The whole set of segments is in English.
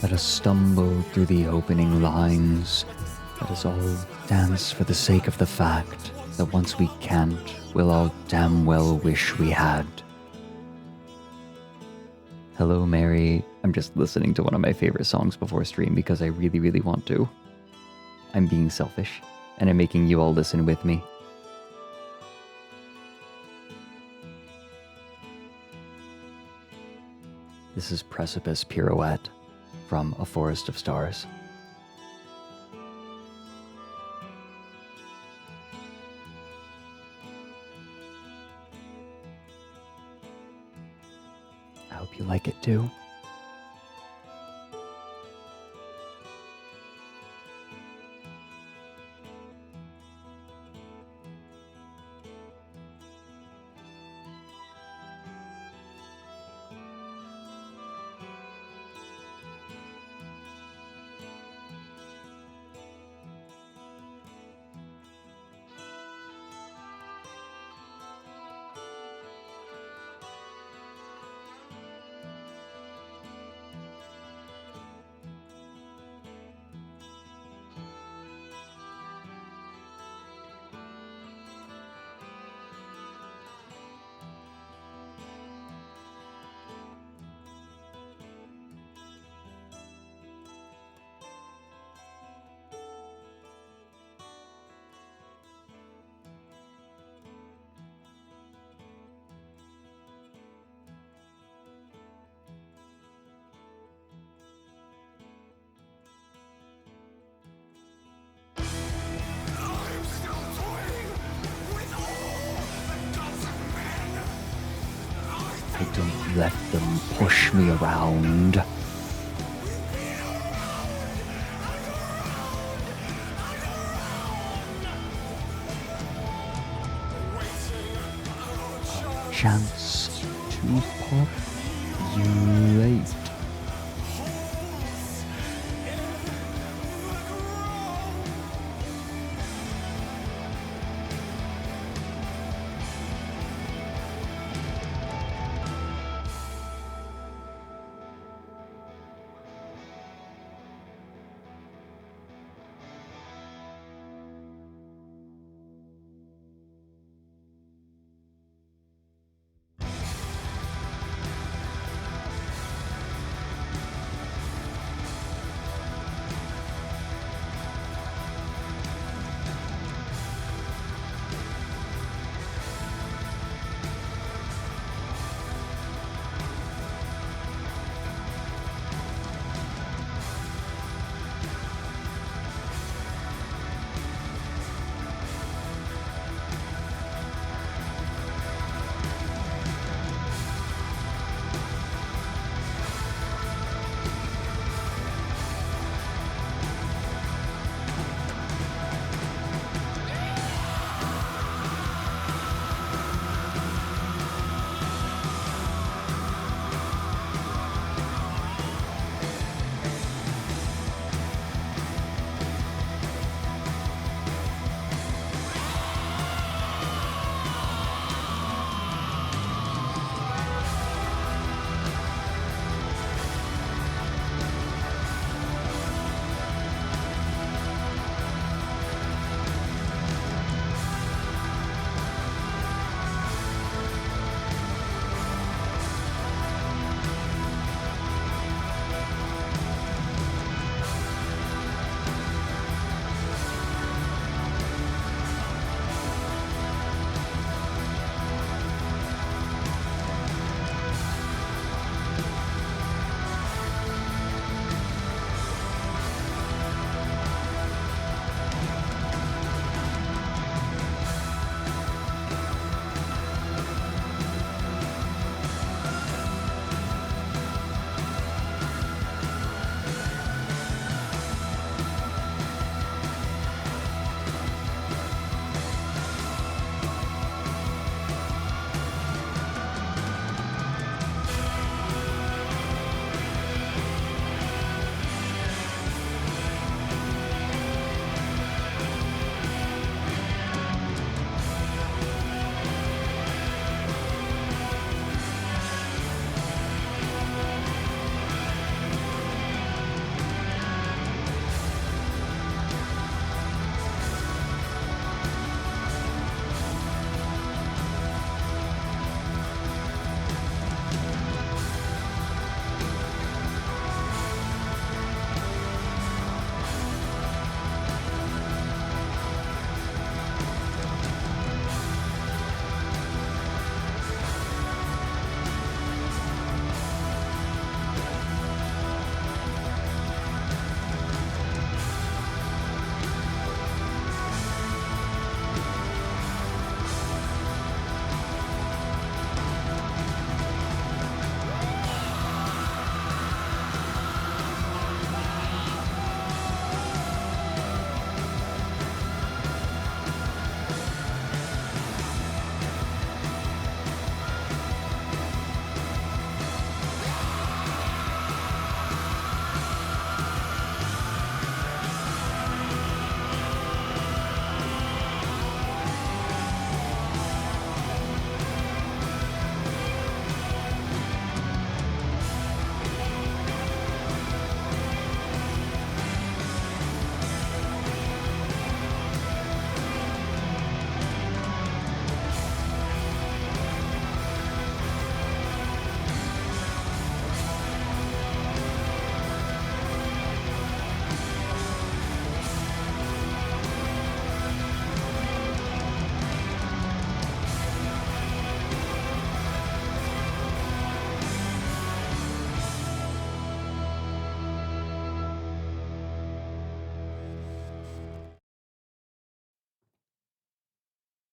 Let us stumble through the opening lines. Let us all dance for the sake of the fact that once we can't, we'll all damn well wish we had. Hello, Mary. I'm just listening to one of my favorite songs before stream because I really, really want to. I'm being selfish, and I'm making you all listen with me. This is Precipice Pirouette from A Forest of Stars. I hope you like it too. I don't let them push me around. Chance to populate.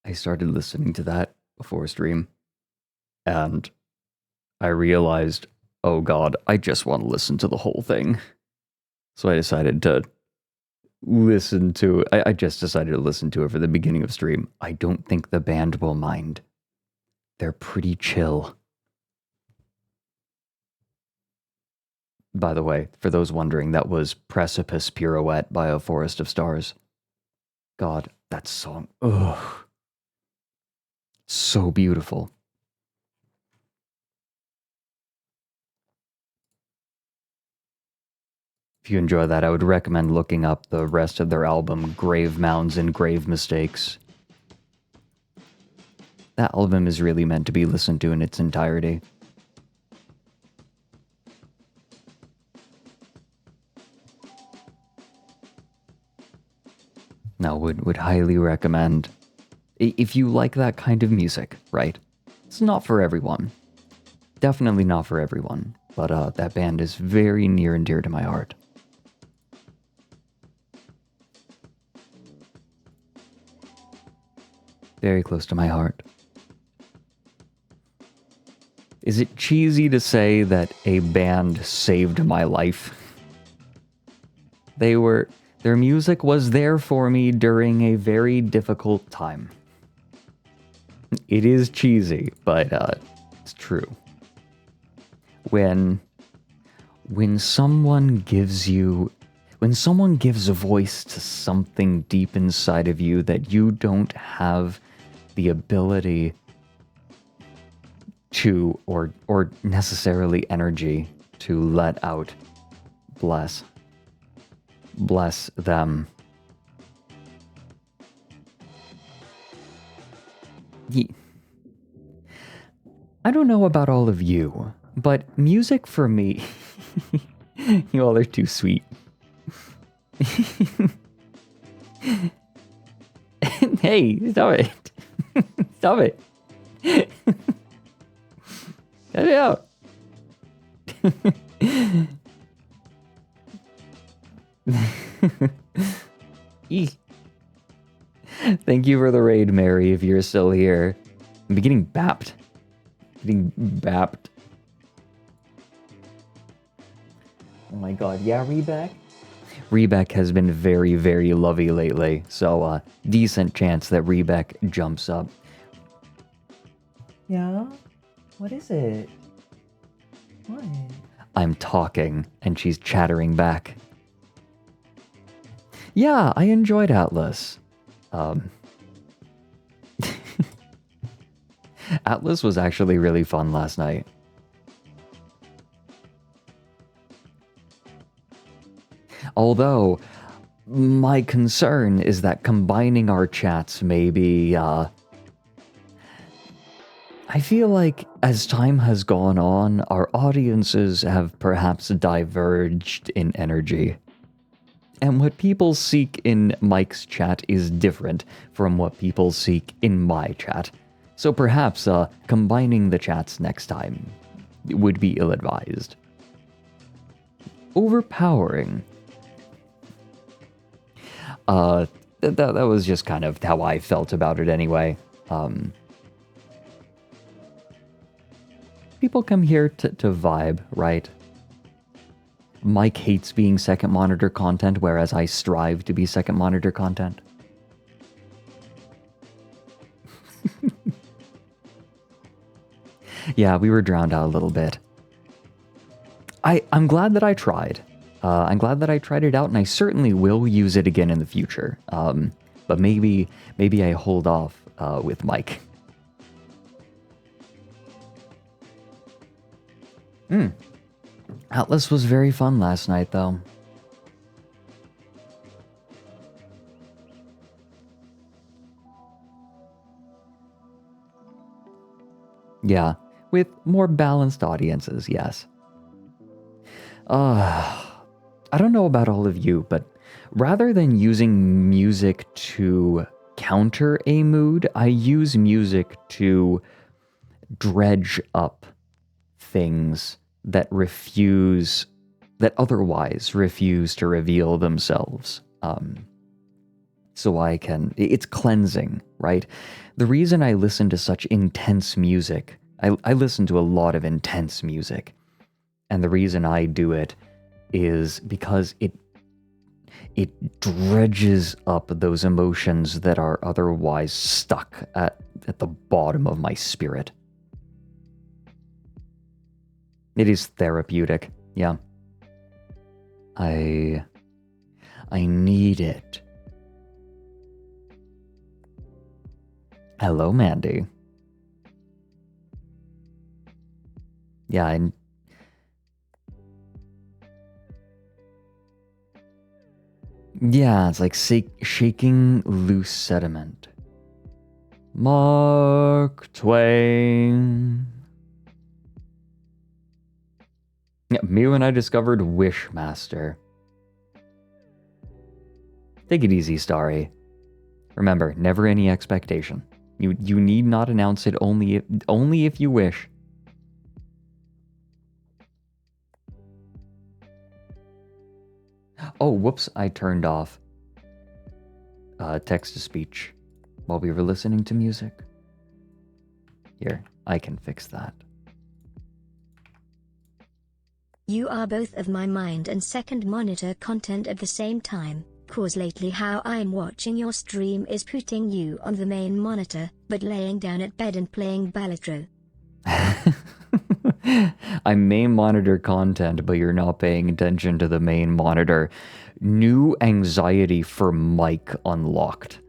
I started listening to that before stream, and I realized, oh god, I just want to listen to the whole thing. So I decided to I just decided to listen to it for the beginning of stream. I don't think the band will mind. They're pretty chill. By the way, for those wondering, that was Precipice Pirouette by A Forest of Stars. God, that song, ugh. So beautiful. If you enjoy that, I would recommend looking up the rest of their album, Grave Mounds and Grave Mistakes. That album is really meant to be listened to in its entirety. No, would highly recommend. If you like that kind of music, right? It's not for everyone. Definitely not for everyone. But that band is very near and dear to my heart. Very close to my heart. Is it cheesy to say that a band saved my life? Their music was there for me during a very difficult time. It is cheesy, but it's true. When someone gives a voice to something deep inside of you that you don't have the ability to, or necessarily energy to let out, bless them. I don't know about all of you, but music for me, you all are too sweet. Hey, stop it. Stop it. Cut it out. Thank you for the raid, Mary, if you're still here. I'm getting bapped. Oh my god, yeah, Rebeck? Rebeck has been very, very lovey lately, so decent chance that Rebeck jumps up. Yeah? What is it? What? I'm talking, and she's chattering back. Yeah, I enjoyed Atlas. Atlas was actually really fun last night. Although, my concern is that combining our chats maybe, I feel like as time has gone on, our audiences have perhaps diverged in energy. And what people seek in Mike's chat is different from what people seek in my chat. So perhaps combining the chats next time would be ill-advised. Overpowering. That was just kind of how I felt about it anyway. People come here to vibe, right? Mike hates being second monitor content, whereas I strive to be second monitor content. Yeah, we were drowned out a little bit. I'm glad that I tried. I'm glad that I tried it out, and I certainly will use it again in the future. But maybe I hold off with Mike. Atlas was very fun last night, though. Yeah, with more balanced audiences, yes. I don't know about all of you, but rather than using music to counter a mood, I use music to dredge up things that otherwise refuse to reveal themselves. so I can... It's cleansing, right? The reason I listen to such intense music, I listen to a lot of intense music, and the reason I do it is because it dredges up those emotions that are otherwise stuck at the bottom of my spirit. It is therapeutic, yeah. I need it. Hello, Mandy. Yeah, yeah, it's like shaking loose sediment. Mark Twain. Yeah, me when I discovered Wishmaster. Take it easy, Starry. Remember, never any expectation. You need not announce it only if you wish. Oh, whoops, I turned off text-to-speech while we were listening to music. Here, I can fix that. You are both of my mind and second monitor content at the same time, cause lately how I'm watching your stream is putting you on the main monitor, but laying down at bed and playing Balatro. I'm main monitor content, but you're not paying attention to the main monitor. New anxiety for Mike unlocked.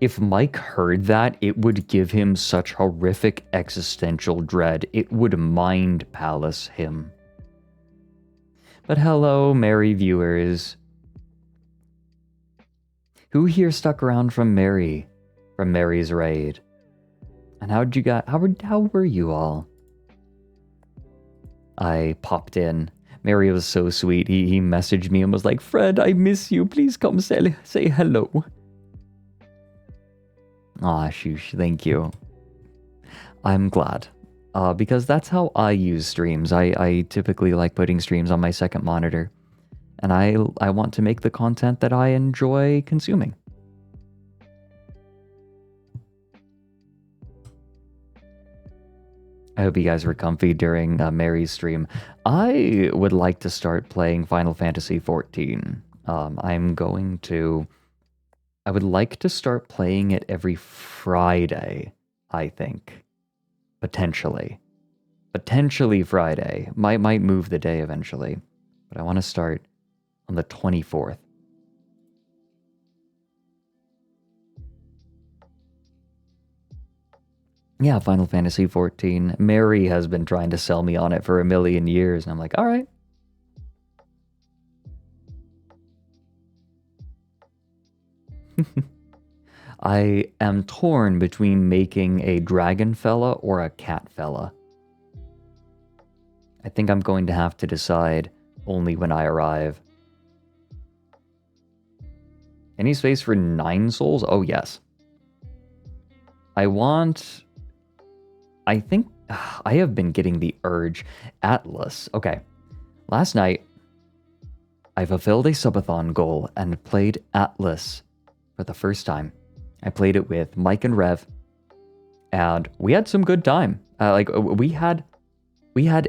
If Mike heard that, it would give him such horrific existential dread. It would mind palace him. But hello, merry viewers. Who here stuck around from Mary's raid? And how were you all? I popped in. Mary was so sweet. He messaged me and was like, Fred, I miss you. Please come say hello. Aw, shoosh, thank you. I'm glad. Because that's how I use streams. I typically like putting streams on my second monitor. And I want to make the content that I enjoy consuming. I hope you guys were comfy during Mary's stream. I would like to start playing Final Fantasy XIV. I would like to start playing it every Friday, I think. Potentially. Potentially Friday. Might move the day eventually. But I want to start on the 24th. Yeah, Final Fantasy XIV. Mary has been trying to sell me on it for a million years, and I'm like, all right. I am torn between making a dragon fella or a cat fella. I think I'm going to have to decide only when I arrive. Any space for 9 souls? Oh, yes. I think I have been getting the urge. Atlas. Okay. Last night, I fulfilled a subathon goal and played Atlas for the first time. I played it with Mike and Rev, and we had some good time. We had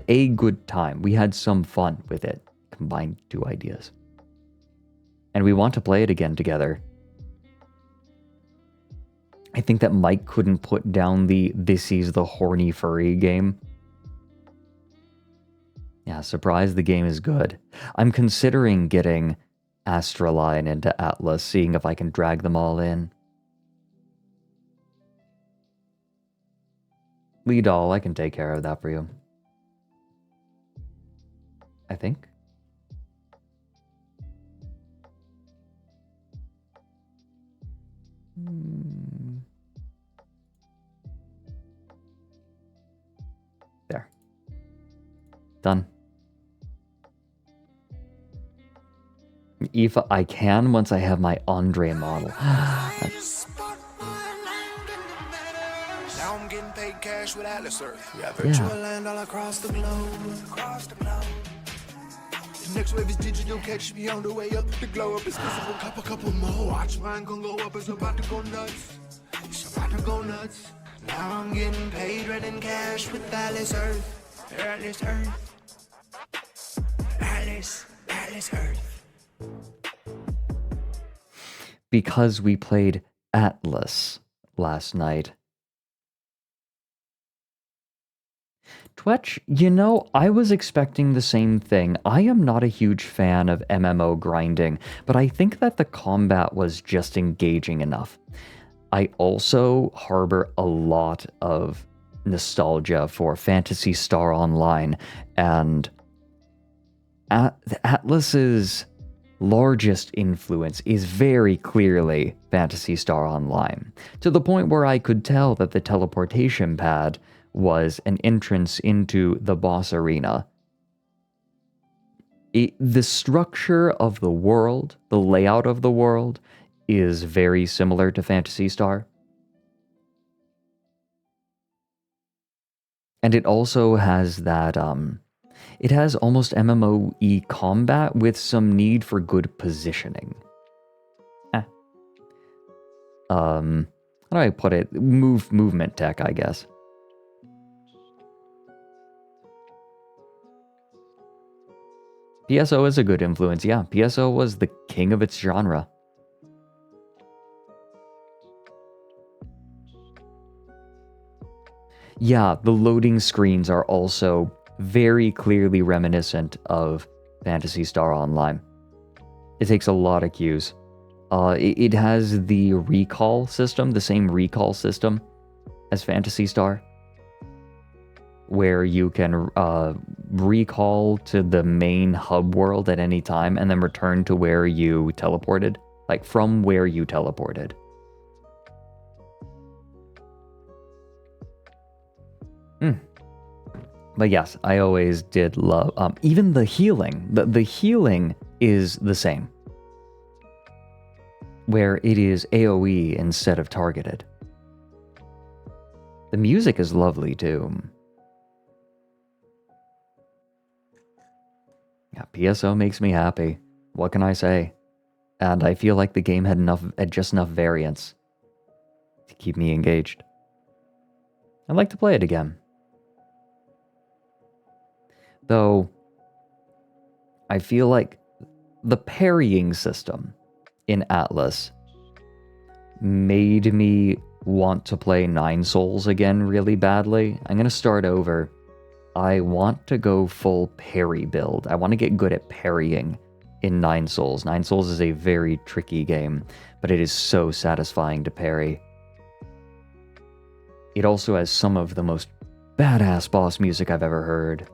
a good time. We had some fun with it. Combined 2 ideas. And we want to play it again together. I think that Mike couldn't put down the "this is the horny furry" game. Yeah, surprise, the game is good. I'm considering getting ASTRALINE into Atlas, seeing if I can drag them all in. Lee Doll, I can take care of that for you. I think. There. Done. If I can, once I have my Andre model. Now I'm getting paid cash with Atlas Earth. Yeah, Yeah. land all across the globe. The next wave is digital, catch me on the way up. The glow up is visible, couple more. Watch mine gon' go up, it's about to go nuts. It's about to go nuts. Now I'm getting paid red in cash with Atlas Earth. Atlas Earth. Atlas Earth. Because we played Atlas last night. Twetch, you know, I was expecting the same thing. I am not a huge fan of MMO grinding, but I think that the combat was just engaging enough. I also harbor a lot of nostalgia for Phantasy Star Online, and Atlas's largest influence is very clearly Phantasy Star Online, to the point where I could tell that the teleportation pad was an entrance into the boss arena. The structure of the world, the layout of the world, is very similar to Phantasy Star. And it also has that, it has almost MMO-y combat with some need for good positioning. How do I put it? Movement tech, I guess. PSO is a good influence, yeah. PSO was the king of its genre. Yeah, the loading screens are also very clearly reminiscent of Phantasy Star Online. It takes a lot of cues. It has the recall system, the same recall system as Phantasy Star, where you can recall to the main hub world at any time and then return to where you teleported, like from where you teleported. But yes, I always did love, even the healing. The healing is the same, where it is AoE instead of targeted. The music is lovely too. Yeah, PSO makes me happy. What can I say? And I feel like the game had just enough variance to keep me engaged. I'd like to play it again. Though, I feel like the parrying system in Atlas made me want to play Nine Souls again really badly. I'm going to start over. I want to go full parry build. I want to get good at parrying in Nine Souls. Nine Souls is a very tricky game, but it is so satisfying to parry. It also has some of the most badass boss music I've ever heard.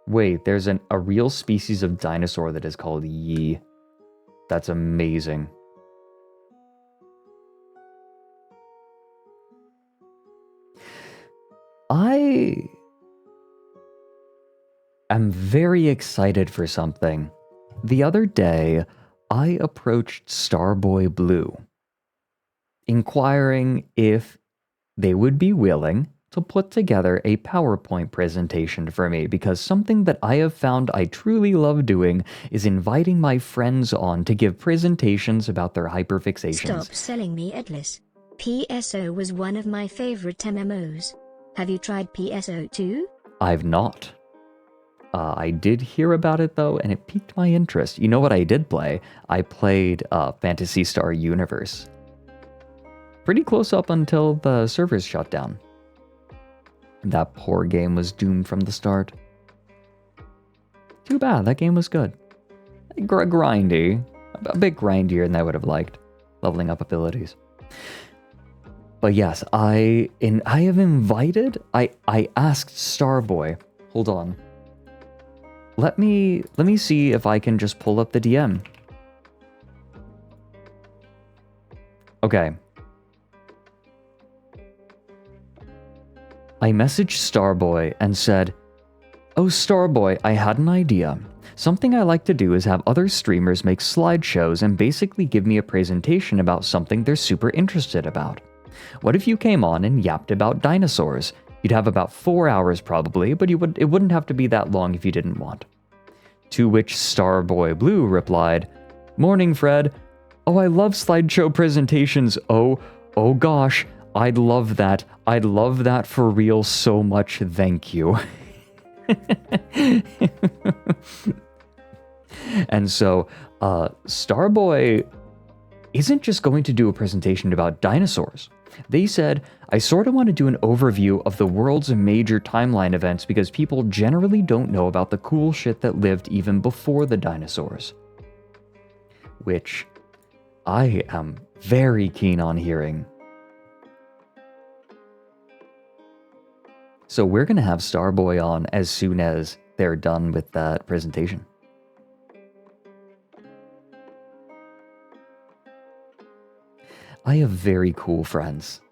Wait, there's a real species of dinosaur that is called Yi. That's amazing. I am very excited for something. The other day, I approached Starboy Blue, inquiring if they would be willing to put together a PowerPoint presentation for me, because something that I have found I truly love doing is inviting my friends on to give presentations about their hyperfixations. Stop selling me Atlas. PSO was one of my favorite MMOs. Have you tried PSO too? I've not. I did hear about it though, and it piqued my interest. You know what I did play? I played Phantasy Star Universe. Pretty close up until the servers shut down. That poor game was doomed from the start. Too bad, that game was good. Grindy. A bit grindier than I would have liked. Leveling up abilities. But yes, I have invited... I asked Starboy... Hold on. Let me see if I can just pull up the DM. Okay. I messaged Starboy and said, Oh, Starboy, I had an idea. Something I like to do is have other streamers make slideshows and basically give me a presentation about something they're super interested about. What if you came on and yapped about dinosaurs? You'd have about 4 hours probably, but it wouldn't have to be that long if you didn't want. To which Starboy Blue replied, Morning, Fred. Oh, I love slideshow presentations. Oh gosh, I'd love that. I'd love that for real so much, thank you. And so, Starboy isn't just going to do a presentation about dinosaurs. They said, I sort of want to do an overview of the world's major timeline events because people generally don't know about the cool shit that lived even before the dinosaurs. Which I am very keen on hearing. So we're going to have Starboy on as soon as they're done with that presentation. I have very cool friends.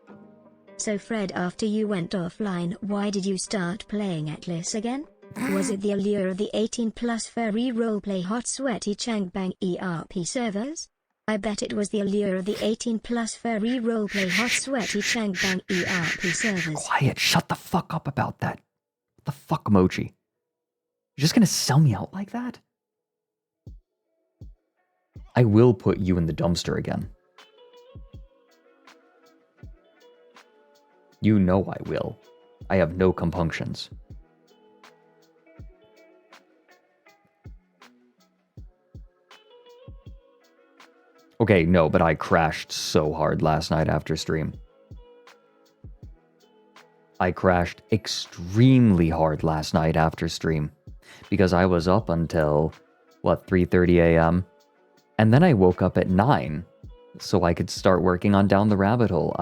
So Fred, after you went offline, why did you start playing Atlas again? Was it the allure of the 18+ furry roleplay hot sweaty changbang ERP servers? I bet it was the allure of the 18+ furry roleplay hot sweaty changbang ERP servers. Quiet, shut the fuck up about that. What the fuck, emoji? You're just gonna sell me out like that? I will put you in the dumpster again. You know I will. I have no compunctions. Okay, no, but I crashed so hard last night after stream. I crashed extremely hard last night after stream. Because I was up until, 3:30 a.m. And then I woke up at 9. So I could start working on Down the Rabbit Hole.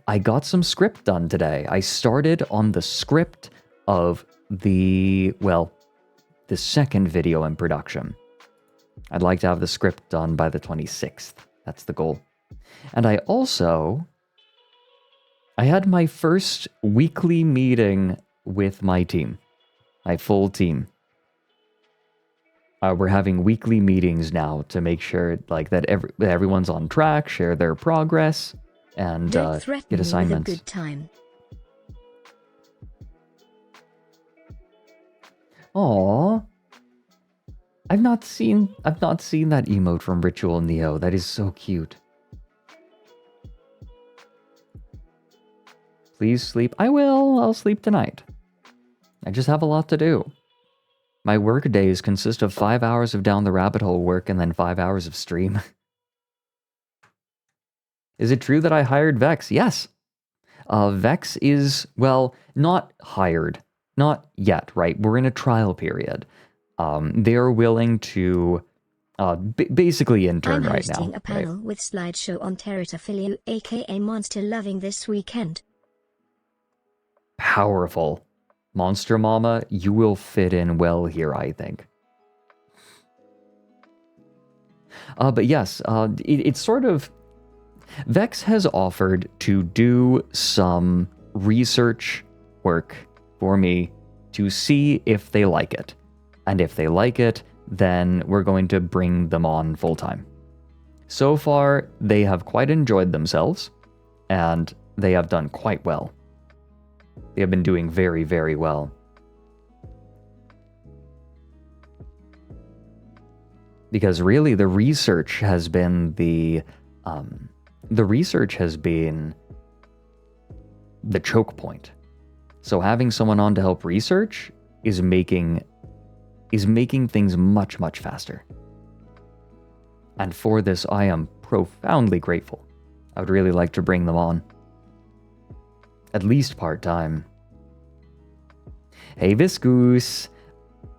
I got some script done today. I started on the script of the second video in production. I'd like to have the script done by the 26th. That's the goal. And I had my first weekly meeting with my team, my full team. We're having weekly meetings now to make sure that everyone's on track, share their progress, and get assignments. With a good time. Aww. I've not seen that emote from Ritual Neo. That is so cute. Please sleep. I will. I'll sleep tonight. I just have a lot to do. My work days consist of 5 hours of Down the Rabbit Hole work and then 5 hours of stream. Is it true that I hired Vex? Yes. Vex is, not hired. Not yet, right? We're in a trial period. They're willing to basically intern right now. I'm hosting a panel with slideshow on Teratophilia, aka Monster Loving, this weekend. Powerful. Monster Mama, you will fit in well here, I think. But yes, it's sort of... Vex has offered to do some research work for me to see if they like it. And if they like it, then we're going to bring them on full-time. So far, they have quite enjoyed themselves, and they have done quite well. They have been doing very, very well. Because really, the research has been the choke point. So having someone on to help research is making things much, much faster. And for this, I am profoundly grateful. I would really like to bring them on. At least part-time. Hey, Viscous.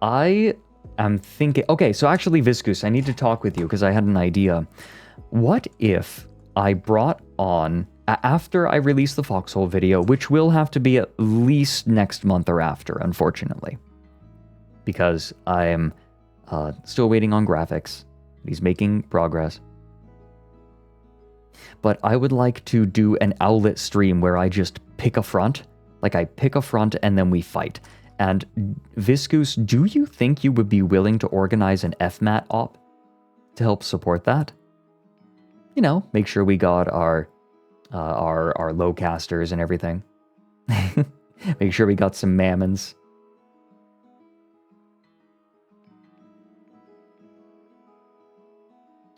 I am thinking... Okay, so actually, Viscous, I need to talk with you because I had an idea. What if I brought on... After I release the Foxhole video, which will have to be at least next month or after, unfortunately. Because I am still waiting on graphics. He's making progress. But I would like to do an Owlet stream where I just pick a front. Like I pick a front and then we fight. And Viscous, do you think you would be willing to organize an FMAT op to help support that? You know, make sure we got our low casters and everything. Make sure we got some mammons.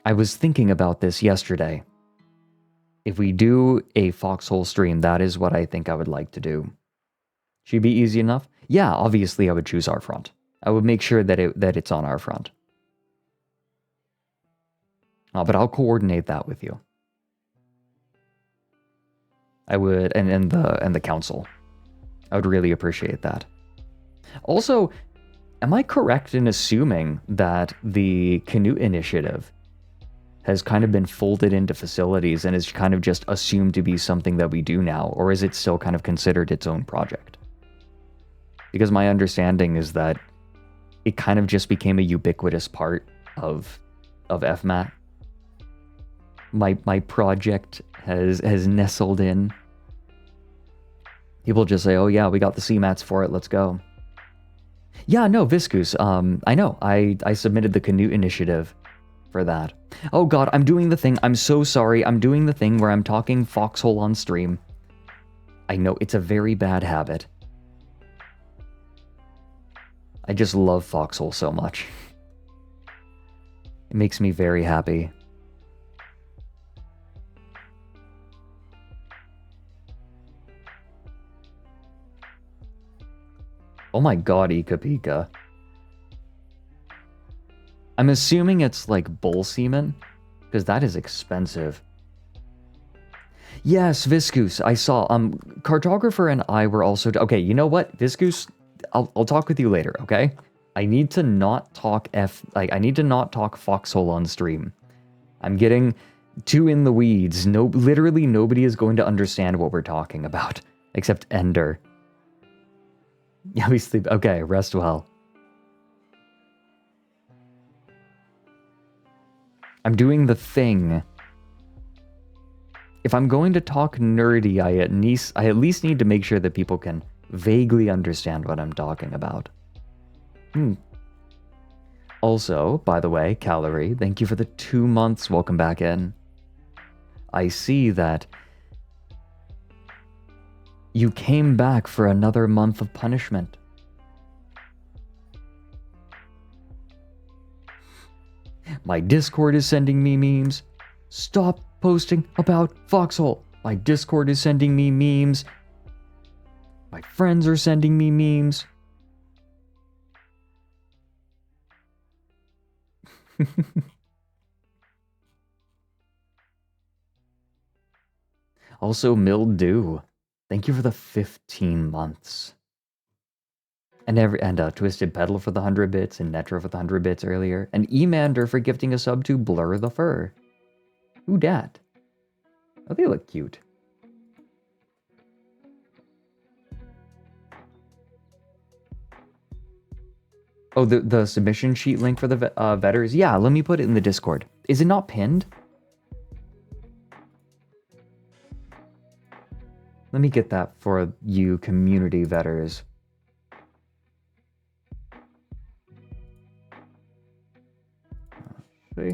I was thinking about this yesterday. If we do a Foxhole stream, that is what I think I would like to do. Should be easy enough? Yeah, obviously I would choose our front. I would make sure that it's on our front. But I'll coordinate that with you. I would, and the council. I would really appreciate that. Also, am I correct in assuming that the Canute initiative has kind of been folded into facilities and is kind of just assumed to be something that we do now, or is it still kind of considered its own project? Because my understanding is that it kind of just became a ubiquitous part of FMAT. My project has nestled in. People just say, oh yeah, we got the CMATs for it, let's go. Yeah, no, Viscous, I know, I submitted the Canute initiative for that. Oh god, I'm doing the thing, I'm so sorry, I'm doing the thing where I'm talking Foxhole on stream. I know, it's a very bad habit. I just love Foxhole so much. It makes me very happy. Oh my god, Ika Pika. I'm assuming it's like bull semen, because that is expensive. Yes, Viscous, I saw. Cartographer and I were also... Okay, you know what, Viscous? I'll talk with you later, okay? I need to not talk I need to not talk Foxhole on stream. I'm getting too in the weeds. No, literally nobody is going to understand what we're talking about, except Ender. Yeah, we sleep. Okay, rest well. I'm doing the thing. If I'm going to talk nerdy, I at least need to make sure that people can vaguely understand what I'm talking about. Also, by the way, Calorie, thank you for the 2 months. Welcome back in. I see that you came back for another month of punishment. My Discord is sending me memes. Stop posting about Foxhole. My Discord is sending me memes. My friends are sending me memes. Also, Mildew, thank you for the 15 months. And Twisted Pedal for the 100 bits, and Netra for the 100 bits earlier, and Emander for gifting a sub to Blur the Fur. Who dat? Oh, they look cute. Oh, the submission sheet link for the vetters? Yeah, let me put it in the Discord. Is it not pinned? Let me get that for you community vetters. See?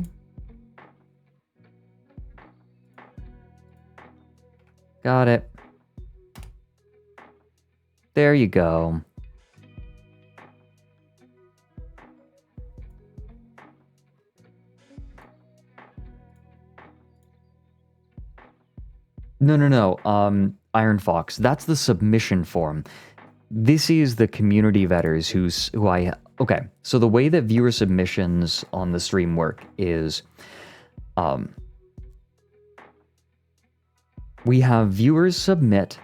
Got it. There you go. No. Iron Fox. That's the submission form. This is the community vetters okay, so the way that viewer submissions on the stream work is, we have viewers submit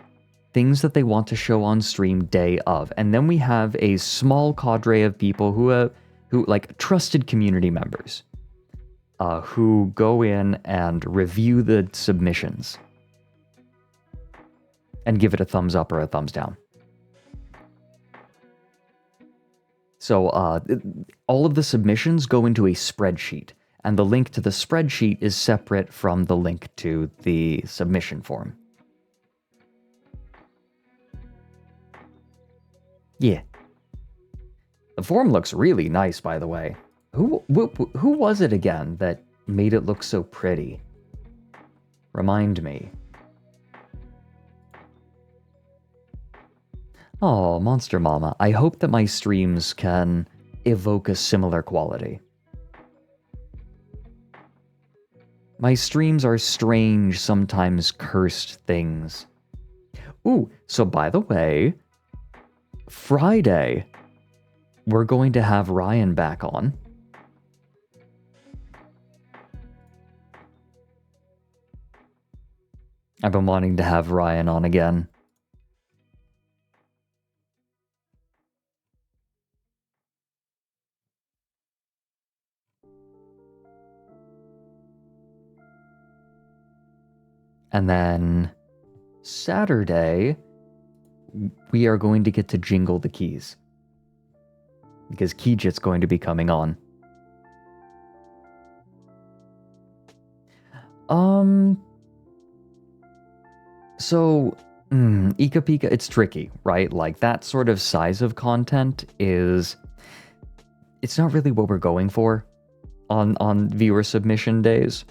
things that they want to show on stream day of, and then we have a small cadre of people who like trusted community members, who go in and review the submissions and give it a thumbs up or a thumbs down. So all of the submissions go into a spreadsheet, and the link to the spreadsheet is separate from the link to the submission form. Yeah. The form looks really nice, by the way. Who was it again that made it look so pretty? Remind me. Oh, Monster Mama, I hope that my streams can evoke a similar quality. My streams are strange, sometimes cursed things. Ooh, so by the way, Friday, we're going to have Ryan back on. I've been wanting to have Ryan on again. And then Saturday, we are going to get to jingle the keys. Because Kijit's going to be coming on. So, Ika Pika, it's tricky, right? Like, that sort of size of content is... It's not really what we're going for on viewer submission days.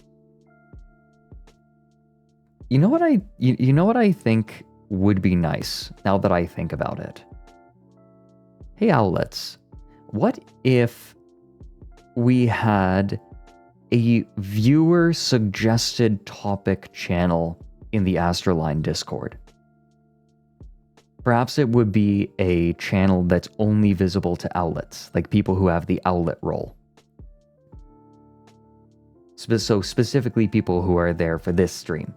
You know what I think would be nice, now that I think about it? Hey, Owlets, what if we had a viewer-suggested topic channel in the ASTRALINE Discord? Perhaps it would be a channel that's only visible to Owlets, like people who have the Owlet role. So specifically people who are there for this stream.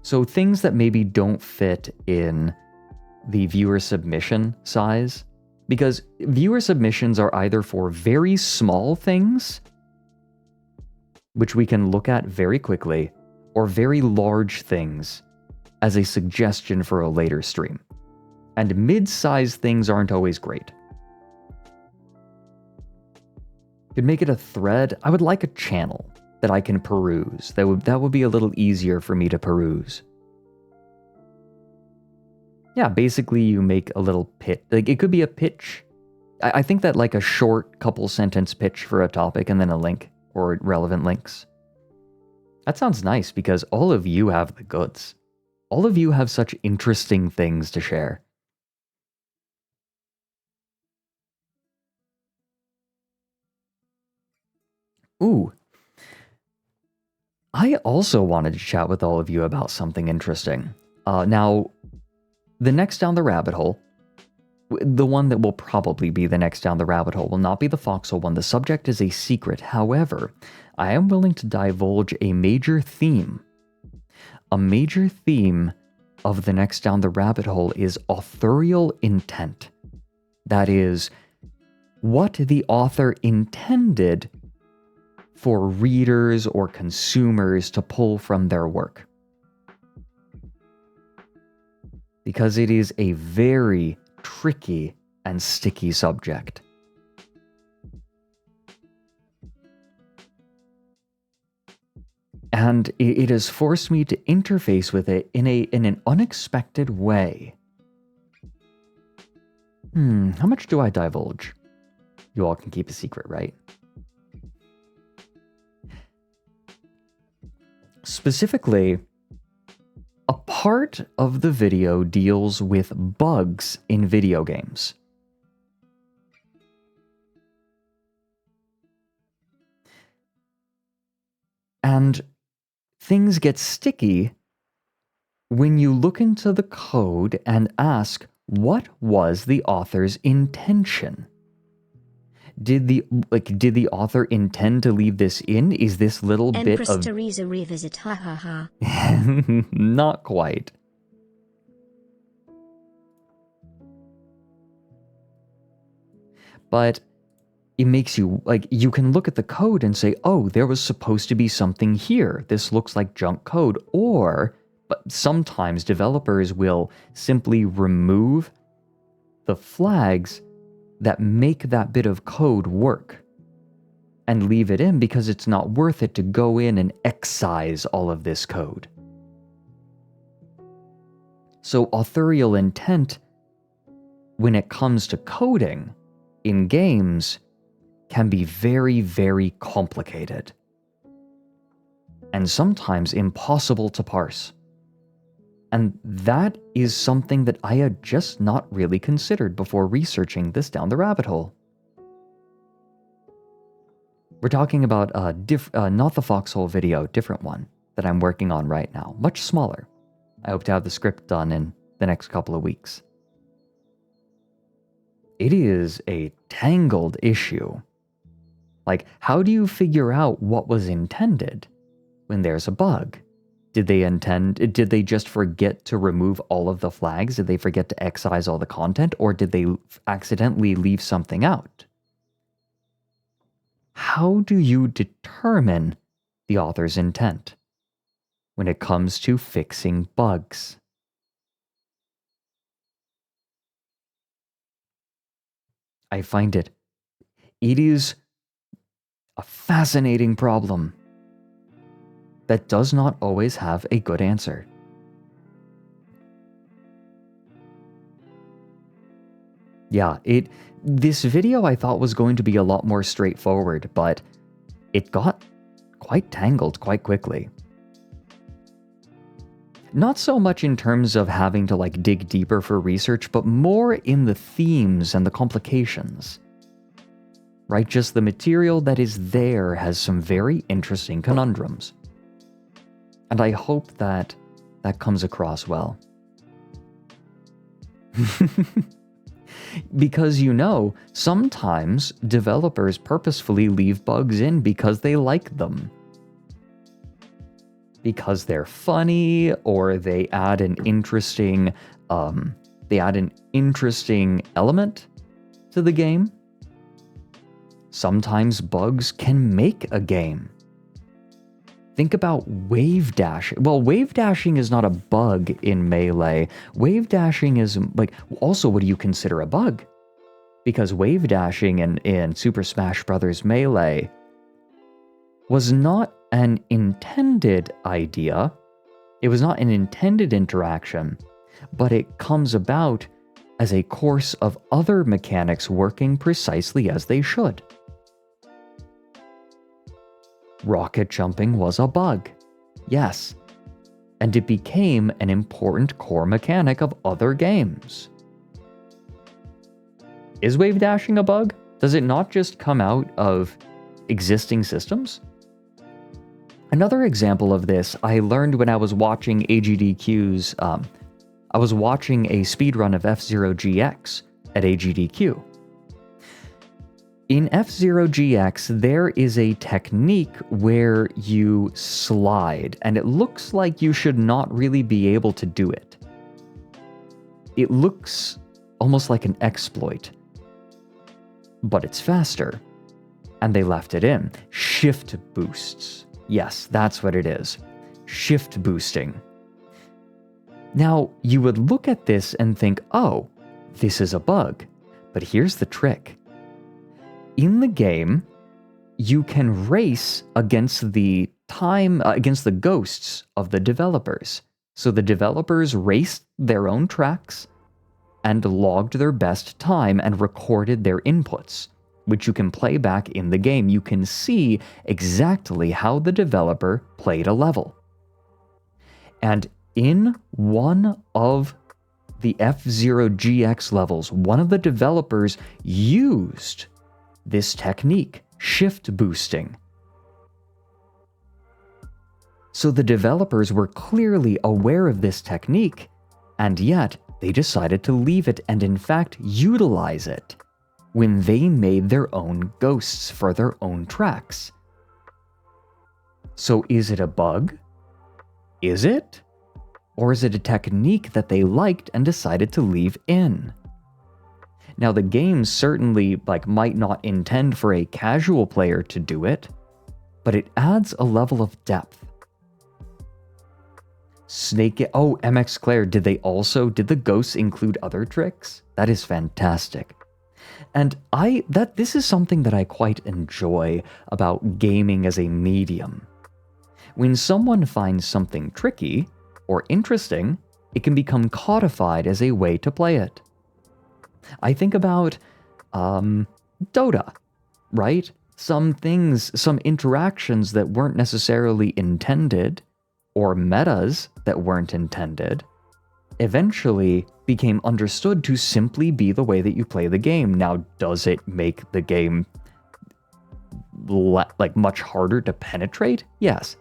So things that maybe don't fit in the viewer submission size, because viewer submissions are either for very small things, which we can look at very quickly, or very large things as a suggestion for a later stream. And mid-sized things aren't always great. Could make it a thread. I would like a channel that I can peruse. That would be a little easier for me to peruse. Yeah, basically you make a little pitch. Like, it could be a pitch. I think that like a short couple sentence pitch for a topic and then a link or relevant links. That sounds nice because all of you have the goods. All of you have such interesting things to share. Ooh. I also wanted to chat with all of you about something interesting. Now, the next down the rabbit hole, the one that will probably be the next down the rabbit hole, will not be the foxhole one. The subject is a secret. However, I am willing to divulge a major theme. A major theme of the next down the rabbit hole is authorial intent. That is, what the author intended for readers or consumers to pull from their work. Because it is a very tricky and sticky subject. And it has forced me to interface with it in an unexpected way. How much do I divulge? You all can keep a secret, right? Specifically, a part of the video deals with bugs in video games. And things get sticky when you look into the code and ask, what was the author's intention? Did the author intend to leave this in? Is this little Empress bit of... Teresa revisit, ha ha ha. Not quite. But it makes you, like, you can look at the code and say, oh, there was supposed to be something here. This looks like junk code. But sometimes developers will simply remove the flags that make that bit of code work and leave it in because it's not worth it to go in and excise all of this code. So authorial intent when it comes to coding in games can be very, very complicated and sometimes impossible to parse. And that is something that I had just not really considered before researching this down the rabbit hole. We're talking about not the Foxhole video, different one that I'm working on right now, much smaller. I hope to have the script done in the next couple of weeks. It is a tangled issue. Like, how do you figure out what was intended when there's a bug? Did they just forget to remove all of the flags? Did they forget to excise all the content? Or did they accidentally leave something out? How do you determine the author's intent when it comes to fixing bugs? I find it is a fascinating problem that does not always have a good answer. Yeah, this video I thought was going to be a lot more straightforward, but it got quite tangled quite quickly. Not so much in terms of having to dig deeper for research, but more in the themes and the complications. Right, just the material that is there has some very interesting conundrums. And I hope that comes across well. Because sometimes developers purposefully leave bugs in because they like them. Because they're funny, or they add an interesting element to the game. Sometimes bugs can make a game. Think about wave dashing. Well, wave dashing is not a bug in Melee. Wave dashing is also, what do you consider a bug? Because wave dashing in Super Smash Bros. Melee was not an intended idea. It was not an intended interaction, but it comes about as a course of other mechanics working precisely as they should. Rocket jumping was a bug, yes, and it became an important core mechanic of other games. Is wave dashing a bug? Does it not just come out of existing systems? Another example of this I learned when I was watching AGDQ's, I was watching a speedrun of F-Zero GX at AGDQ. In F-Zero GX, there is a technique where you slide, and it looks like you should not really be able to do it. It looks almost like an exploit, but it's faster, and they left it in. Shift boosts. Yes, that's what it is. Shift boosting. Now, you would look at this and think, oh, this is a bug, but here's the trick. In the game, you can race against the ghosts of the developers. So the developers raced their own tracks and logged their best time and recorded their inputs, which you can play back in the game. You can see exactly how the developer played a level. And in one of the F-Zero GX levels, one of the developers used this technique, shift boosting. So the developers were clearly aware of this technique, and yet they decided to leave it and in fact utilize it when they made their own ghosts for their own tracks. So is it a bug? Is it? Or is it a technique that they liked and decided to leave in? Now, the game certainly might not intend for a casual player to do it, but it adds a level of depth. MX Claire, did the ghosts include other tricks? That is fantastic. And this is something that I quite enjoy about gaming as a medium. When someone finds something tricky or interesting, it can become codified as a way to play it. I think about Dota, right? Some things, some interactions that weren't necessarily intended, or metas that weren't intended, eventually became understood to simply be the way that you play the game. Now, does it make the game like much harder to penetrate? Yes.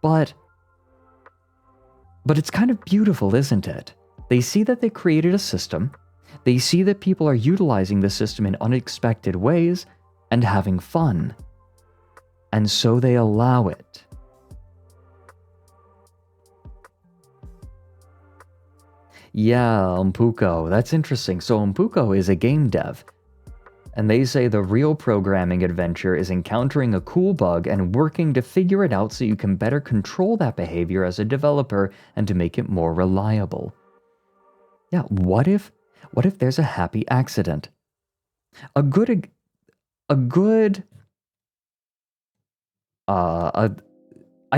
But it's kind of beautiful, isn't it? They see that they created a system, they see that people are utilizing the system in unexpected ways and having fun, and so they allow it. Yeah, Umpuko, that's interesting. So Umpuko is a game dev, and they say the real programming adventure is encountering a cool bug and working to figure it out so you can better control that behavior as a developer and to make it more reliable. Yeah, what if there's a happy accident? I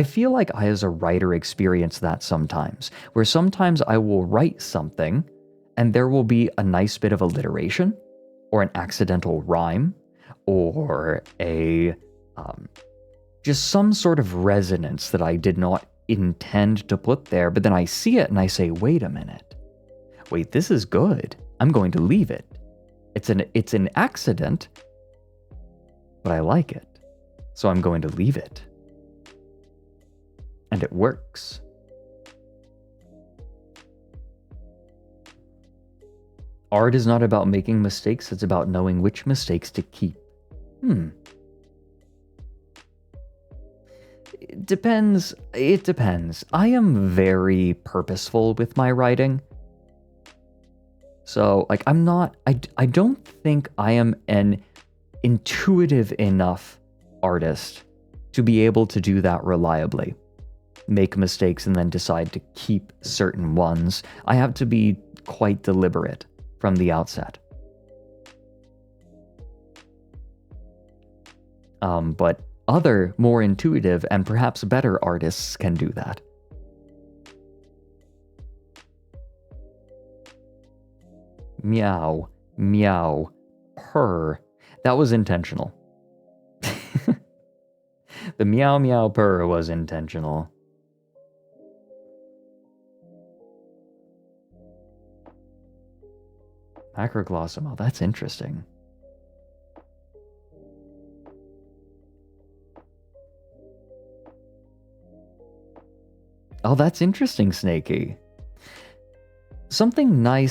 feel like I, as a writer, experience that sometimes, where sometimes I will write something and there will be a nice bit of alliteration or an accidental rhyme or a just some sort of resonance that I did not intend to put there, but then I see it and I say, wait a minute. Wait, this is good. I'm going to leave it. It's an accident, but I like it. So I'm going to leave it. And it works. Art is not about making mistakes, it's about knowing which mistakes to keep. It depends. I am very purposeful with my writing. So, like, I don't think I am an intuitive enough artist to be able to do that reliably. Make mistakes and then decide to keep certain ones. I have to be quite deliberate from the outset. But other, more intuitive and perhaps better artists can do that. Meow, meow, purr. That was intentional. The meow meow purr was intentional. Macroglossum, that's interesting. Oh, that's interesting, Snakey. Something I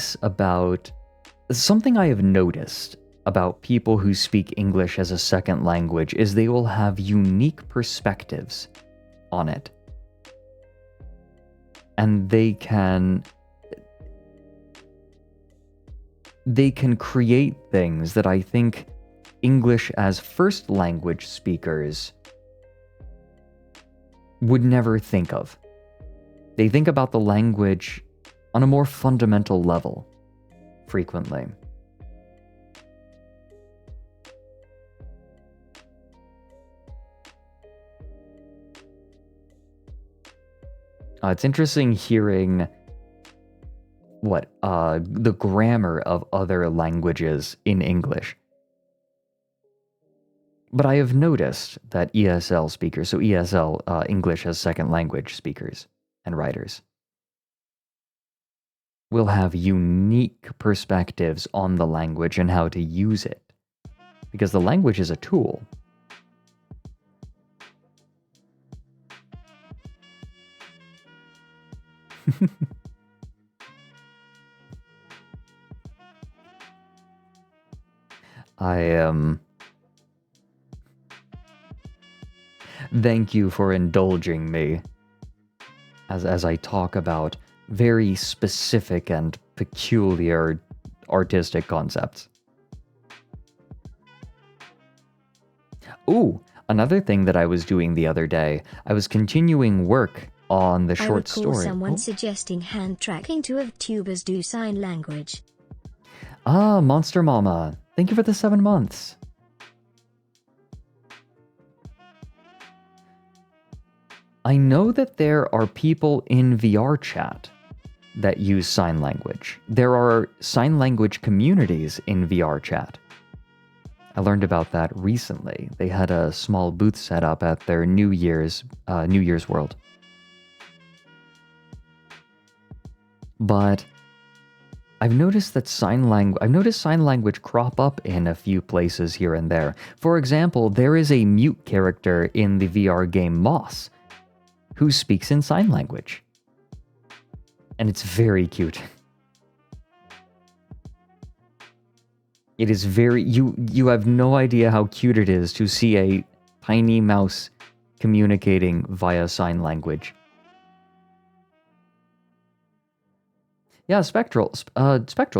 have noticed about people who speak English as a second language is they will have unique perspectives on it. And they can create things that I think English as first language speakers would never think of. They think about the language on a more fundamental level, frequently. It's interesting hearing the grammar of other languages in English. But I have noticed that ESL speakers, so ESL, English as second language speakers and writers, will have unique perspectives on the language and how to use it. Because the language is a tool. Thank you for indulging me as I talk about very specific and peculiar artistic concepts. Ooh, another thing that I was doing the other day, I was continuing work on the short story. I recall someone suggesting hand tracking to have tubers do sign language. Ah, Monster Mama, thank you for the 7 months. I know that there are people in VR chat that use sign language. There are sign language communities in VR chat. I learned about that recently. They had a small booth set up at their New Year's World. But I've noticed that sign language crop up in a few places here and there. For example, there is a mute character in the VR game Moss who speaks in sign language. And it's very cute. It is very... You have no idea how cute it is to see a tiny mouse communicating via sign language. Yeah, Spectral,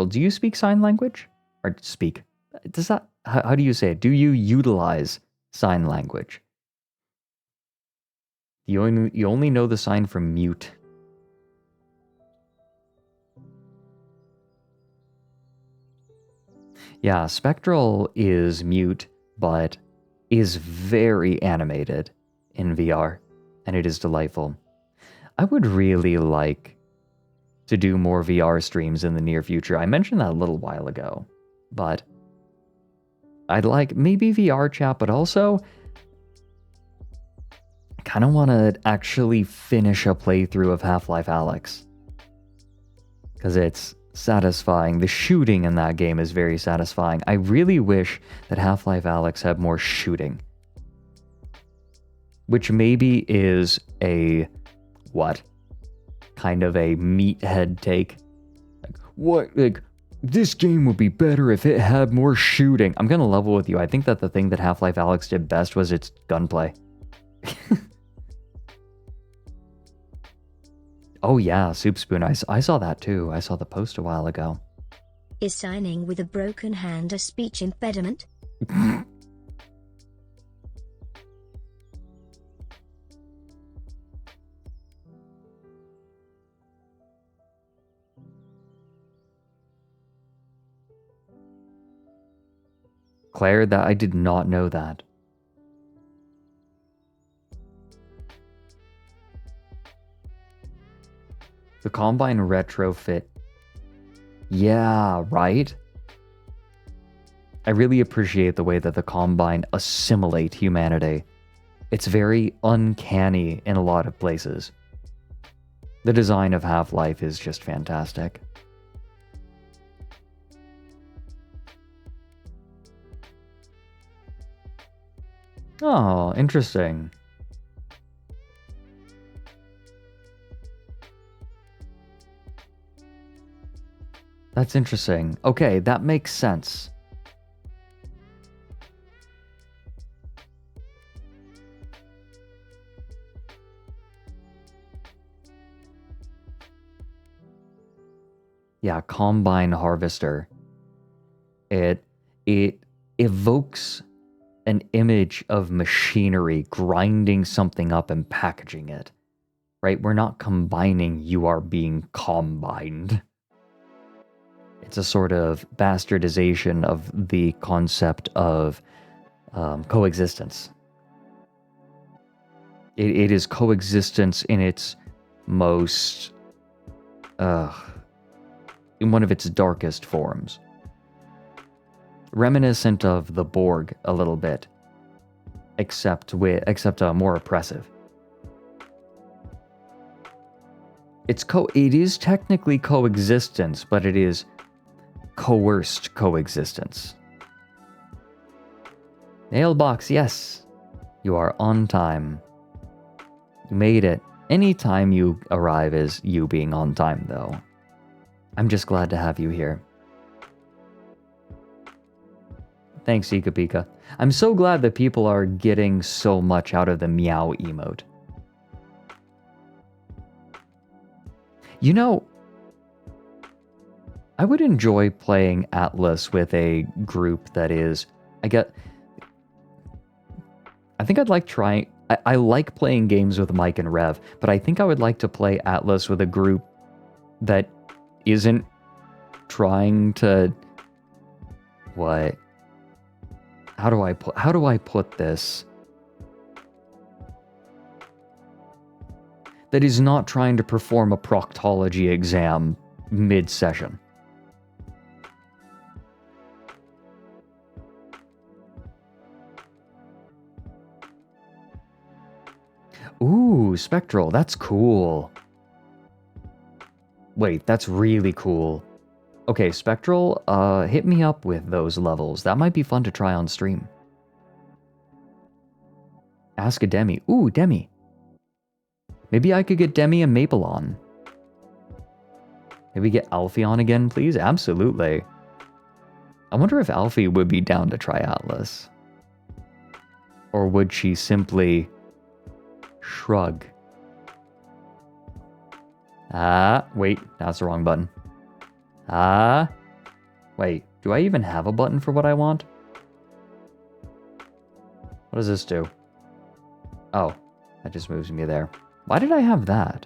do you speak sign language? Or speak? Does that... How do you say it? Do you utilize sign language? You only know the sign from mute. Yeah, Spectral is mute, but is very animated in VR, and it is delightful. I would really like to do more VR streams in the near future. I mentioned that a little while ago, but I'd like maybe VR chat, but also I kind of want to actually finish a playthrough of Half-Life Alyx, because it's satisfying. The shooting in that game is very satisfying. I really wish that Half-Life Alyx had more shooting. Which maybe is a... what? Kind of a meathead take. Like, what? Like, this game would be better if it had more shooting. I'm gonna level with you. I think that the thing that Half-Life Alyx did best was its gunplay. Oh yeah, Soup Spoon. I saw that too. I saw the post a while ago. Is signing with a broken hand a speech impediment? Claire, that I did not know that. The Combine retrofit. Yeah, right? I really appreciate the way that the Combine assimilate humanity. It's very uncanny in a lot of places. The design of Half-Life is just fantastic. Oh, interesting. That's interesting. Okay, that makes sense. Yeah, Combine Harvester. It evokes an image of machinery grinding something up and packaging it. Right? We're not combining, you are being combined. It's a sort of bastardization of the concept of coexistence. It is coexistence in its most... in one of its darkest forms. Reminiscent of the Borg a little bit, except more oppressive. It is technically coexistence, but it is coerced coexistence. Mailbox, yes. You are on time. You made it. Any time you arrive is you being on time, though. I'm just glad to have you here. Thanks, Ika Pika. I'm so glad that people are getting so much out of the meow emote. You know, I would enjoy playing Atlas with a group that is... I think I'd like trying... I like playing games with Mike and Rev, but I think I would like to play Atlas with a group that isn't trying to... What? How do I put this? that is not trying to perform a proctology exam mid-session. Ooh, Spectral, that's cool. Wait, that's really cool. Okay, Spectral, hit me up with those levels. That might be fun to try on stream. Ask a Demi. Ooh, Demi. Maybe I could get Demi and Maple on. Maybe get Alfie on again, please? Absolutely. I wonder if Alfie would be down to try Atlas. Or would she simply shrug? Ah, wait, that's the wrong button. Ah, wait, do I even have a button for what I want? What does this do? Oh, that just moves me there. Why did I have that?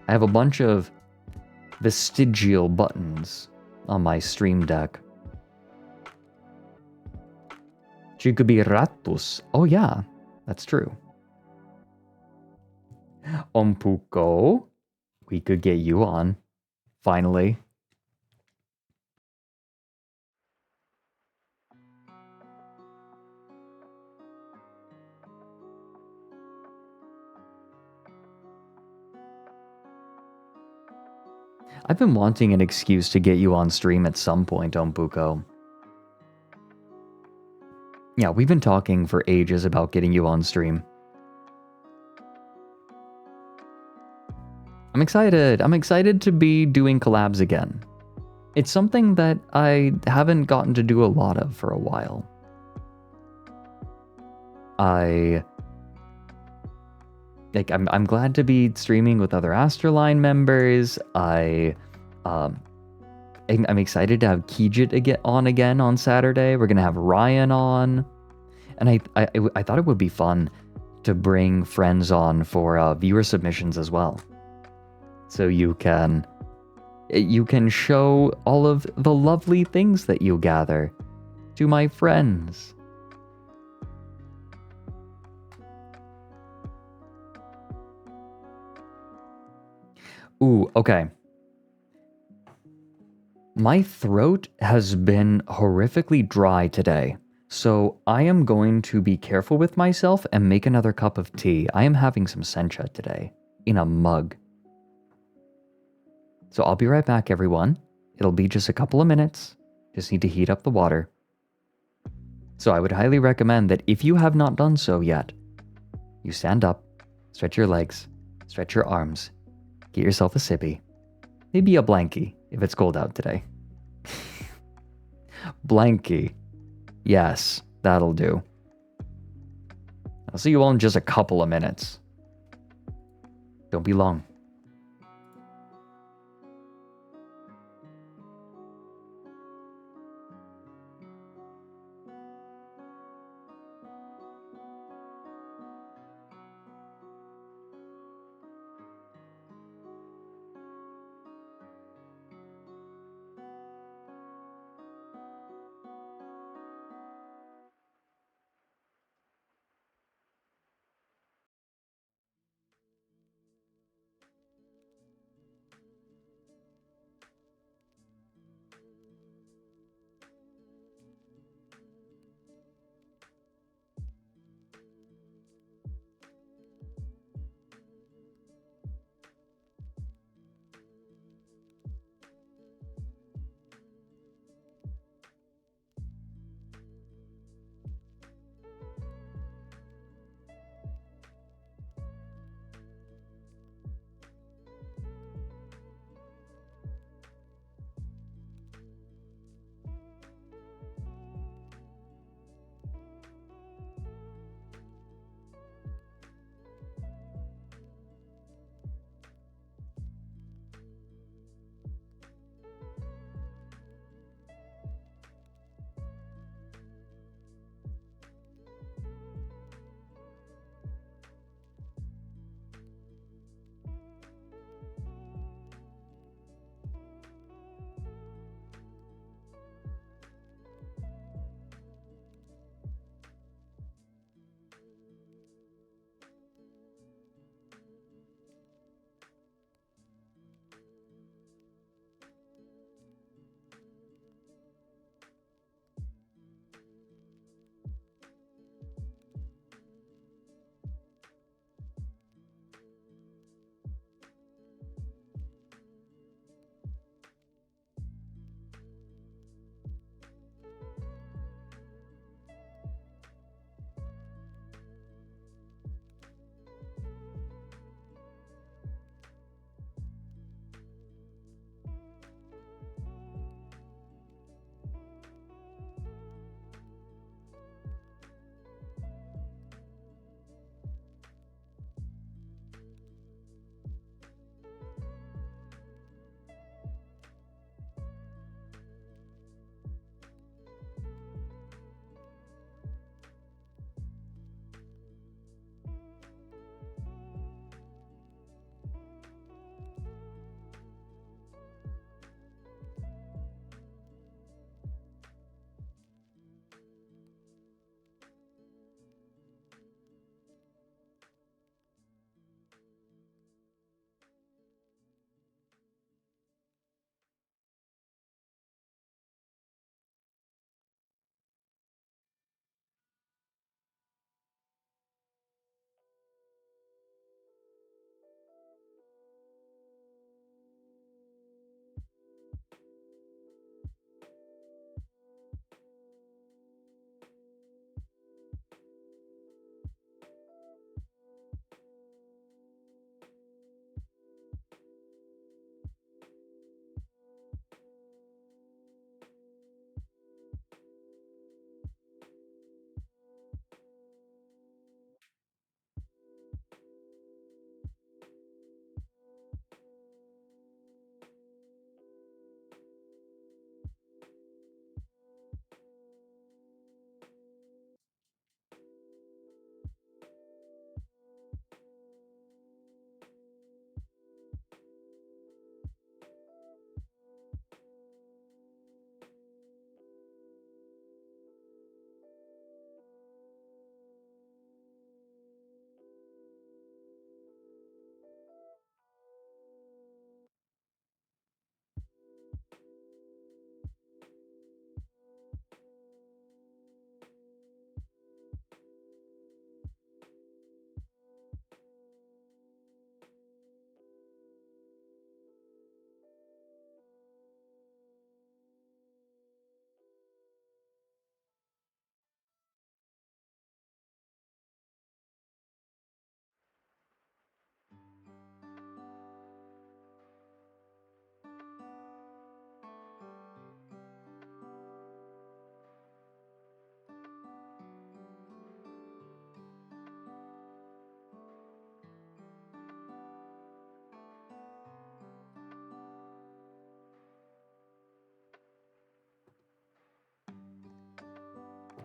I have a bunch of vestigial buttons on my stream deck. Chikubiratus. Oh yeah, that's true. Ompuko. We could get you on. Finally. I've been wanting an excuse to get you on stream at some point, Ompuko. Yeah, we've been talking for ages about getting you on stream. I'm excited. I'm excited to be doing collabs again. It's something that I haven't gotten to do a lot of for a while. I'm glad to be streaming with other ASTRALINE members. I'm excited to have Kijit get on again on Saturday. We're gonna have Ryan on, and I thought it would be fun to bring friends on for viewer submissions as well, so you can show all of the lovely things that you gather to my friends. Ooh, okay. My throat has been horrifically dry today, so I am going to be careful with myself and make another cup of tea. I am having some sencha today, in a mug. So I'll be right back, everyone. It'll be just a couple of minutes. Just need to heat up the water. So I would highly recommend that if you have not done so yet, you stand up, stretch your legs, stretch your arms, get yourself a sippy. Maybe a blankie, if it's cold out today. Blankie. Yes, that'll do. I'll see you all in just a couple of minutes. Don't be long.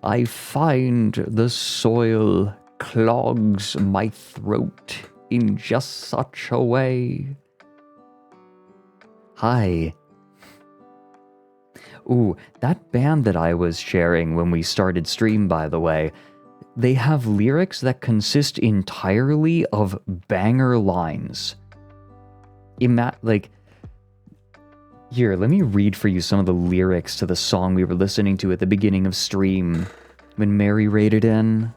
I find the soil clogs my throat in just such a way. Hi. Ooh, that band that I was sharing when we started stream, by the way, they have lyrics that consist entirely of banger lines. Here, let me read for you some of the lyrics to the song we were listening to at the beginning of stream when Mary raided in.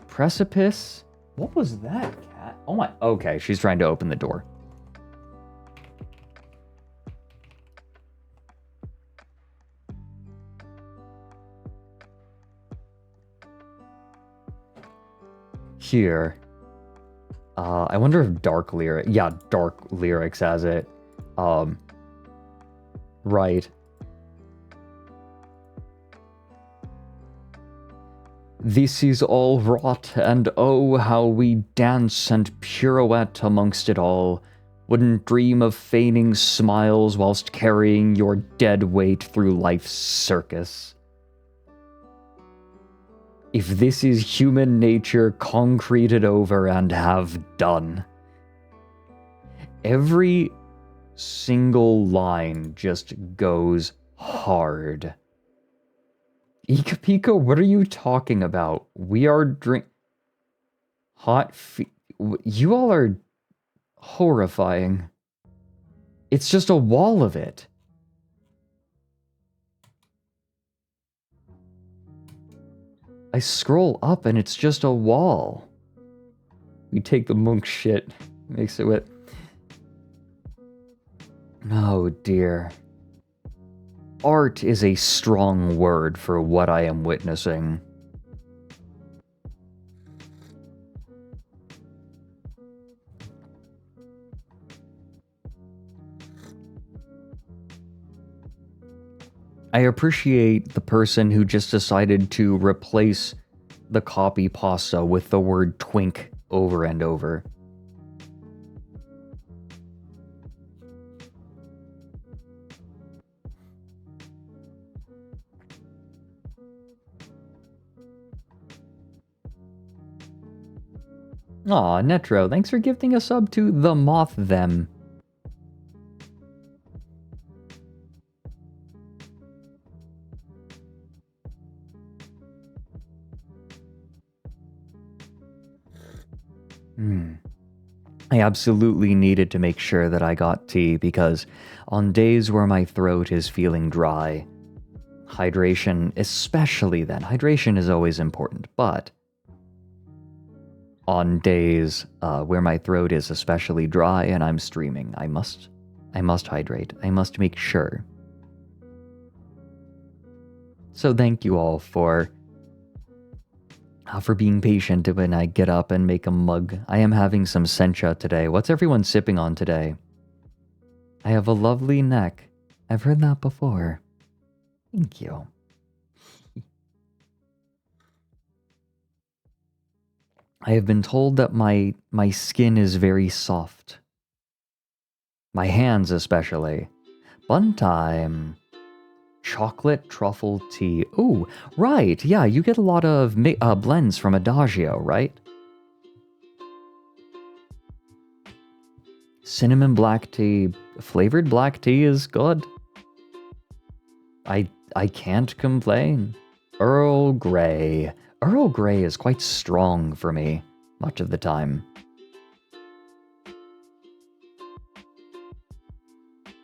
Precipice? What was that, cat? Oh my, okay, she's trying to open the door. Here. I wonder if Dark Lyrics has it. Right. This is all rot, and oh, how we dance and pirouette amongst it all. Wouldn't dream of feigning smiles whilst carrying your dead weight through life's circus. If this is human nature, concrete it over and have done. Every single line just goes hard. Ika Pika, what are you talking about? We are you all are horrifying. It's just a wall of it. I scroll up and it's just a wall. We take the monk shit, makes it with... Oh dear. Art is a strong word for what I am witnessing. I appreciate the person who just decided to replace the copy pasta with the word twink over and over. Aw, Netro, thanks for gifting a sub to The Moth Them. I absolutely needed to make sure that I got tea because on days where my throat is feeling dry, hydration, especially then, hydration is always important, but on days where my throat is especially dry and I'm streaming, I must hydrate. I must make sure. So thank you all for being patient when I get up and make a mug. I am having some sencha today. What's everyone sipping on today? I have a lovely neck. I've heard that before. Thank you. I have been told that my skin is very soft. My hands especially. Fun time. Chocolate truffle tea. Ooh, right. Yeah, you get a lot of blends from Adagio, right? Cinnamon black tea. Flavored black tea is good. I can't complain. Earl Grey. Earl Grey is quite strong for me, much of the time.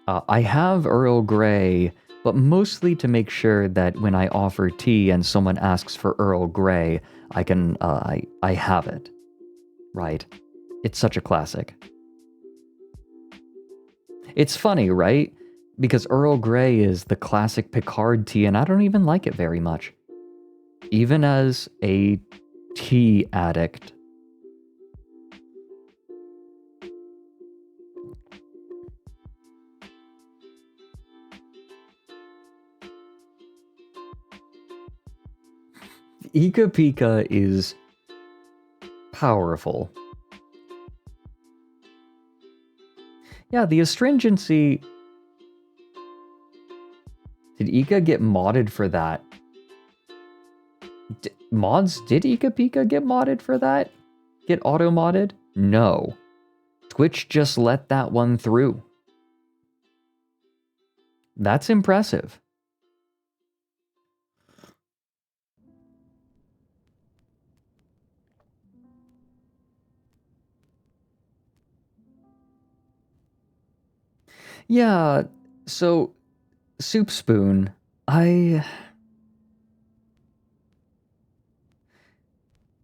I have Earl Grey, but mostly to make sure that when I offer tea and someone asks for Earl Grey, I can, I have it. Right. It's such a classic. It's funny, right? Because Earl Grey is the classic Picard tea, and I don't even like it very much. Even as a tea addict. Ika Pika is powerful. Yeah, the astringency... Did Ika get modded for that? Mods? Did Ika Pika get modded for that? Get auto-modded? No. Twitch just let that one through. That's impressive. Yeah, so Soup Spoon, I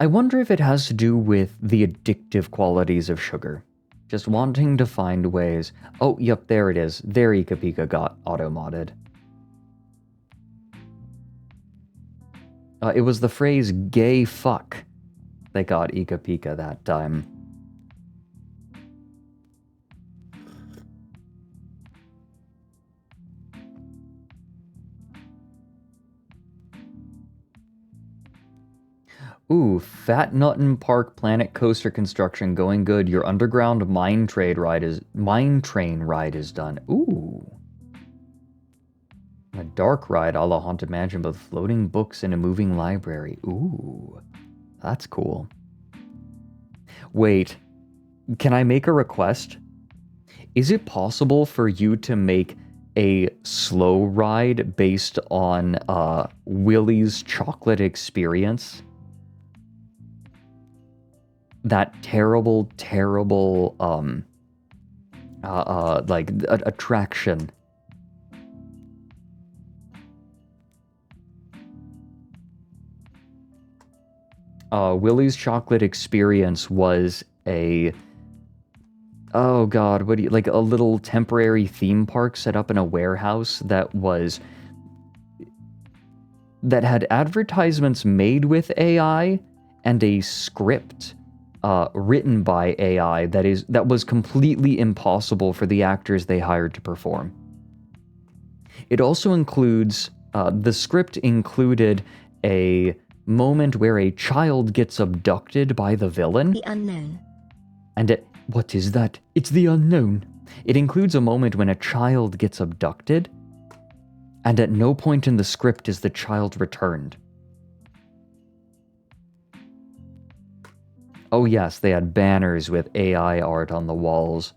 wonder if it has to do with the addictive qualities of sugar. Just wanting to find ways. Oh, yep, there it is. There Ika Pika got auto-modded. It was the phrase gay fuck that got Ika Pika that time. Ooh, Fat Nuttin Park Planet Coaster construction going good. Your underground mine train ride is done. Ooh. A dark ride a la Haunted Mansion with floating books in a moving library. Ooh. That's cool. Wait. Can I make a request? Is it possible for you to make a slow ride based on Willy's Chocolate Experience? That terrible, terrible, attraction. Willy's Chocolate Experience was a, oh god, what do you, like a little temporary theme park set up in a warehouse that had advertisements made with AI and a script written by AI that was completely impossible for the actors they hired to perform. It also includes, the script included a moment where a child gets abducted by the villain. The unknown. And what is that? It's the unknown. It includes a moment when a child gets abducted, and at no point in the script is the child returned. Oh yes, they had banners with AI art on the walls.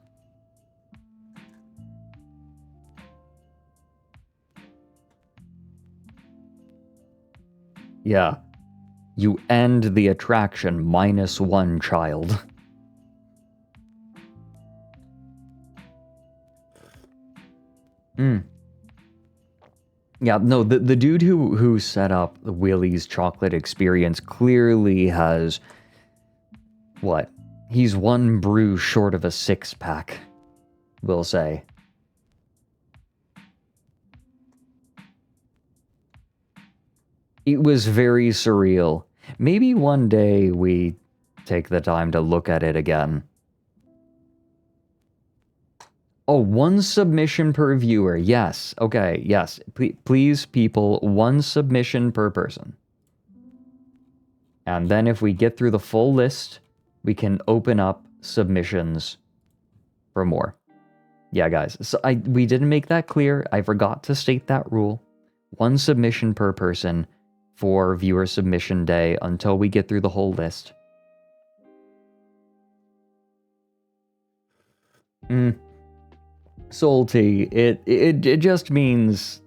Yeah. You end the attraction -1 child. Yeah, no, the dude who set up the Willy's Chocolate Experience clearly has... what? He's one brew short of a 6-pack, we'll say. It was very surreal. Maybe one day we take the time to look at it again. Oh, 1 submission per viewer. Yes. Okay, yes. Please, people, 1 submission per person. And then if we get through the full list, we can open up submissions for more. Yeah, guys. So we didn't make that clear. I forgot to state that rule. 1 submission per person for viewer submission day until we get through the whole list. Salty. It just means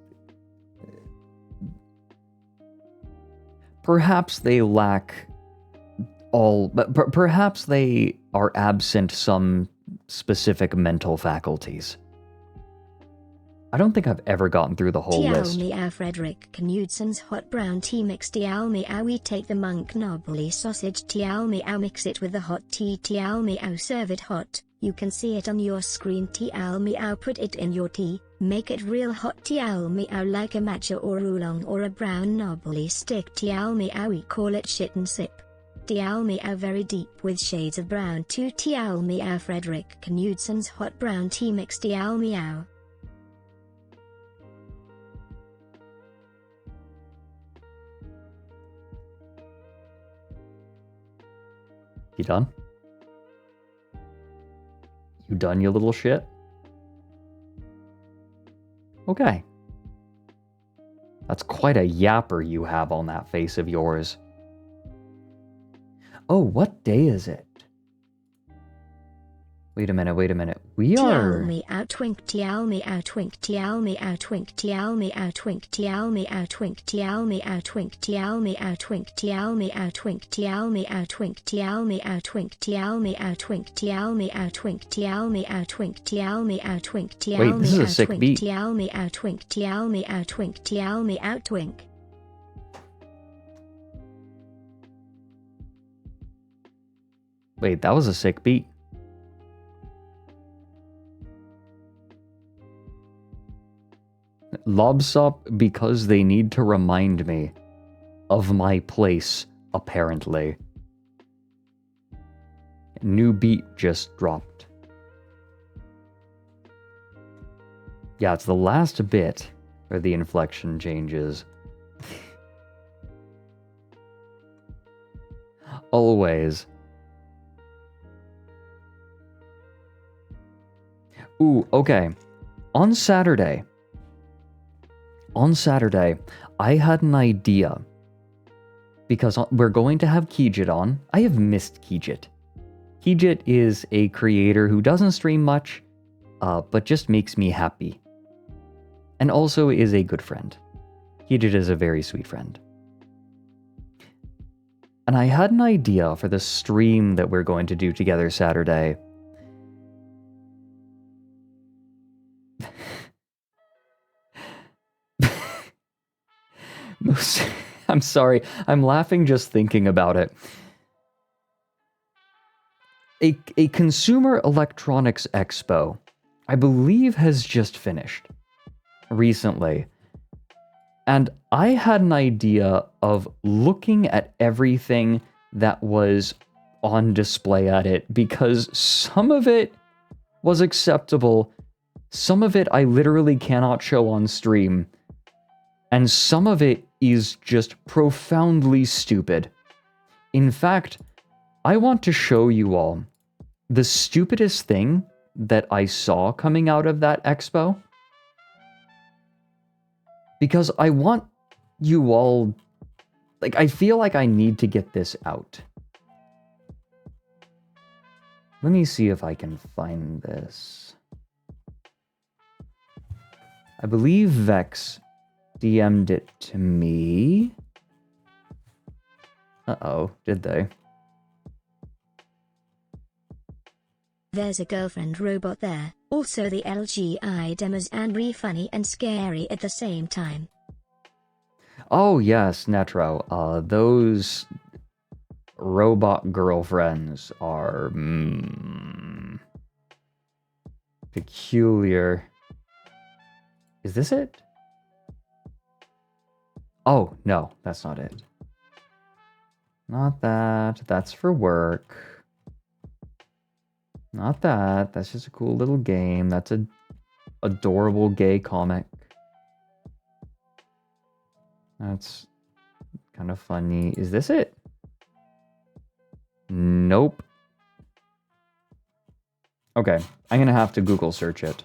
perhaps they lack perhaps they are absent some specific mental faculties. I don't think I've ever gotten through the whole list. Meow Fredrik Knudson's hot brown tea mix. Meow we take the monk knobbly sausage. Meow mix it with the hot tea. Meow serve it hot. You can see it on your screen. Meow put it in your tea. Make it real hot. Meow like a matcha or oolong or a brown knobbly stick. Meow we call it shit and sip. Meow very deep with shades of brown too. Meow Fredrik Knudson's hot brown tea mix. Meow. You done? You done, you little shit? Okay. That's quite a yapper you have on that face of yours. Oh, what day is it? Wait a minute, wait a minute. We are... Tial me out twink, tial me out twink, tial me out twink, tial me out twink, tial me out twink, tial me out twink, tial me out twink, tial me out twink, tial me out twink, tial me out twink, tial me out twink, tial me out twink, tial me out twink, tial me out twink, tial me out twink. Wait, this is a sick beat. Tial me out twink, tial me out twink, tial me out twink. Wait, that was a sick beat. Lobsop because they need to remind me of my place, apparently. New beat just dropped. Yeah, it's the last bit where the inflection changes. Always. Ooh, okay. On Saturday, I had an idea. Because we're going to have Kijit on. I have missed Kijit. Kijit is a creator who doesn't stream much, but just makes me happy. And also is a good friend. Kijit is a very sweet friend. And I had an idea for the stream that we're going to do together Saturday. I'm sorry, I'm laughing just thinking about it. A Consumer Electronics Expo, I believe, has just finished recently. And I had an idea of looking at everything that was on display at it, because some of it was acceptable, some of it I literally cannot show on stream, and some of it is just profoundly stupid. In fact, I want to show you all the stupidest thing that I saw coming out of that expo. Because I want you all... Like, I feel like I need to get this out. Let me see if I can find this. I believe Vex DM'd it to me. Uh-oh, did they? There's a girlfriend robot there. Also the LGI demos and re funny and scary at the same time. Oh yes, Netro. Those robot girlfriends are peculiar. Is this it? Oh, no, that's not it. Not that. That's for work. Not that. That's just a cool little game. That's a adorable gay comic. That's kind of funny. Is this it? Nope. Okay, I'm gonna have to Google search it.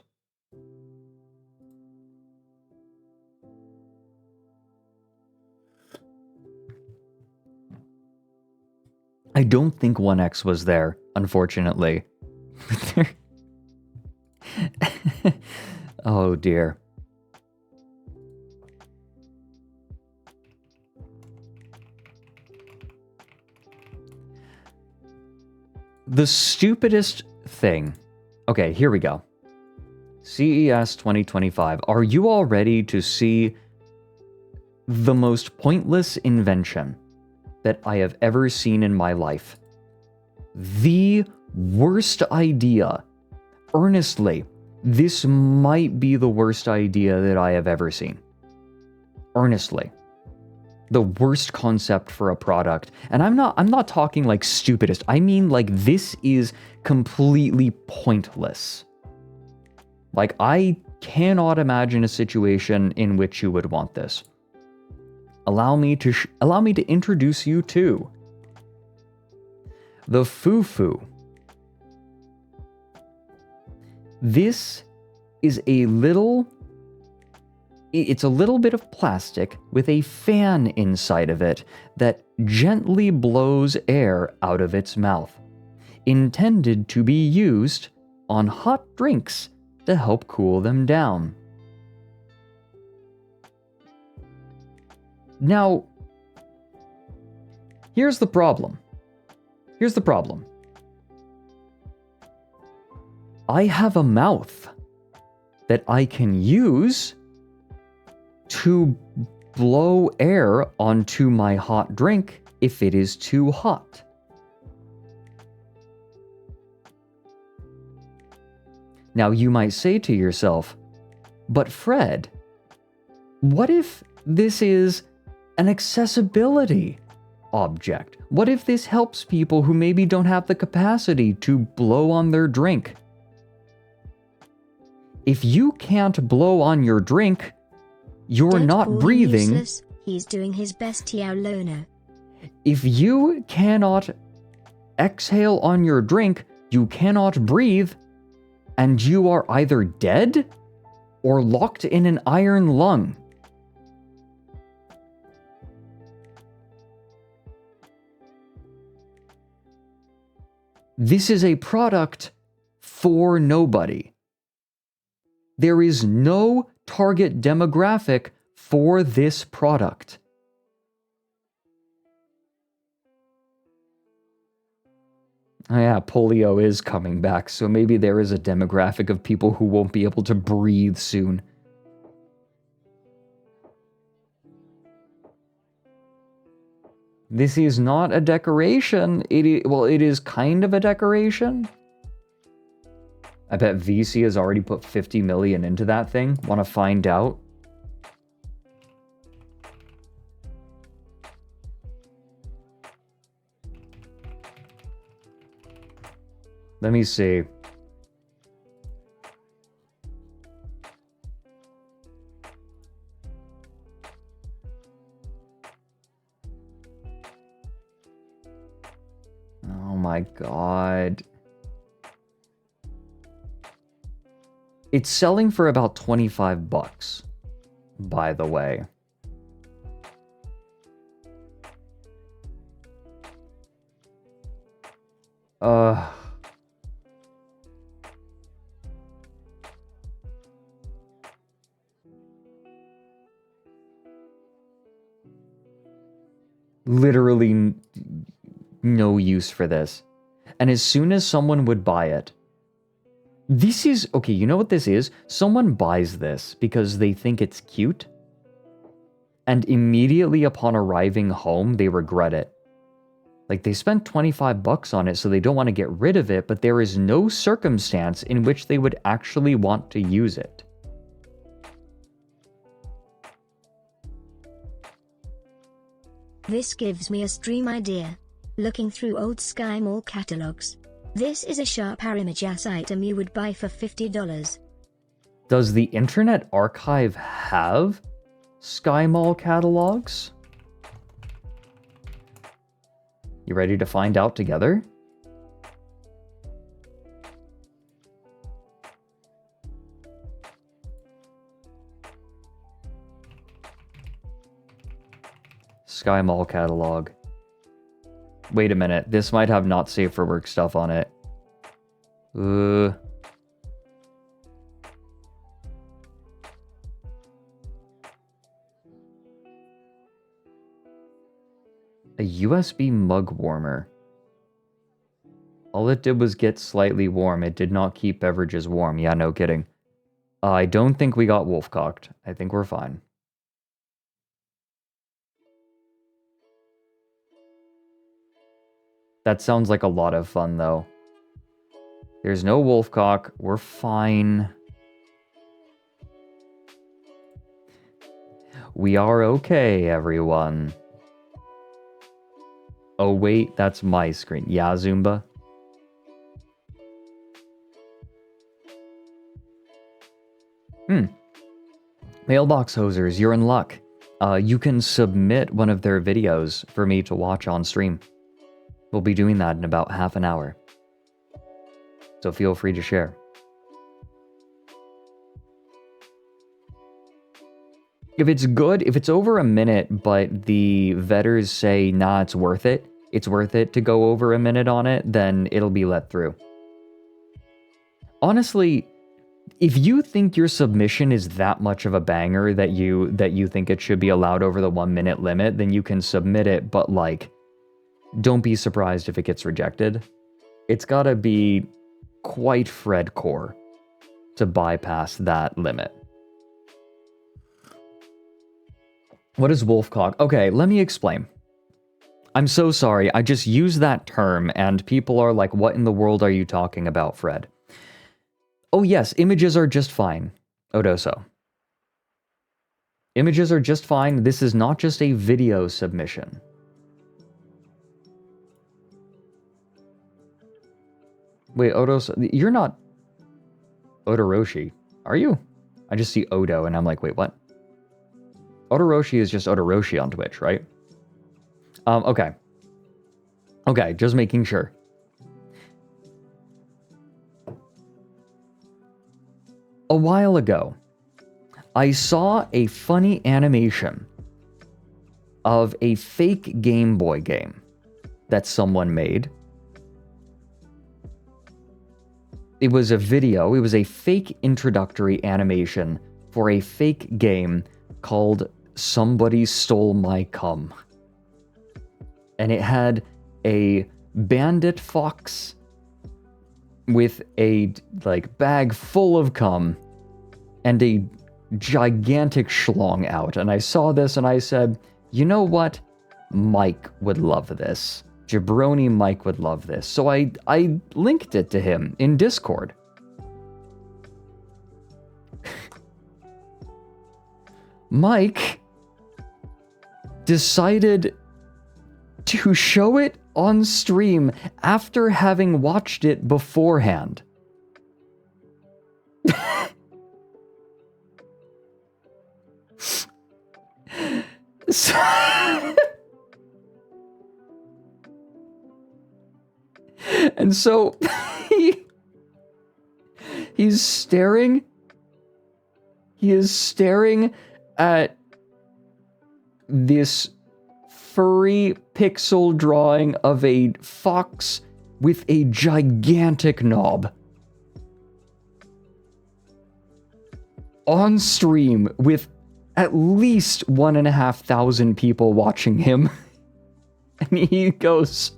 I don't think 1X was there, unfortunately. Oh dear. The stupidest thing. Okay, here we go. CES 2025. Are you all ready to see the most pointless invention that I have ever seen in my life? The worst idea. Earnestly, this might be the worst idea that I have ever seen. Earnestly. The worst concept for a product. And I'm not talking like stupidest. I mean like this is completely pointless. Like I cannot imagine a situation in which you would want this. Allow me to introduce you to the Fufu. This is a little It's a little bit of plastic with a fan inside of it that gently blows air out of its mouth, intended to be used on hot drinks to help cool them down. Now, here's the problem. I have a mouth that I can use to blow air onto my hot drink if it is too hot. Now you might say to yourself, but Fred, what if this is an accessibility object? What if this helps people who maybe don't have the capacity to blow on their drink? If you can't blow on your drink, you're Don't not call him breathing. useless. He's doing his best, Tiao Loner. If you cannot exhale on your drink, you cannot breathe, and you are either dead or locked in an iron lung. This is a product for nobody. There is no target demographic for this product. Oh yeah, polio is coming back, so maybe there is a demographic of people who won't be able to breathe soon. This is not a decoration. It is kind of a decoration. I bet VC has already put 50 million into that thing. Want to find out? Let me see. Oh my god. It's selling for about 25 bucks, by the way. Literally no use for this. And as soon as someone would buy it, this is, okay, you know what this is? Someone buys this because they think it's cute, and immediately upon arriving home, they regret it. Like, they spent 25 bucks on it, so they don't want to get rid of it, but there is no circumstance in which they would actually want to use it. This gives me a stream idea. Looking through old Sky Mall catalogs. This is a sharp Arimigas item you would buy for $50. Does the Internet Archive have Sky Mall catalogs? You ready to find out together? Sky Mall catalog. Wait a minute, this might have not safe for work stuff on it. A USB mug warmer. All it did was get slightly warm. It did not keep beverages warm. Yeah, no kidding. I don't think we got wolf-cocked. I think we're fine. That sounds like a lot of fun, though. There's no wolfcock. We're fine. We are okay, everyone. Oh, wait, that's my screen. Yeah, Zumba? Mailbox hosers, you're in luck. You can submit one of their videos for me to watch on stream. We'll be doing that in about half an hour. So feel free to share. If it's good, if it's over a minute, but the vetters say, nah, it's worth it to go over a minute on it, then it'll be let through. Honestly, if you think your submission is that much of a banger that you think it should be allowed over the 1 minute limit, then you can submit it, but like, don't be surprised if it gets rejected. It's gotta be quite Fredcore to bypass that limit. What is wolfcock? Okay, let me explain. I'm so sorry, I just use that term and people are like, what in the world are you talking about, Fred? Oh yes, images are just fine, Odoso. Images are just fine. This is not just a video submission. Wait, Odoso, you're not Odoroshi, are you? I just see Odo and I'm like, wait, what? Odoroshi is just Odoroshi on Twitch, right? Okay. Okay, just making sure. A while ago, I saw a funny animation of a fake Game Boy game that someone made. It was a video, it was a fake introductory animation for a fake game called Somebody Stole My Cum. And it had a bandit fox with a like bag full of cum and a gigantic schlong out. And I saw this and I said, you know what? Mike would love this. Jabroni Mike would love this. So I linked it to him in Discord. Mike decided to show it on stream after having watched it beforehand. And so he's staring. He is staring at this furry pixel drawing of a fox with a gigantic knob on stream with at least 1,500 people watching him. And he goes,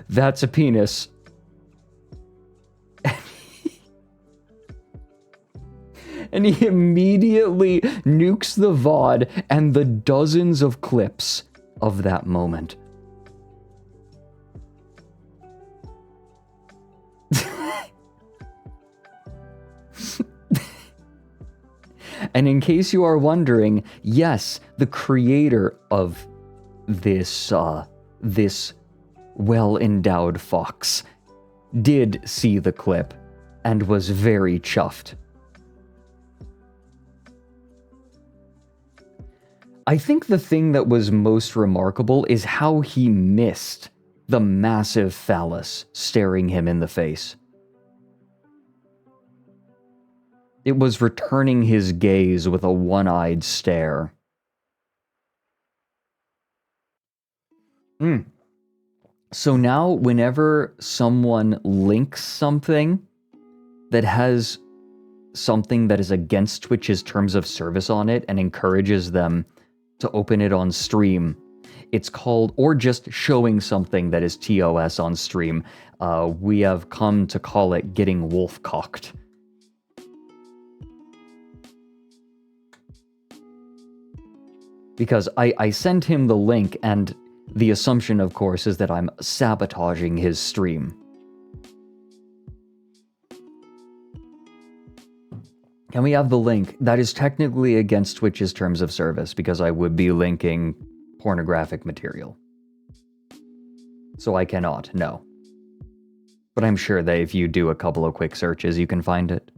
that's a penis. And he immediately nukes the VOD and the dozens of clips of that moment. And in case you are wondering, yes, the creator of this well-endowed fox did see the clip and was very chuffed. I think the thing that was most remarkable is how he missed the massive phallus staring him in the face. It was returning his gaze with a one-eyed stare. So now, whenever someone links something that has something that is against Twitch's terms of service on it and encourages them to open it on stream, it's called, or just showing something that is TOS on stream, we have come to call it getting wolf-cocked. Because I sent him the link, and the assumption, of course, is that I'm sabotaging his stream. And we have the link. That is technically against Twitch's terms of service, because I would be linking pornographic material. So I cannot, no. But I'm sure that if you do a couple of quick searches, you can find it.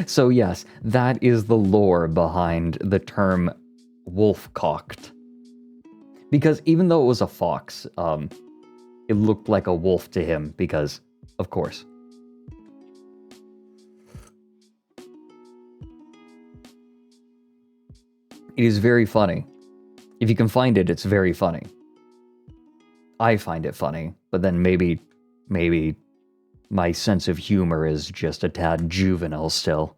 So yes, that is the lore behind the term wolf-cocked. Because even though it was a fox, It looked like a wolf to him because, of course. It is very funny. If you can find it, it's very funny. I find it funny, but then maybe my sense of humor is just a tad juvenile still.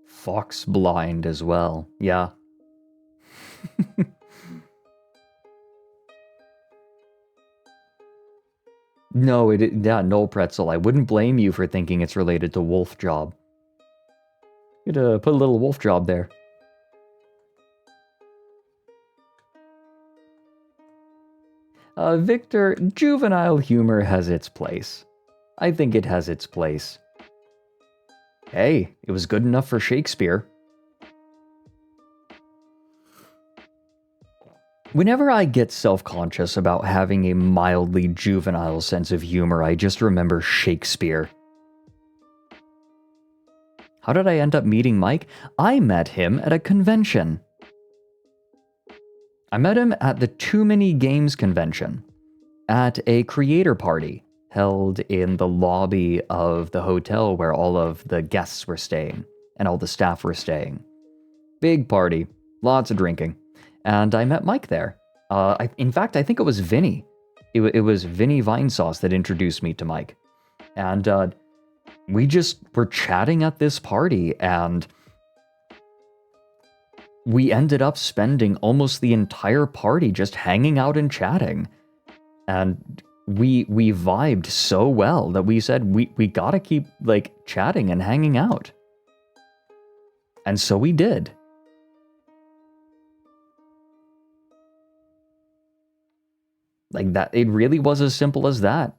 Fox blind as well, yeah. No, yeah, no pretzel. I wouldn't blame you for thinking it's related to wolf job. You'd put a little wolf job there. Victor, juvenile humor has its place. I think it has its place. Hey, it was good enough for Shakespeare. Whenever I get self-conscious about having a mildly juvenile sense of humor, I just remember Shakespeare. How did I end up meeting Mike? I met him at a convention. I met him at the Too Many Games convention, at a creator party held in the lobby of the hotel where all of the guests were staying and all the staff were staying. Big party, lots of drinking. And I met Mike there. In fact, I think it was Vinny. It was Vinny Vinesauce that introduced me to Mike. And we just were chatting at this party, and we ended up spending almost the entire party just hanging out and chatting. And we vibed so well that we said we gotta keep, like, chatting and hanging out. And so we did. Like that, it really was as simple as that.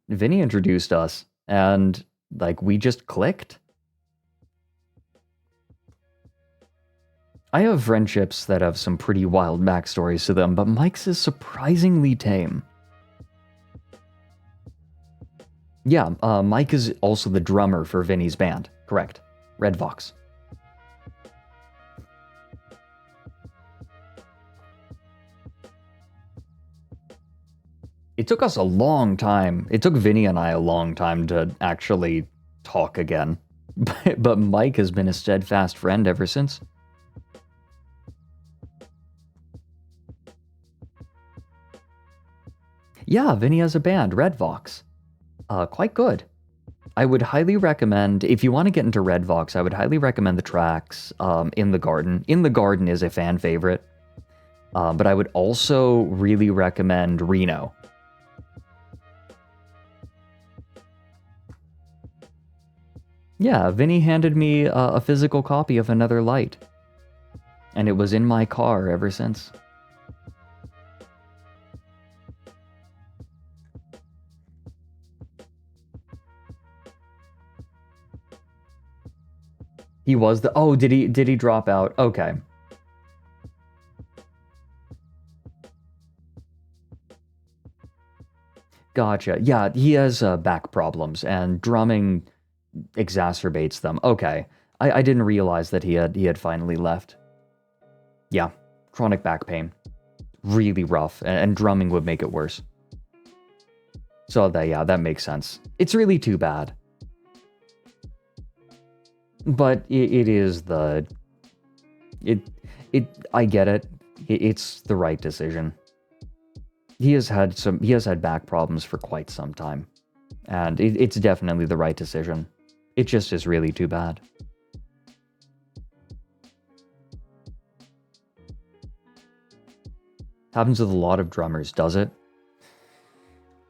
Vinny introduced us, and like we just clicked. I have friendships that have some pretty wild backstories to them, but Mike's is surprisingly tame. Yeah, Mike is also the drummer for Vinny's band. Correct. Red Vox. It took us a long time. It took Vinny and I a long time to actually talk again. But Mike has been a steadfast friend ever since. Yeah, Vinny has a band, Red Vox. Quite good. I would highly recommend, if you want to get into Red Vox, I would highly recommend the tracks In the Garden. In the Garden is a fan favorite. But I would also really recommend Reno. Yeah, Vinny handed me a physical copy of Another Light. And it was in my car ever since. He was the... Oh, did he drop out? Okay. Gotcha. Yeah, he has back problems, and drumming exacerbates them. Okay. I didn't realize that he had finally left. Yeah, chronic back pain. Really rough, and drumming would make it worse. So that makes sense. It's really too bad. But it is the... I get it. It's the right decision. He has had back problems for quite some time. And it's definitely the right decision. It just is really too bad. Happens with a lot of drummers, does it?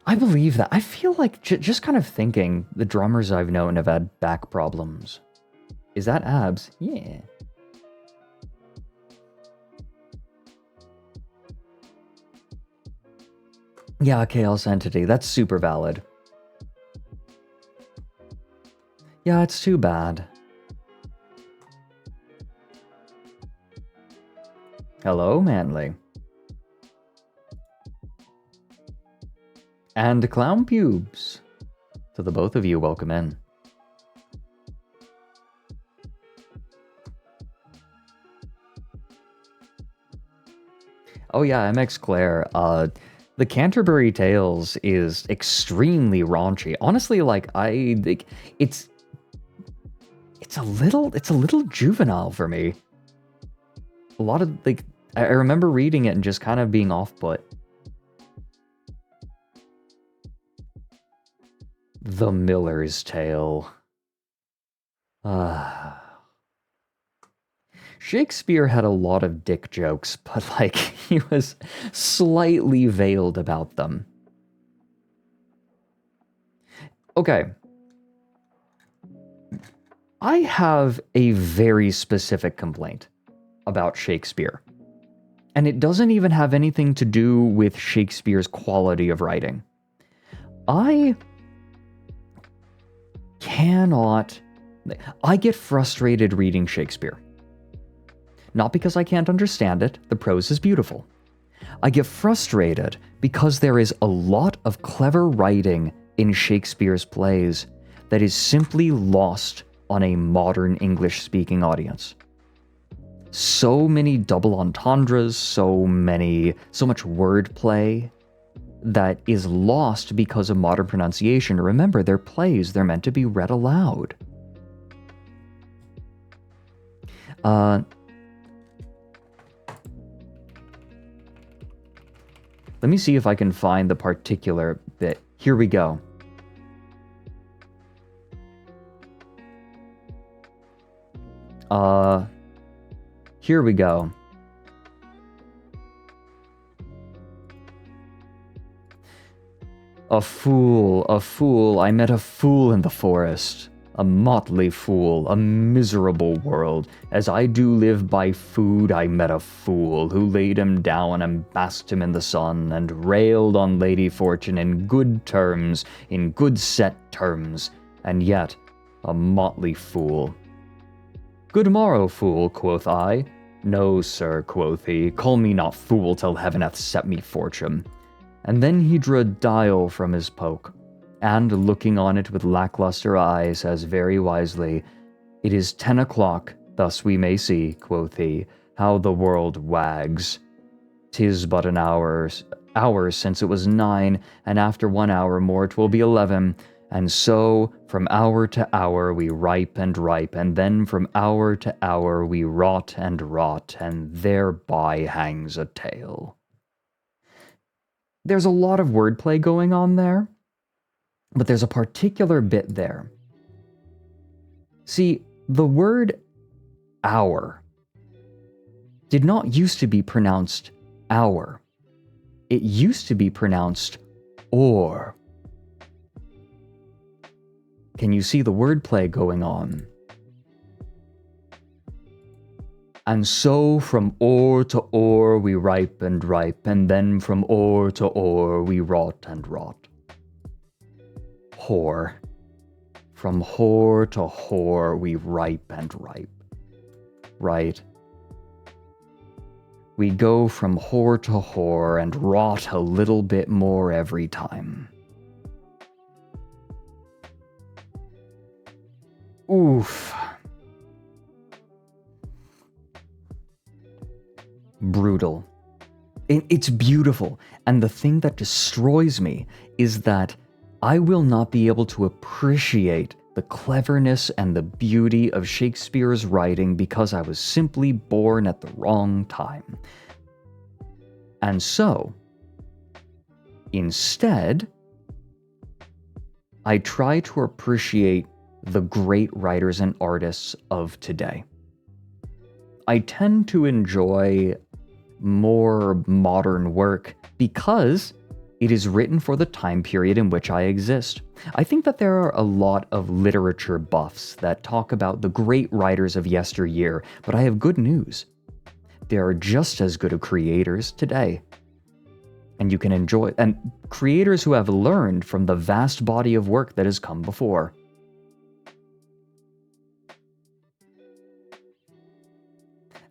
I believe that. I feel like, just kind of thinking, the drummers I've known have had back problems. Is that abs? Yeah. Yeah, Chaos Entity. That's super valid. Yeah, it's too bad. Hello, Manly. And Clown Pubes. To the both of you, welcome in. Oh yeah, MX Claire. The Canterbury Tales is extremely raunchy. Honestly, like it's a little juvenile for me. A lot of I remember reading it and just kind of being off-put. The Miller's Tale. Shakespeare had a lot of dick jokes, but like he was slightly veiled about them. Okay. I have a very specific complaint about Shakespeare. And it doesn't even have anything to do with Shakespeare's quality of writing. I get frustrated reading Shakespeare. Not because I can't understand it, the prose is beautiful. I get frustrated because there is a lot of clever writing in Shakespeare's plays that is simply lost on a modern English-speaking audience. So many double entendres, so much wordplay that is lost because of modern pronunciation. Remember, they're plays, they're meant to be read aloud. Let me see if I can find the particular bit. Here we go. Here we go. A fool, I met a fool in the forest. A motley fool, a miserable world. As I do live by food, I met a fool, who laid him down and basked him in the sun, and railed on Lady Fortune in good terms, in good set terms, and yet a motley fool. Good morrow, fool, quoth I. No, sir, quoth he, call me not fool till heaven hath set me fortune. And then he drew a dial from his poke, and looking on it with lackluster eye, says very wisely, It is 10 o'clock, thus we may see, quoth he, how the world wags. 'Tis but an hour since it was 9, and after 1 hour more 'twill be 11, and so from hour to hour we ripe, and then from hour to hour we rot, and thereby hangs a tale. There's a lot of wordplay going on there, but there's a particular bit there. See, the word hour did not used to be pronounced hour. It used to be pronounced or. Can you see the wordplay going on? And so from ore to ore we ripe, and then from ore to ore we rot. Whore. From whore to whore we ripe. Right? We go from whore to whore and rot a little bit more every time. Oof. Brutal. It's beautiful, and the thing that destroys me is that I will not be able to appreciate the cleverness and the beauty of Shakespeare's writing because I was simply born at the wrong time. And so, instead, I try to appreciate the great writers and artists of today. I tend to enjoy more modern work because it is written for the time period in which I exist. I think that there are a lot of literature buffs that talk about the great writers of yesteryear, but I have good news. There are just as good of creators today. And you can enjoy, and creators who have learned from the vast body of work that has come before.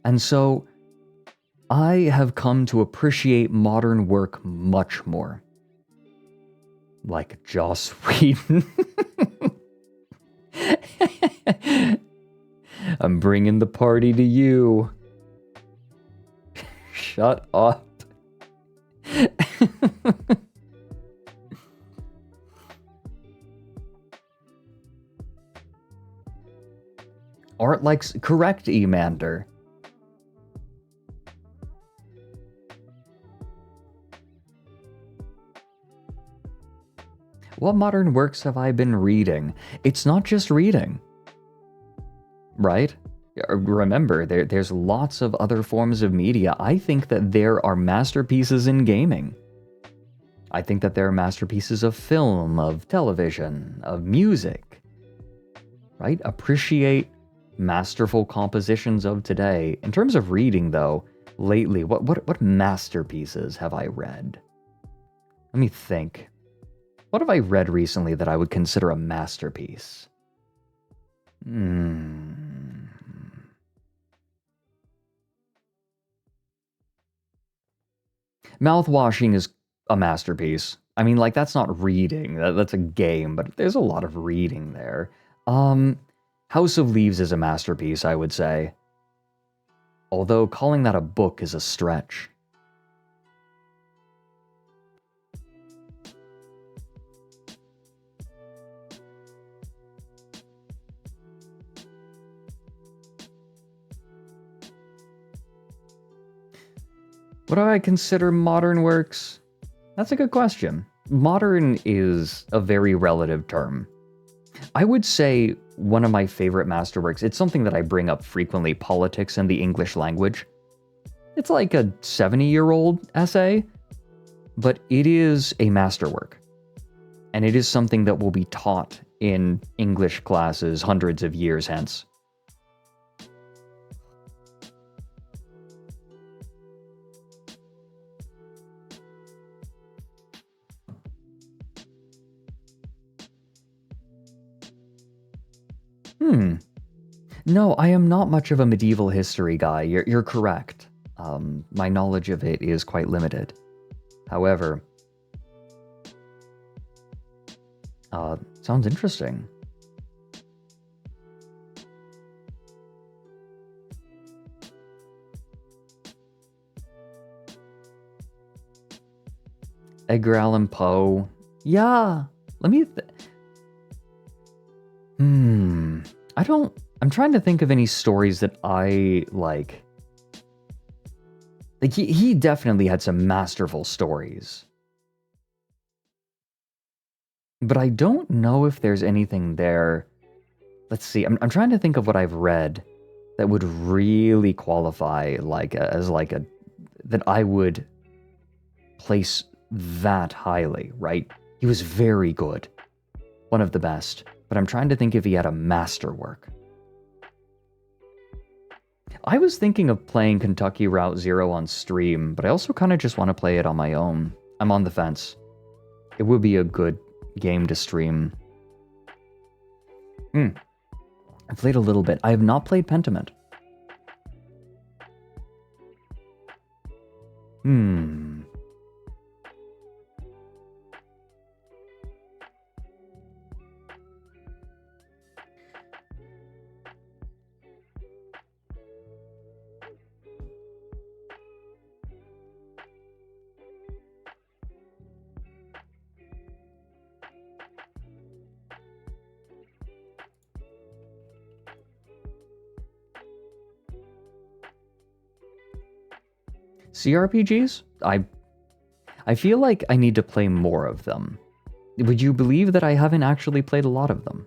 And so, I have come to appreciate modern work much more. Like Joss Whedon. I'm bringing the party to you. Shut up. Art likes correct, Emander. What modern works have I been reading? It's not just reading, right? Remember, there's lots of other forms of media. I think that there are masterpieces in gaming. I think that there are masterpieces of film, of television, of music, right? Appreciate masterful compositions of today. In terms of reading, though, lately, what masterpieces have I read? Let me think. What have I read recently that I would consider a masterpiece? Mouthwashing is a masterpiece. I mean, like, that's not reading. That's a game, but there's a lot of reading there. House of Leaves is a masterpiece, I would say. Although calling that a book is a stretch. What do I consider modern works? That's a good question. Modern is a very relative term. I would say one of my favorite masterworks, it's something that I bring up frequently, politics and the English language. It's like a 70-year-old essay, but it is a masterwork. And it is something that will be taught in English classes hundreds of years hence. No, I am not much of a medieval history guy. You're correct. My knowledge of it is quite limited. However, sounds interesting. Edgar Allan Poe. Yeah. Let me... I'm trying to think of any stories that I like. Like, he definitely had some masterful stories. But I don't know if there's anything there. Let's see. I'm trying to think of what I've read that would really qualify that I would place that highly, right? He was very good. One of the best. But I'm trying to think if he had a masterwork. I was thinking of playing Kentucky Route Zero on stream, but I also kind of just want to play it on my own. I'm on the fence. It would be a good game to stream. I've played a little bit. I have not played Pentiment. CRPGs? I feel like I need to play more of them. Would you believe that I haven't actually played a lot of them?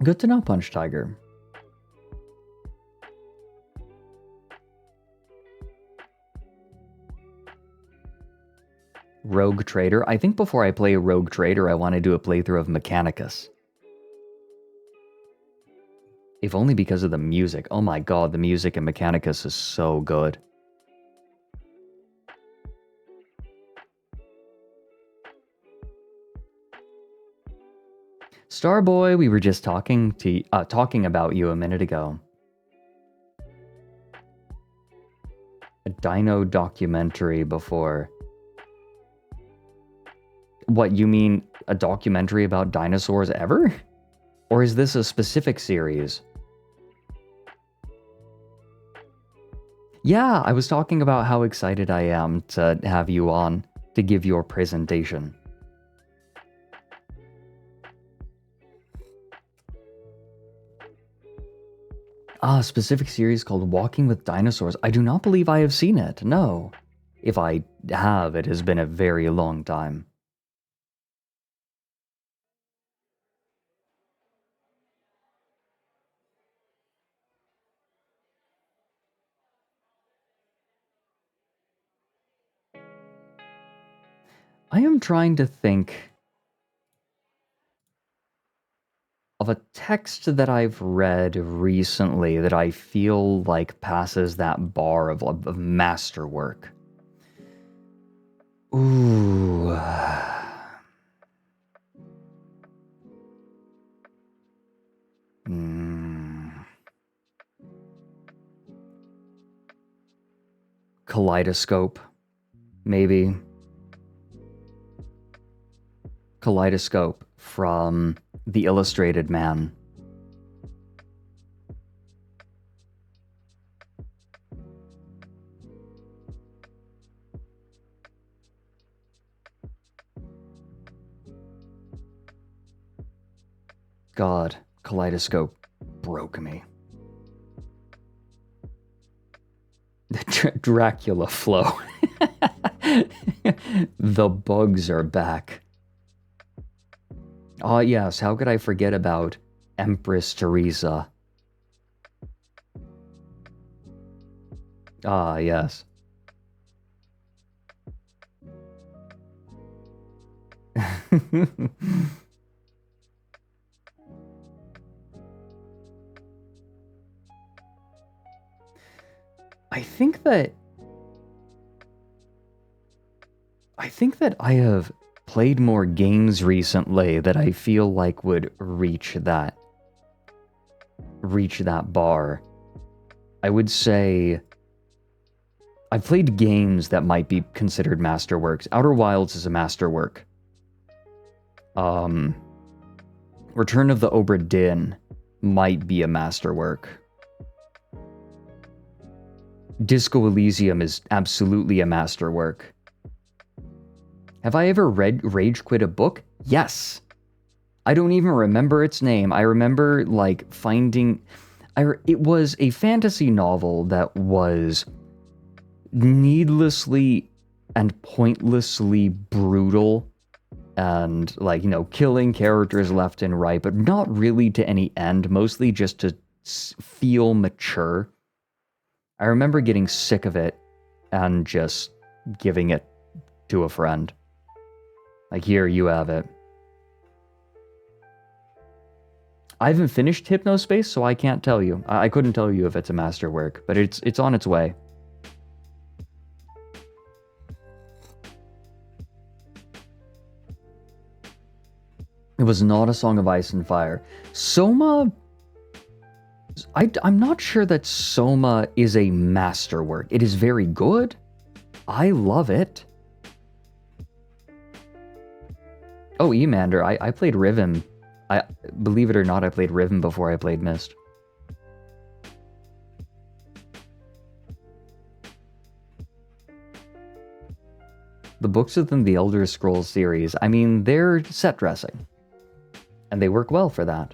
Good to know, Punch Tiger. Rogue Trader. I think before I play Rogue Trader, I want to do a playthrough of Mechanicus. If only because of the music. Oh my god, the music in Mechanicus is so good. Starboy, we were just talking about you a minute ago. A dino documentary before. What, you mean a documentary about dinosaurs ever? Or is this a specific series? Yeah, I was talking about how excited I am to have you on to give your presentation. A specific series called Walking with Dinosaurs. I do not believe I have seen it, no. If I have, it has been a very long time. I am trying to think of a text that I've read recently that I feel like passes that bar of masterwork. Ooh. Kaleidoscope, maybe. Kaleidoscope from The Illustrated Man. God, Kaleidoscope broke me. The Dracula flow. The bugs are back. Oh yes, how could I forget about Empress Teresa? Ah, yes. I think that I have played more games recently that I feel like would reach that bar. I would say I've played games that might be considered masterworks. Outer Wilds is a masterwork. Return of the Obra Dinn might be a masterwork. Disco Elysium is absolutely a masterwork. Have I ever rage quit a book? Yes. I don't even remember its name. I remember, like, finding... it was a fantasy novel that was needlessly and pointlessly brutal and, like, you know, killing characters left and right, but not really to any end, mostly just to feel mature. I remember getting sick of it and just giving it to a friend. Like, here, you have it. I haven't finished Hypnospace, so I can't tell you. I couldn't tell you if it's a masterwork, but it's on its way. It was not a Song of Ice and Fire. Soma... I'm not sure that Soma is a masterwork. It is very good. I love it. Oh, Emander, I played Riven. Believe it or not, I played Riven before I played Myst. The books within the Elder Scrolls series, I mean, they're set dressing. And they work well for that.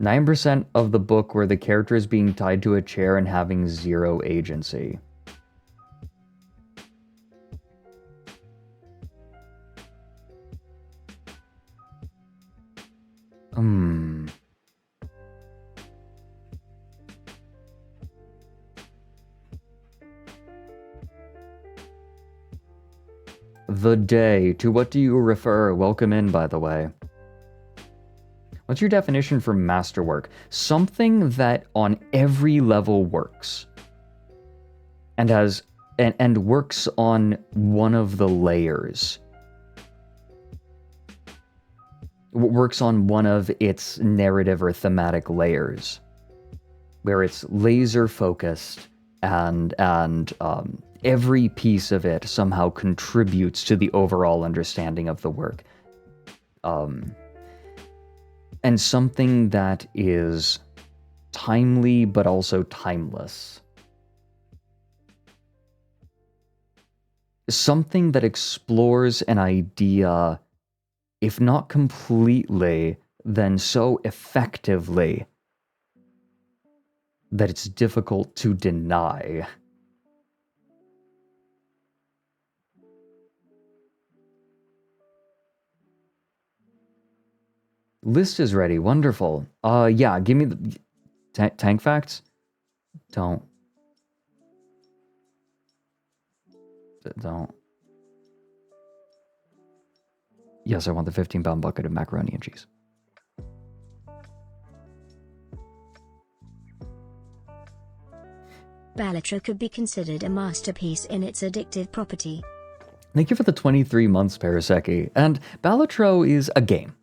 9% of the book were the characters being tied to a chair and having zero agency. The Day. To what do you refer? Welcome in, by the way. What's your definition for masterwork? Something that on every level works. And works on one of the layers. Works on one of its narrative or thematic layers. Where it's laser focused and every piece of it somehow contributes to the overall understanding of the work. and something that is timely but also timeless. Something that explores an idea, if not completely, then so effectively that it's difficult to deny. List is ready. Wonderful. Yeah, give me the tank facts. Don't. Yes, I want the 15-pound bucket of macaroni and cheese. Balatro could be considered a masterpiece in its addictive property. Thank you for the 23 months, Paraseki. And Balatro is a game.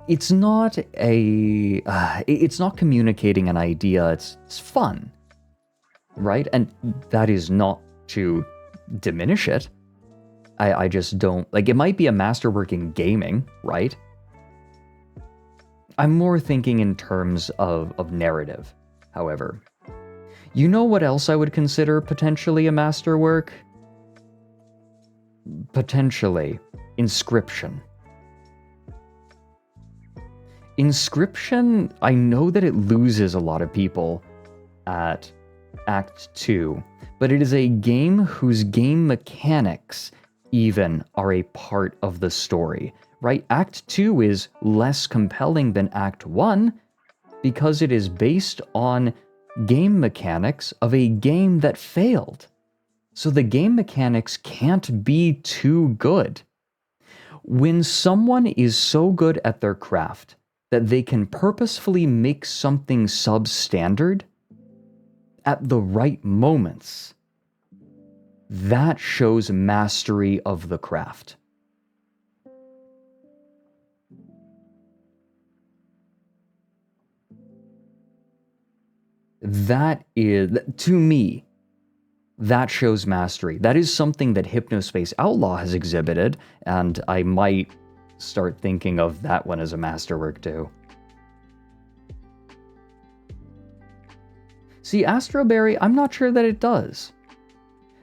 It's not it's not communicating an idea. It's fun, right? And that is not to diminish it. I just don't, like, it might be a masterwork in gaming, right? I'm more thinking in terms of narrative, however. You know what else I would consider potentially a masterwork? Potentially. Inscription. Inscription, I know that it loses a lot of people at Act 2, but it is a game whose game mechanics even are a part of the story, right? Act 2 is less compelling than Act 1 because it is based on game mechanics of a game that failed. So the game mechanics can't be too good. When someone is so good at their craft that they can purposefully make something substandard at the right moments, that shows mastery of the craft. That is, to me, that shows mastery. That is something that Hypnospace Outlaw has exhibited, and I might start thinking of that one as a masterwork too. See, Astroberry, I'm not sure that it does.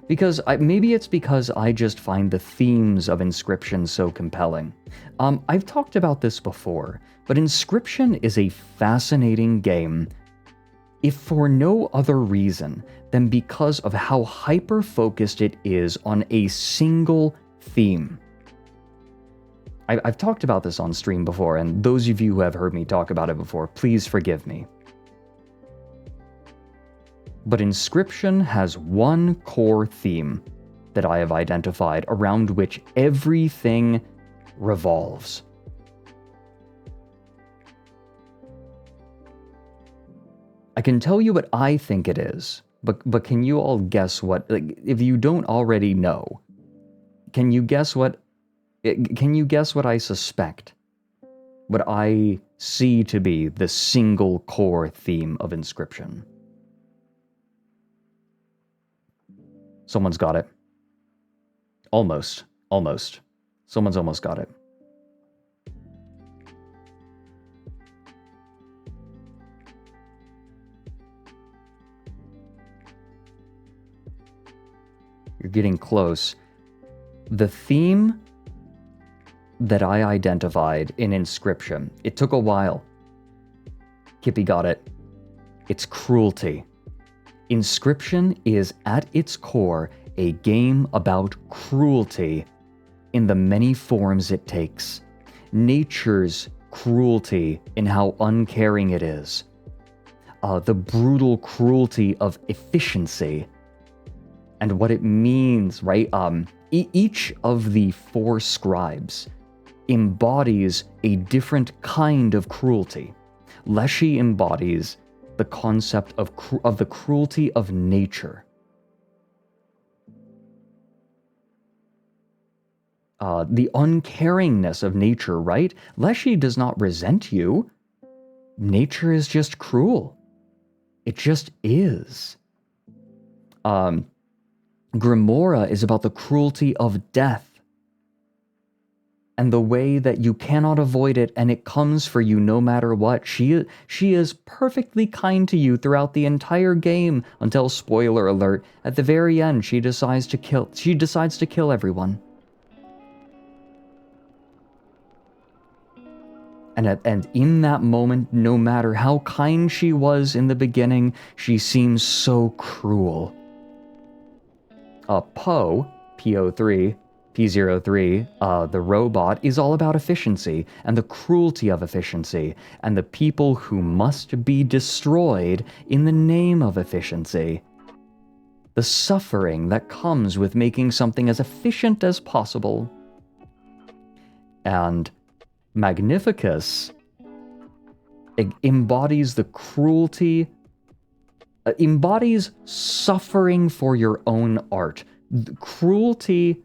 Because maybe it's because I just find the themes of Inscription so compelling. I've talked about this before, but Inscription is a fascinating game, if for no other reason than because of how hyper-focused it is on a single theme. I've talked about this on stream before, and those of you who have heard me talk about it before, please forgive me. But Inscription has one core theme that I have identified around which everything revolves. I can tell you what I think it is, but can you all guess what, like, if you don't already know, can you guess what I suspect? What I see to be the single core theme of Inscription? Someone's got it. Almost. Someone's almost got it. You're getting close. The theme that I identified in Inscription, it took a while. Kippy got it. It's cruelty. Inscription is at its core a game about cruelty in the many forms it takes. Nature's cruelty in how uncaring it is. The brutal cruelty of efficiency and what it means, right? Each of the 4 scribes embodies a different kind of cruelty. Leshy embodies the concept of the cruelty of nature. The uncaringness of nature, right? Leshy does not resent you. Nature is just cruel. It just is. Grimora is about the cruelty of death. and the way that you cannot avoid it and it comes for you no matter what. She is perfectly kind to you throughout the entire game until, spoiler alert, at the very end she decides to kill everyone. And in that moment, no matter how kind she was in the beginning, she seems so cruel. Poe, P03, P03, the robot, is all about efficiency and the cruelty of efficiency and the people who must be destroyed in the name of efficiency. The suffering that comes with making something as efficient as possible. And Magnificus embodies the cruelty, embodies suffering for your own art. The cruelty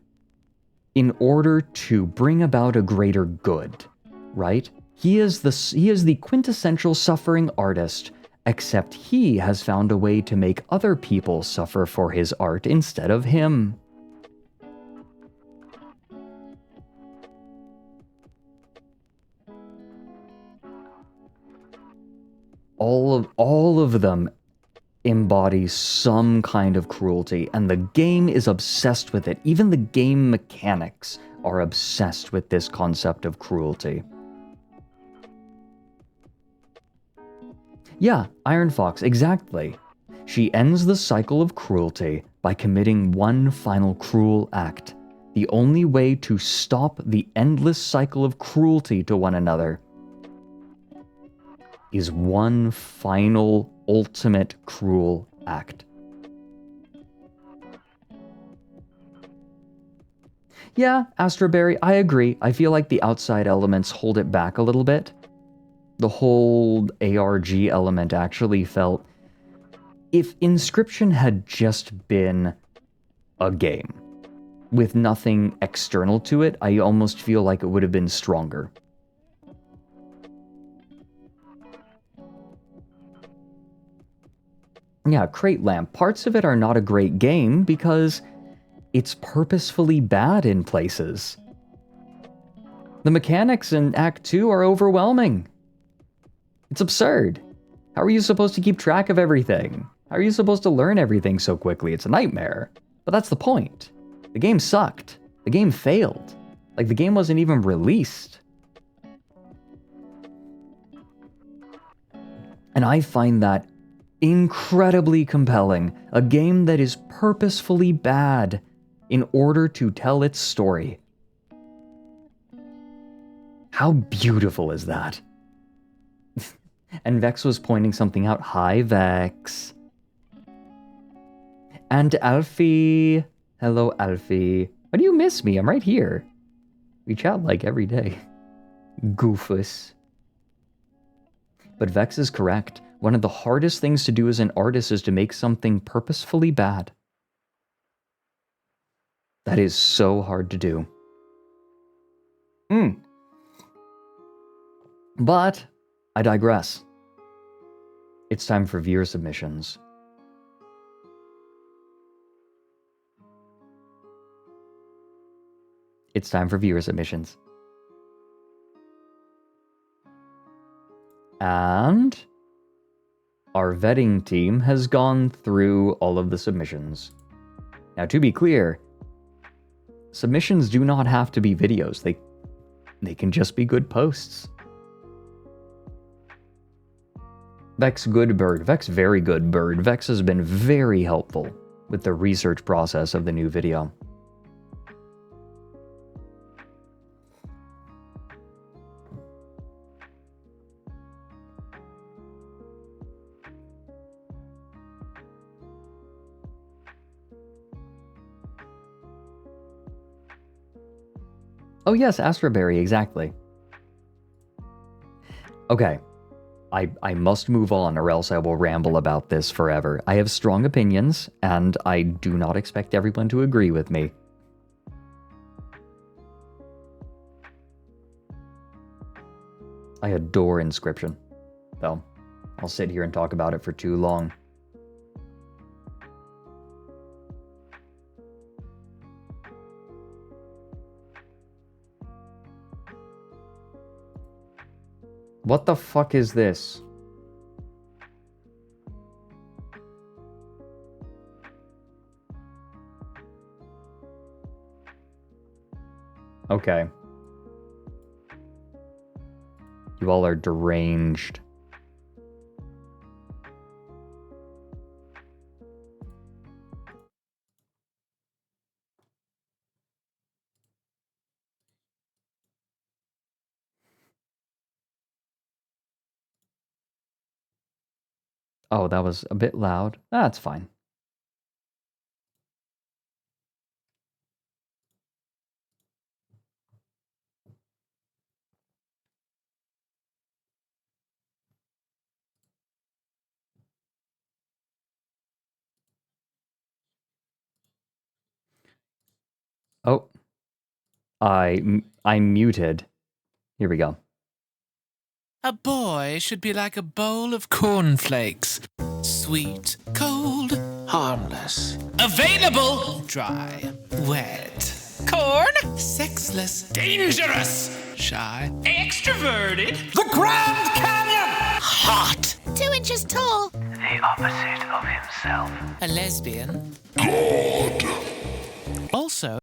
in order to bring about a greater good, right? He is the quintessential suffering artist, except he has found a way to make other people suffer for his art instead of him. All of them embody some kind of cruelty, and the game is obsessed with it. Even the game mechanics are obsessed with this concept of cruelty. Yeah, Iron Fox, exactly. She ends the cycle of cruelty by committing one final cruel act. The only way to stop the endless cycle of cruelty to one another is one final, ultimate cruel act. Yeah, Astroberry, I agree. I feel like the outside elements hold it back a little bit. The whole ARG element actually felt... If Inscription had just been a game with nothing external to it, I almost feel like it would have been stronger. Yeah, Crate Lamp. Parts of it are not a great game because it's purposefully bad in places. The mechanics in Act 2 are overwhelming. It's absurd. How are you supposed to keep track of everything? How are you supposed to learn everything so quickly? It's a nightmare. But that's the point. The game sucked. The game failed. Like, the game wasn't even released. And I find that incredibly compelling. A game that is purposefully bad in order to tell its story. How beautiful is that? And Vex was pointing something out. Hi, Vex. And Alfie. Hello, Alfie. Why do you miss me? I'm right here. We chat like every day. Goofus. But Vex is correct. One of the hardest things to do as an artist is to make something purposefully bad. That is so hard to do. But I digress. It's time for viewer submissions. It's time for viewer submissions. And our vetting team has gone through all of the submissions. Now, to be clear, submissions do not have to be videos. They can just be good posts. Vex good bird. Vex very good bird. Vex has been very helpful with the research process of the new video. Oh yes, Astroberry, exactly. Okay. I must move on or else I will ramble about this forever. I have strong opinions, and I do not expect everyone to agree with me. I adore Inscription, though. I'll sit here and talk about it for too long. What the fuck is this? Okay. You all are deranged. Oh, that was a bit loud. That's fine. Oh, I'm muted. Here we go. A boy should be like a bowl of cornflakes. Sweet, cold, harmless. Available, dry, wet. Corn, sexless, dangerous, shy, extroverted. The Grand Canyon! Hot. 2 inches tall. The opposite of himself. A lesbian. God. Also,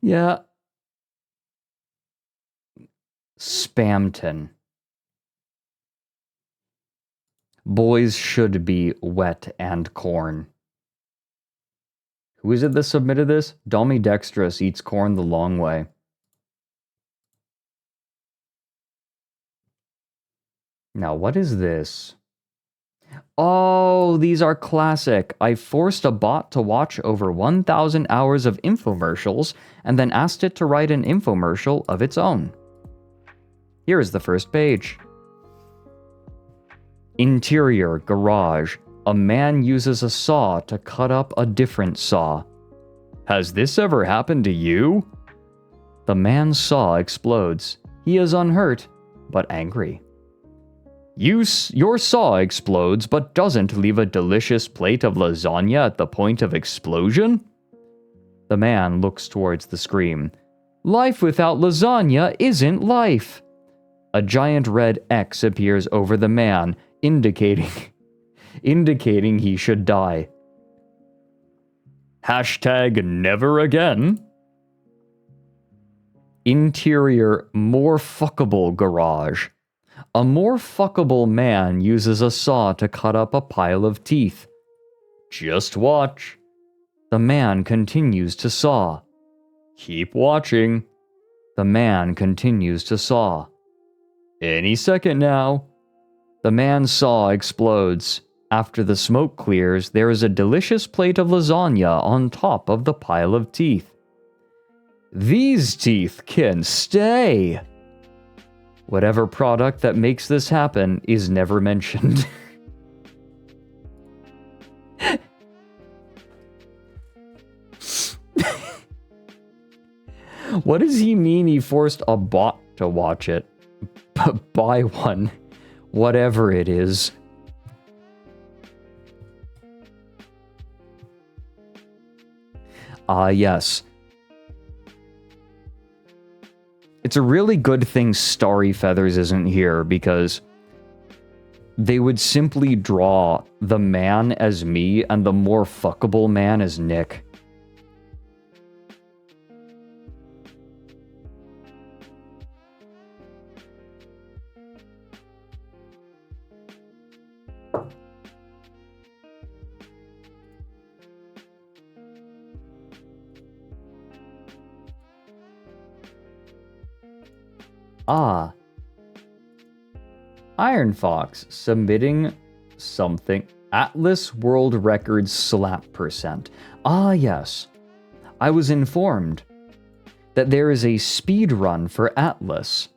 Yeah. Spamton. Boys should be wet and corn. Who is it that submitted this? Dommy Dextrous eats corn the long way. Now, what is this? Oh, these are classic. I forced a bot to watch over 1,000 hours of infomercials and then asked it to write an infomercial of its own. Here is the first page. Interior garage. A man uses a saw to cut up a different saw. Has this ever happened to you? The man's saw explodes. He is unhurt, but angry. Your saw explodes, but doesn't leave a delicious plate of lasagna at the point of explosion? The man looks towards the screen. Life without lasagna isn't life. A giant red X appears over the man, indicating he should die. Hashtag never again. Interior more fuckable garage. A more fuckable man uses a saw to cut up a pile of teeth. Just watch. The man continues to saw. Keep watching. The man continues to saw. Any second now. The man's saw explodes. After the smoke clears, there is a delicious plate of lasagna on top of the pile of teeth. These teeth can stay. Whatever product that makes this happen is never mentioned. What does he mean he forced a bot to watch it? Buy one. Whatever it is. Yes. It's a really good thing Starry Feathers isn't here, because they would simply draw the man as me and the more fuckable man as Nick. Iron Fox submitting something. Atlas World Records slap percent. Yes. I was informed that there is a speed run for Atlas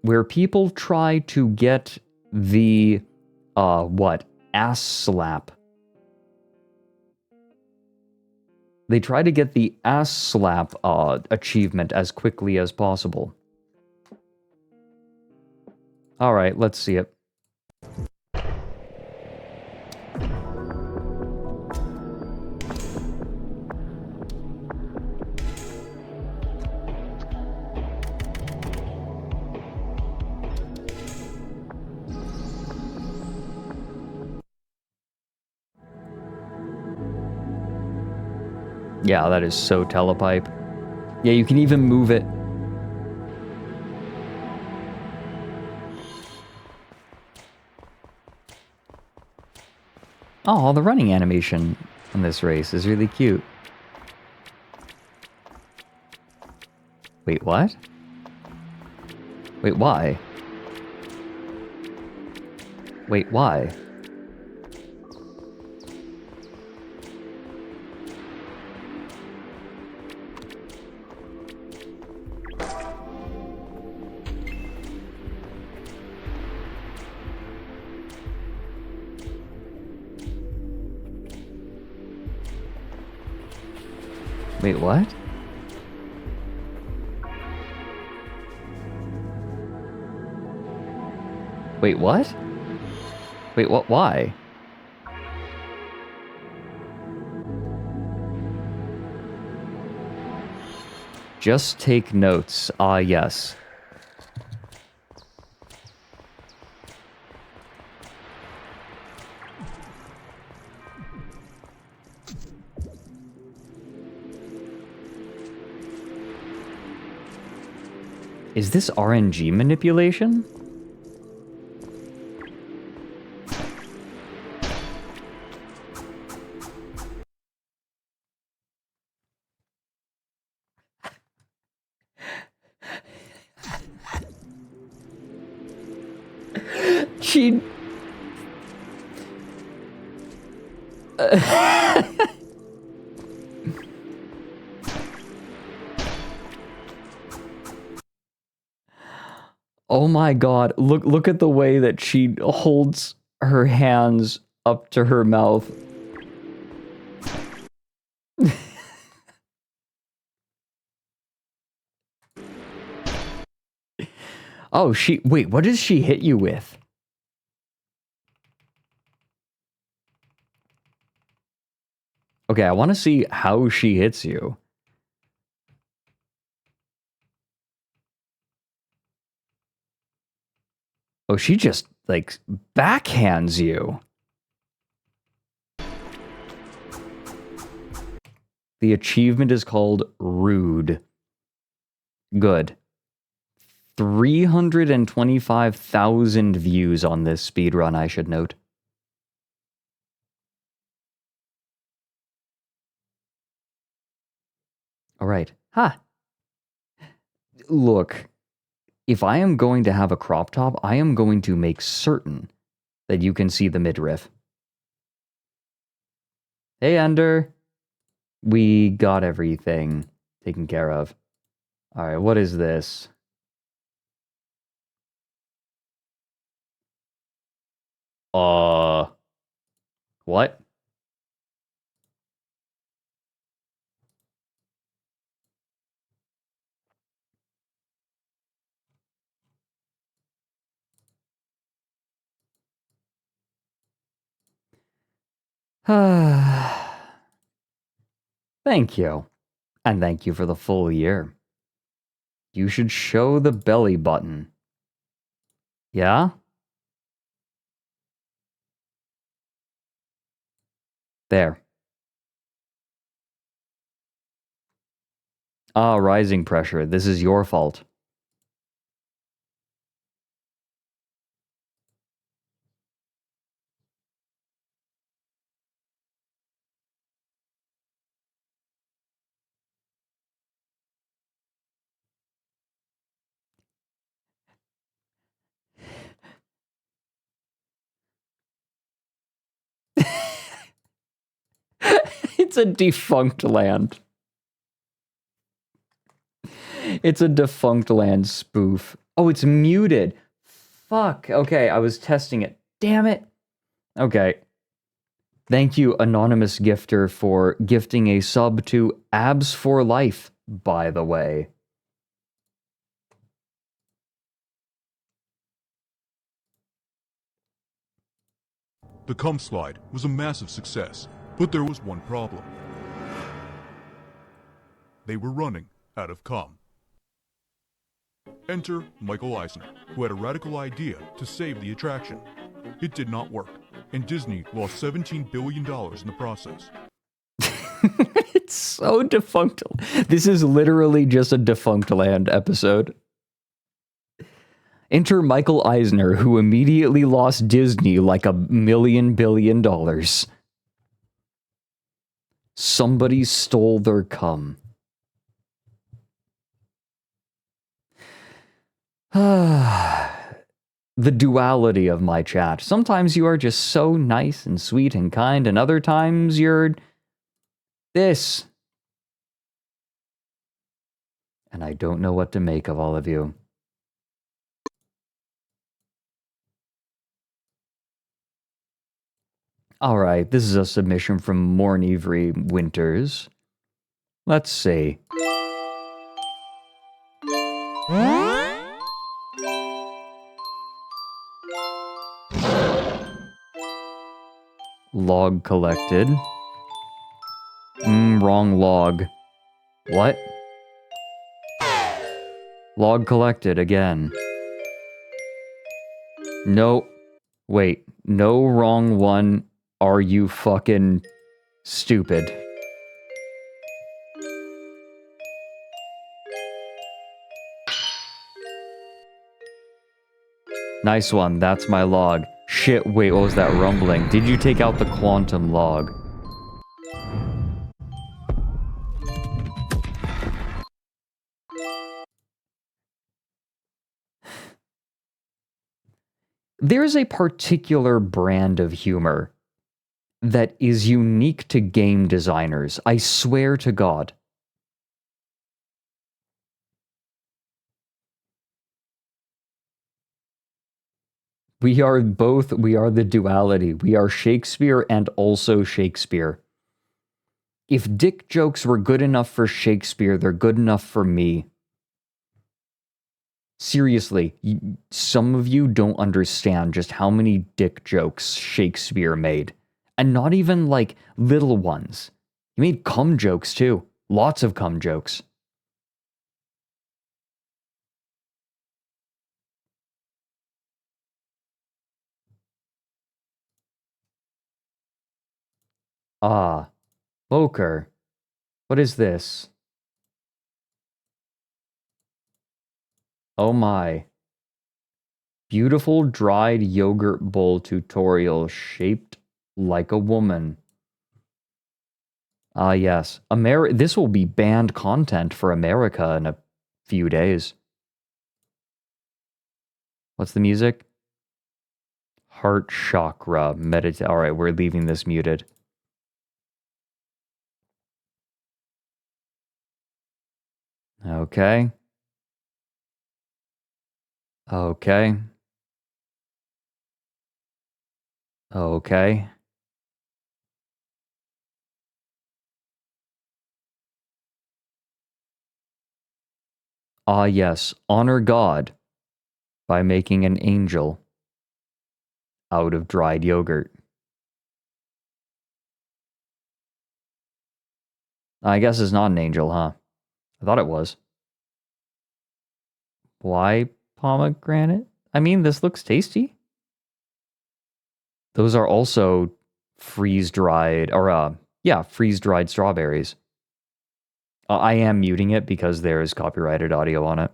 where people try to get the ass slap. They try to get the ass slap achievement as quickly as possible. Alright, let's see it. Yeah, that is so telepipe. Yeah, you can even move it. Oh, the running animation on this race is really cute. Wait, what? Wait, why? Wait, why? Wait, what? Wait, what? Wait, what? Why? Just take notes. Ah, yes. Is this RNG manipulation? She... Oh my god, look at the way that she holds her hands up to her mouth. Oh, wait, what does she hit you with? Okay, I want to see how she hits you. Oh, she just, like, backhands you. The achievement is called Rude. Good. 325,000 views on this speedrun, I should note. All right. Ha! Look, if I am going to have a crop top, I am going to make certain that you can see the midriff. Hey, Ender. We got everything taken care of. All right, what is this? What? Thank you. And thank you for the full year. You should show the belly button. Yeah? There. Ah, rising pressure. This is your fault. It's a defunct land. It's a defunct land spoof. Oh, it's muted. Fuck. Okay, I was testing it. Damn it. Okay. Thank you, anonymous gifter, for gifting a sub to Abs for Life, by the way. The cum slide was a massive success, but there was one problem. They were running out of cum. Enter Michael Eisner, who had a radical idea to save the attraction. It did not work, and Disney lost $17 billion in the process. It's so defunct. This is literally just a Defunct Land episode. Enter Michael Eisner, who immediately lost Disney like $1 billion. Somebody stole their cum. The duality of my chat. Sometimes you are just so nice and sweet and kind, and other times you're this. And I don't know what to make of all of you. Alright, this is a submission from Mornivry Winters. Let's see. Log collected. Wrong log. What? Log collected again. No. Wait. No, wrong one. Are you fucking stupid? Nice one. That's my log. Shit, wait, what was that rumbling? Did you take out the quantum log? There's a particular brand of humor that is unique to game designers. I swear to God. We are the duality. We are Shakespeare and also Shakespeare. If dick jokes were good enough for Shakespeare, they're good enough for me. Seriously, some of you don't understand just how many dick jokes Shakespeare made. And not even, like, little ones. He made cum jokes, too. Lots of cum jokes. Ah. Poker. What is this? Oh my. Beautiful dried yogurt bowl tutorial shaped like a woman. Ah, yes. This will be banned content for America in a few days. What's the music? Heart chakra. Alright, we're leaving this muted. Okay. Okay. Okay. Ah, yes. Honor God by making an angel out of dried yogurt. I guess it's not an angel, huh? I thought it was. Why pomegranate? I mean, this looks tasty. Those are also freeze-dried, or freeze-dried strawberries. I am muting it because there is copyrighted audio on it.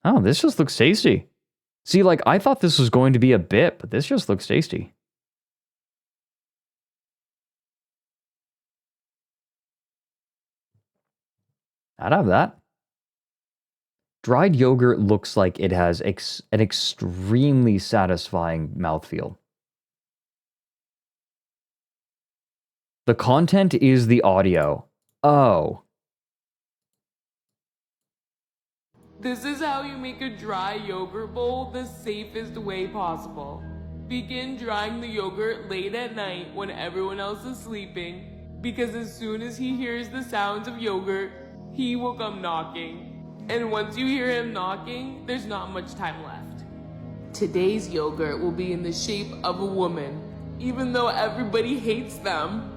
Oh, this just looks tasty. See, like, I thought this was going to be a bit, but this just looks tasty. I'd have that. Dried yogurt looks like it has an extremely satisfying mouthfeel. The content is the audio. Oh. This is how you make a dry yogurt bowl the safest way possible. Begin drying the yogurt late at night when everyone else is sleeping, because as soon as he hears the sounds of yogurt, he will come knocking. And once you hear him knocking, there's not much time left. Today's yogurt will be in the shape of a woman, even though everybody hates them.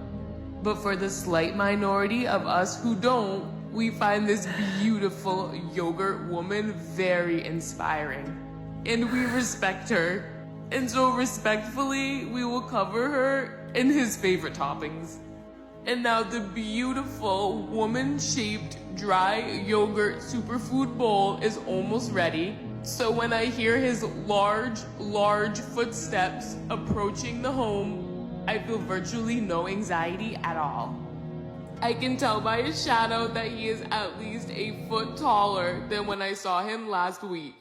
But for the slight minority of us who don't, we find this beautiful yogurt woman very inspiring. And we respect her. And so respectfully, we will cover her in his favorite toppings. And now the beautiful woman-shaped dry yogurt superfood bowl is almost ready. So when I hear his large footsteps approaching the home, I feel virtually no anxiety at all. I can tell by his shadow that he is at least a foot taller than when I saw him last week.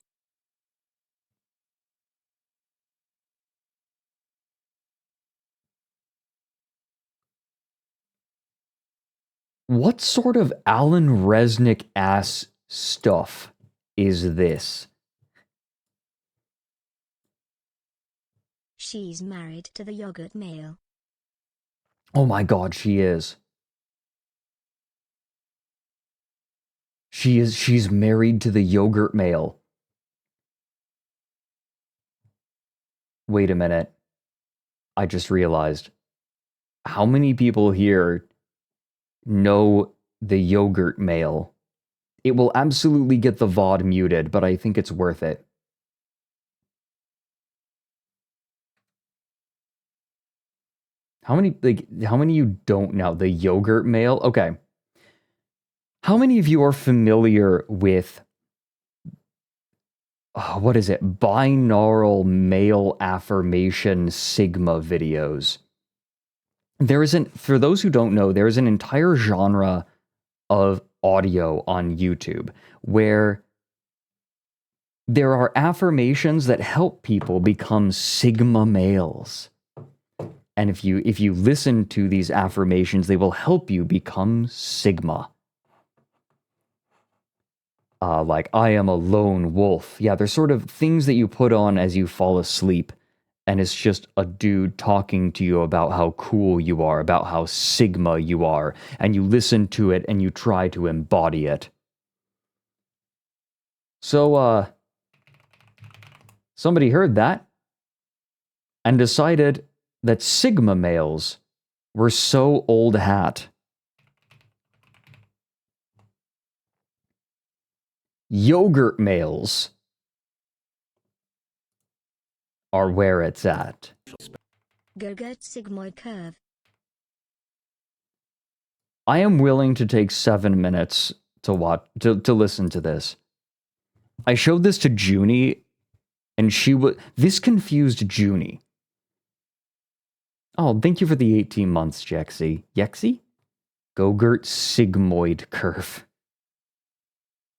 What sort of Alan Resnick ass stuff is this? She's married to the yogurt male. Oh my god, she is. She's married to the yogurt male. Wait a minute. I just realized. How many people here know the yogurt male? It will absolutely get the VOD muted, but I think it's worth it. How many you don't know the yogurt male? Okay. How many of you are familiar with what is it? Binaural male affirmation Sigma videos. For those who don't know, there is an entire genre of audio on YouTube where there are affirmations that help people become Sigma males. And if you listen to these affirmations, they will help you become Sigma. Like, I am a lone wolf. Yeah, they're sort of things that you put on as you fall asleep. And it's just a dude talking to you about how cool you are, about how Sigma you are. And you listen to it and you try to embody it. So, somebody heard that and decided that Sigma males were so old hat. Yogurt males are where it's at. Gogurt sigmoid curve. I am willing to take 7 minutes to listen to this. I showed this to Junie, and this confused Junie. Oh, thank you for the 18 months, Jexy. Yexy? Gogurt sigmoid curve.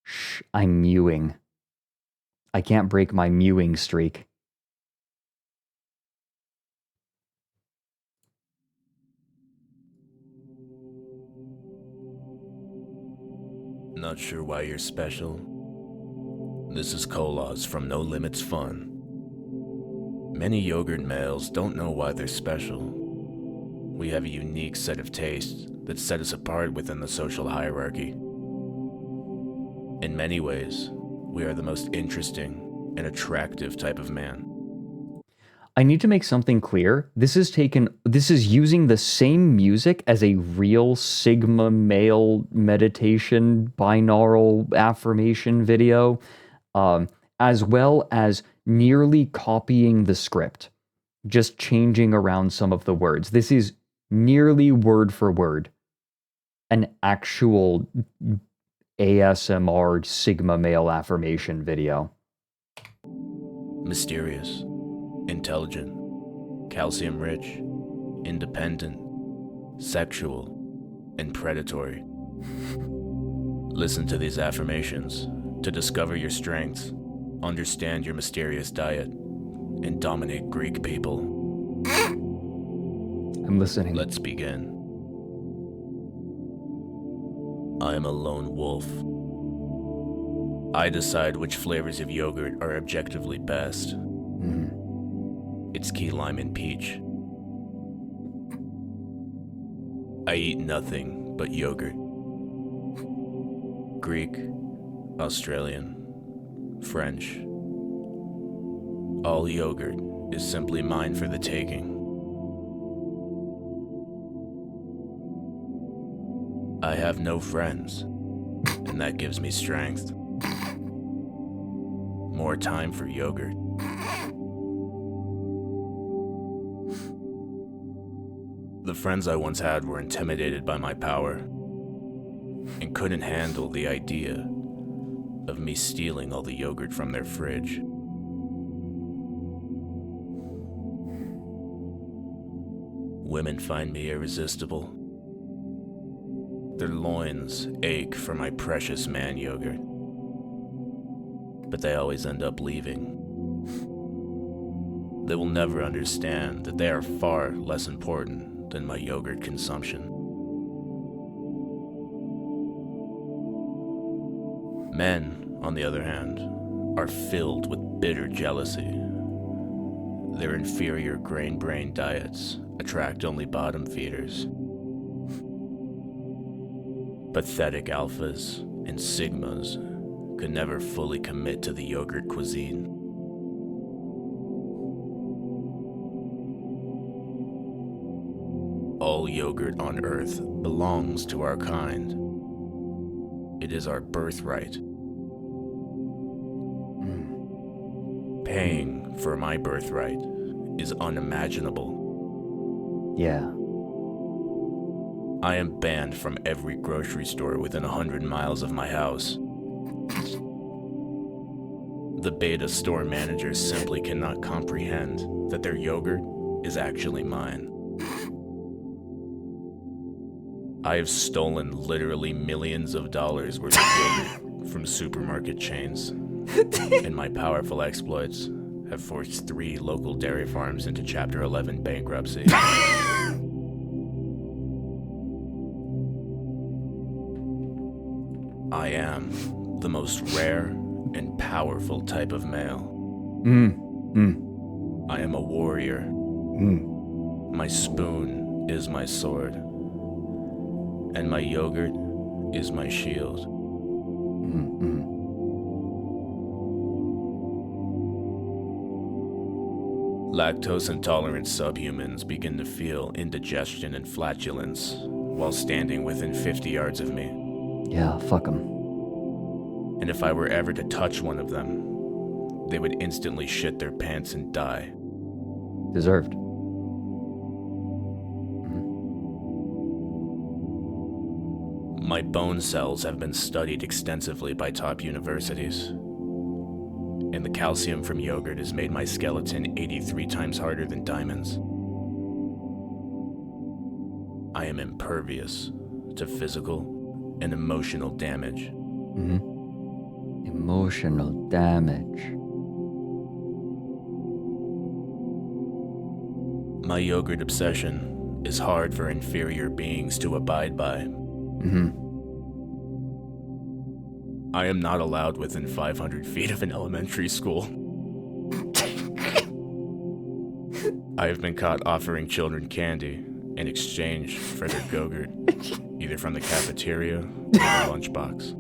Shh, I'm mewing. I can't break my mewing streak. Not sure why you're special. This is Kolos from No Limits Fun. Many yogurt males don't know why they're special. We have a unique set of tastes that set us apart within the social hierarchy. In many ways, we are the most interesting and attractive type of man. I need to make something clear. This is using the same music as a real Sigma male meditation binaural affirmation video, as well as nearly copying the script, just changing around some of the words. This is nearly word for word an actual ASMR Sigma male affirmation video. Mysterious, intelligent, calcium-rich, independent, sexual, and predatory. Listen to these affirmations to discover your strengths, understand your mysterious diet, and dominate Greek people. I'm listening. Let's begin. I am a lone wolf. I decide which flavors of yogurt are objectively best. It's key lime and peach. I eat nothing but yogurt. Greek, Australian, French. All yogurt is simply mine for the taking. I have no friends, and that gives me strength. More time for yogurt. The friends I once had were intimidated by my power and couldn't handle the idea of me stealing all the yogurt from their fridge. Women find me irresistible. Their loins ache for my precious man yogurt, but they always end up leaving. They will never understand that they are far less important than my yogurt consumption. Men, on the other hand, are filled with bitter jealousy. Their inferior grain-brain diets attract only bottom feeders. Pathetic alphas and sigmas could never fully commit to the yogurt cuisine. All yogurt on Earth belongs to our kind. It is our birthright. Paying for my birthright is unimaginable. Yeah. I am banned from every grocery store within 100 miles of my house. The beta store managers simply cannot comprehend that their yogurt is actually mine. I have stolen literally millions of dollars worth of yogurt from supermarket chains, and my powerful exploits have forced 3 local dairy farms into Chapter 11 bankruptcy. I am the most rare and powerful type of male. I am a warrior. My spoon is my sword, and my yogurt is my shield. Lactose-intolerant subhumans begin to feel indigestion and flatulence while standing within 50 yards of me. Yeah, fuck them. And if I were ever to touch one of them, they would instantly shit their pants and die. Deserved. My bone cells have been studied extensively by top universities, and the calcium from yogurt has made my skeleton 83 times harder than diamonds. I am impervious to physical and emotional damage. Emotional damage. My yogurt obsession is hard for inferior beings to abide by. I am not allowed within 500 feet of an elementary school. I have been caught offering children candy in exchange for their yogurt, either from the cafeteria or the lunchbox.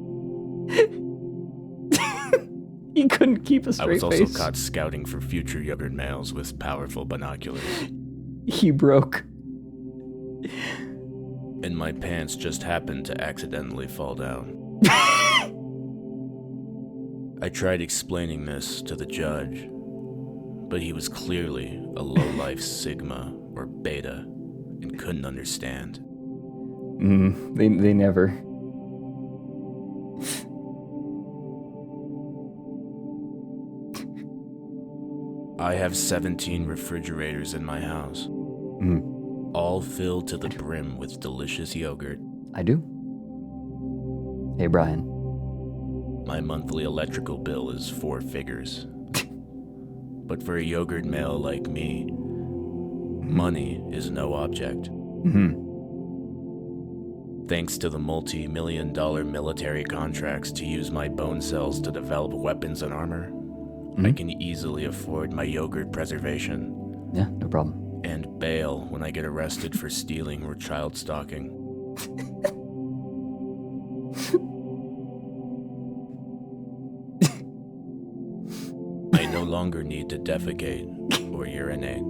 He couldn't keep a straight I was also face. caught scouting for future yogurt males with powerful binoculars. He broke. And my pants just happened to accidentally fall down. I tried explaining this to the judge, but he was clearly a low-life sigma or beta and couldn't understand. They never. I have 17 refrigerators in my house, all filled to the brim with delicious yogurt. I do. Hey, Brian. My monthly electrical bill is 4 figures. But for a yogurt male like me, money is no object. Thanks to the multi-million-dollar military contracts to use my bone cells to develop weapons and armor, I can easily afford my yogurt preservation. Yeah, no problem. And bail when I get arrested for stealing or child stalking. I no longer need to defecate or urinate.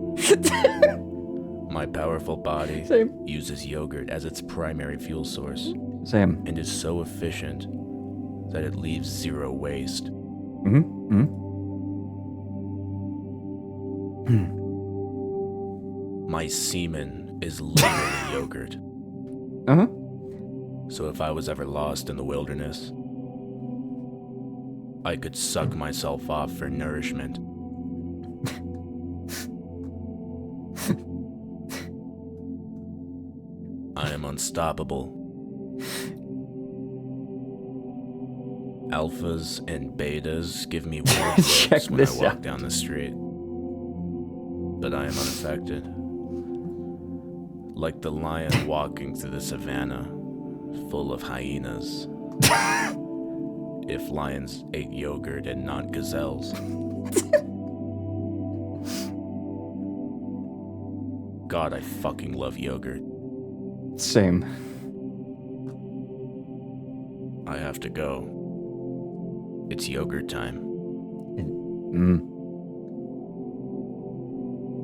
My powerful body uses yogurt as its primary fuel source. And is so efficient that it leaves 0 waste. My semen is literally yogurt. Uh-huh. So if I was ever lost in the wilderness, I could suck myself off for nourishment. I am unstoppable. Alphas and betas give me weird Check looks when I this walk out. down the street. But I am unaffected. Like the lion walking through the savannah, full of hyenas. If lions ate yogurt and not gazelles. God, I fucking love yogurt. Same. I have to go. It's yogurt time.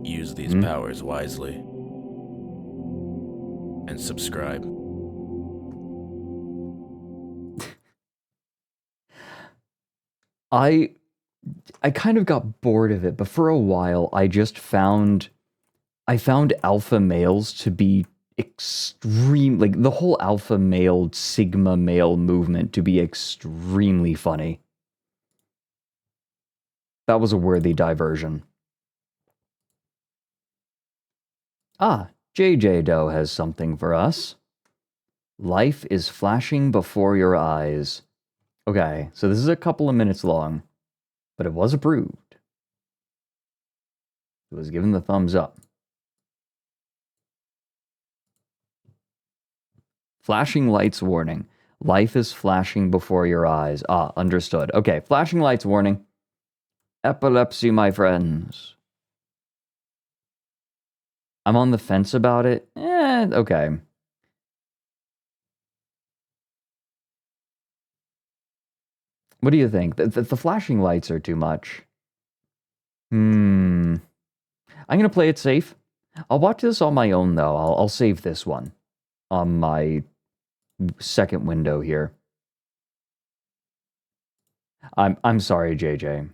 Use these powers wisely. And subscribe. I kind of got bored of it, but for a while I found alpha males to be extreme, like the whole alpha male, sigma male movement to be extremely funny. That was a worthy diversion. Ah, JJ Doe has something for us. Life is flashing before your eyes. Okay, so this is a couple of minutes long, but it was approved. It was given the thumbs up. Flashing lights warning. Life is flashing before your eyes. Ah, understood. Okay, flashing lights warning. Epilepsy, my friends. I'm on the fence about it. Okay. What do you think? The flashing lights are too much. I'm going to play it safe. I'll watch this on my own, though. I'll save this one on my second window here. I'm sorry, JJ.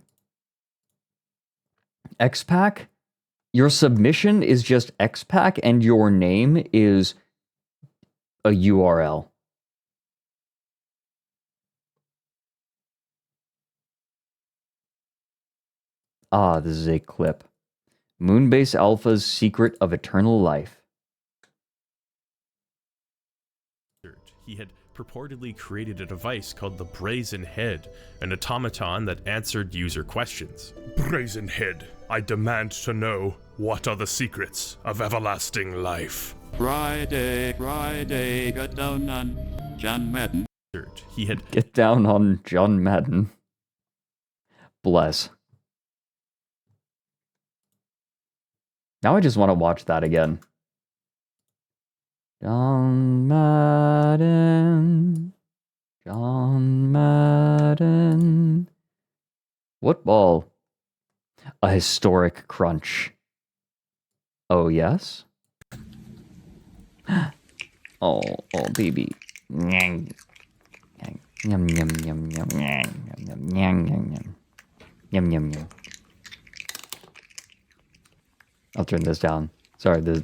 X-Pack? Your submission is just X-Pack and your name is a URL. Ah, this is a clip. Moonbase Alpha's Secret of Eternal Life. He had purportedly created a device called the Brazen Head, an automaton that answered user questions. Brazen Head, I demand to know, what are the secrets of everlasting life? Friday, get down on John Madden. He had Get down on John Madden. Bless. Now I just want to watch that again. John Madden. John Madden. Football. A historic crunch. Oh, yes? Oh, baby. Yum, yum, yum, yum, yum, yum, yum, yum, yum. Yum, yum, yum. I'll turn this down. Sorry, the...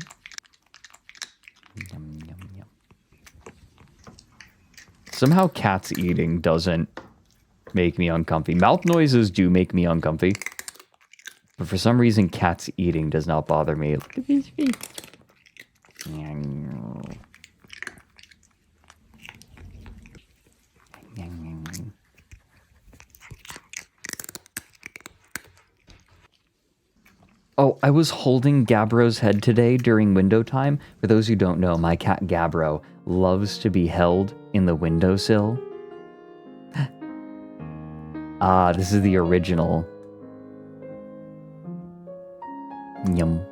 Yum, yum, yum. Somehow cats eating doesn't make me uncomfy. Mouth noises do make me uncomfy. But for some reason, cats eating does not bother me. Look at these feet. Oh, I was holding Gabbro's head today during window time. For those who don't know, my cat Gabbro loves to be held in the windowsill. Ah, this is the original. Yum.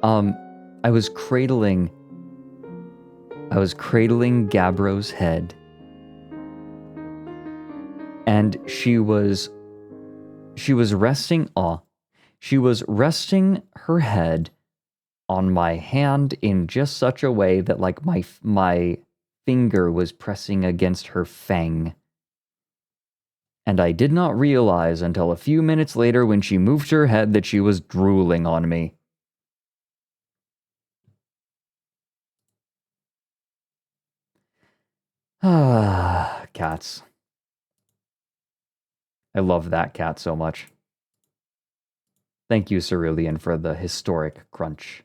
I was cradling Gabbro's head. And she was resting her head on my hand in just such a way that like my finger was pressing against her fang. And I did not realize until a few minutes later when she moved her head that she was drooling on me. Ah, cats. I love that cat so much. Thank you, Cerulean, for the historic crunch.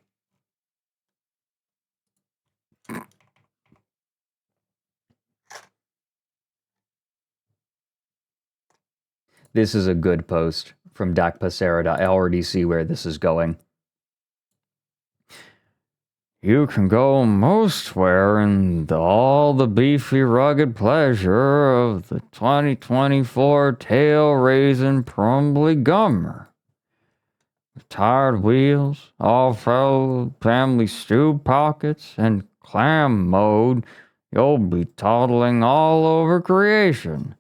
This is a good post from Dak Passerida. I already see where this is going. You can go mostwhere in all the beefy, rugged pleasure of the 2024 tail-raising Prumbly Gummer. With tired wheels, off-road family stew pockets, and clam mode, you'll be toddling all over creation.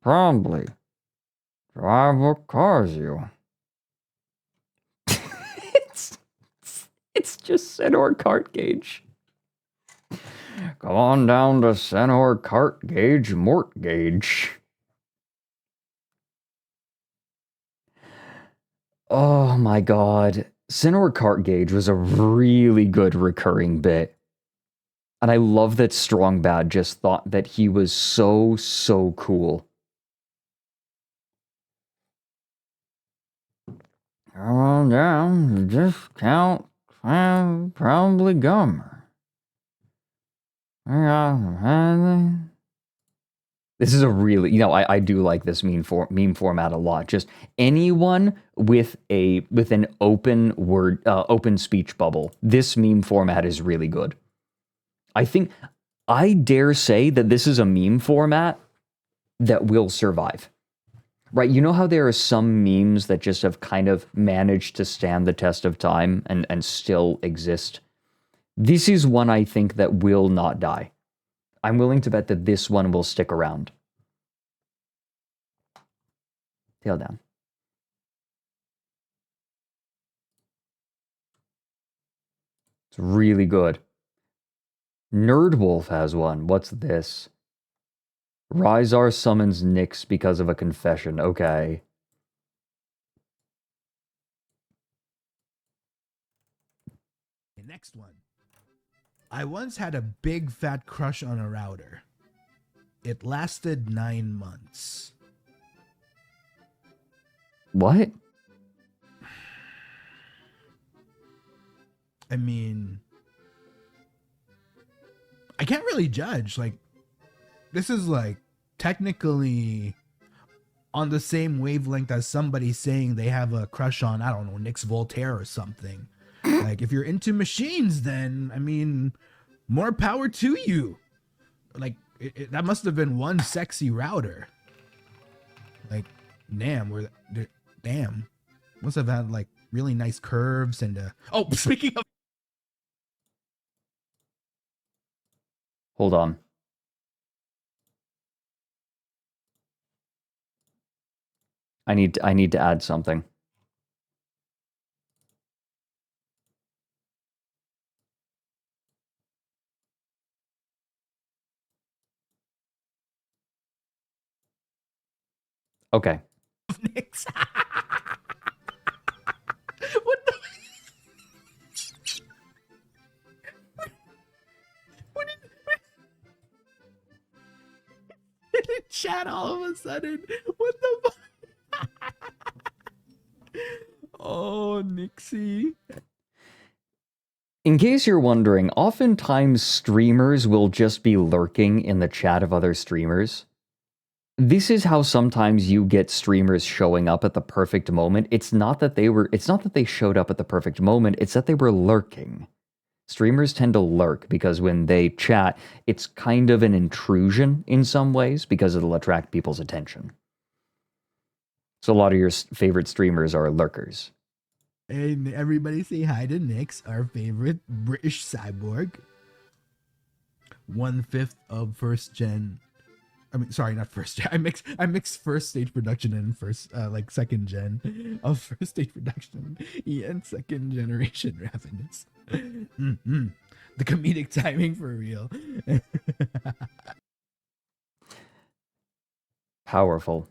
Prumbly. Drive what cars you. It's just Senor Cart Gauge. Go on down to Senor Cart Gauge Mort Gauge. Oh my god. Senor Cart Gauge was a really good recurring bit. And I love that Strong Bad just thought that he was so cool. Come on down to Discount Probably Gummer. This is a really, I do like this meme format a lot. Just anyone with an open speech bubble. This meme format is really good. I dare say that this is a meme format that will survive. Right, you know how there are some memes that just have kind of managed to stand the test of time and still exist? This is one I think that will not die. I'm willing to bet that this one will stick around. Tail down. It's really good. Nerdwolf has one. What's this? Rizar summons Nyx because of a confession. Okay. Next one. I once had a big fat crush on a router. It lasted 9 months. What? I mean, I can't really judge. Like, this is like technically on the same wavelength as somebody saying they have a crush on, I don't know, Nyx Voltaire or something. Like, if you're into machines, then, I mean, more power to you. Like, that must have been one sexy router. Like, damn. Must have had, like, really nice curves and, oh, speaking of... Hold on. I need to add something. Okay. Nyx. What the... What did chat all of a sudden? What the fuck? Oh, Nixie. In case you're wondering, oftentimes streamers will just be lurking in the chat of other streamers. This is how sometimes you get streamers showing up at the perfect moment. It's not that they showed up at the perfect moment, it's that they were lurking. Streamers tend to lurk because when they chat, it's kind of an intrusion in some ways because it'll attract people's attention. So a lot of your favorite streamers are lurkers. And everybody say hi to Nyx, our favorite British cyborg. 1/5 of first gen. I mean, sorry, not first gen. I mix first stage production and second gen of first stage production and second generation Ravenous. The comedic timing for real. Powerful.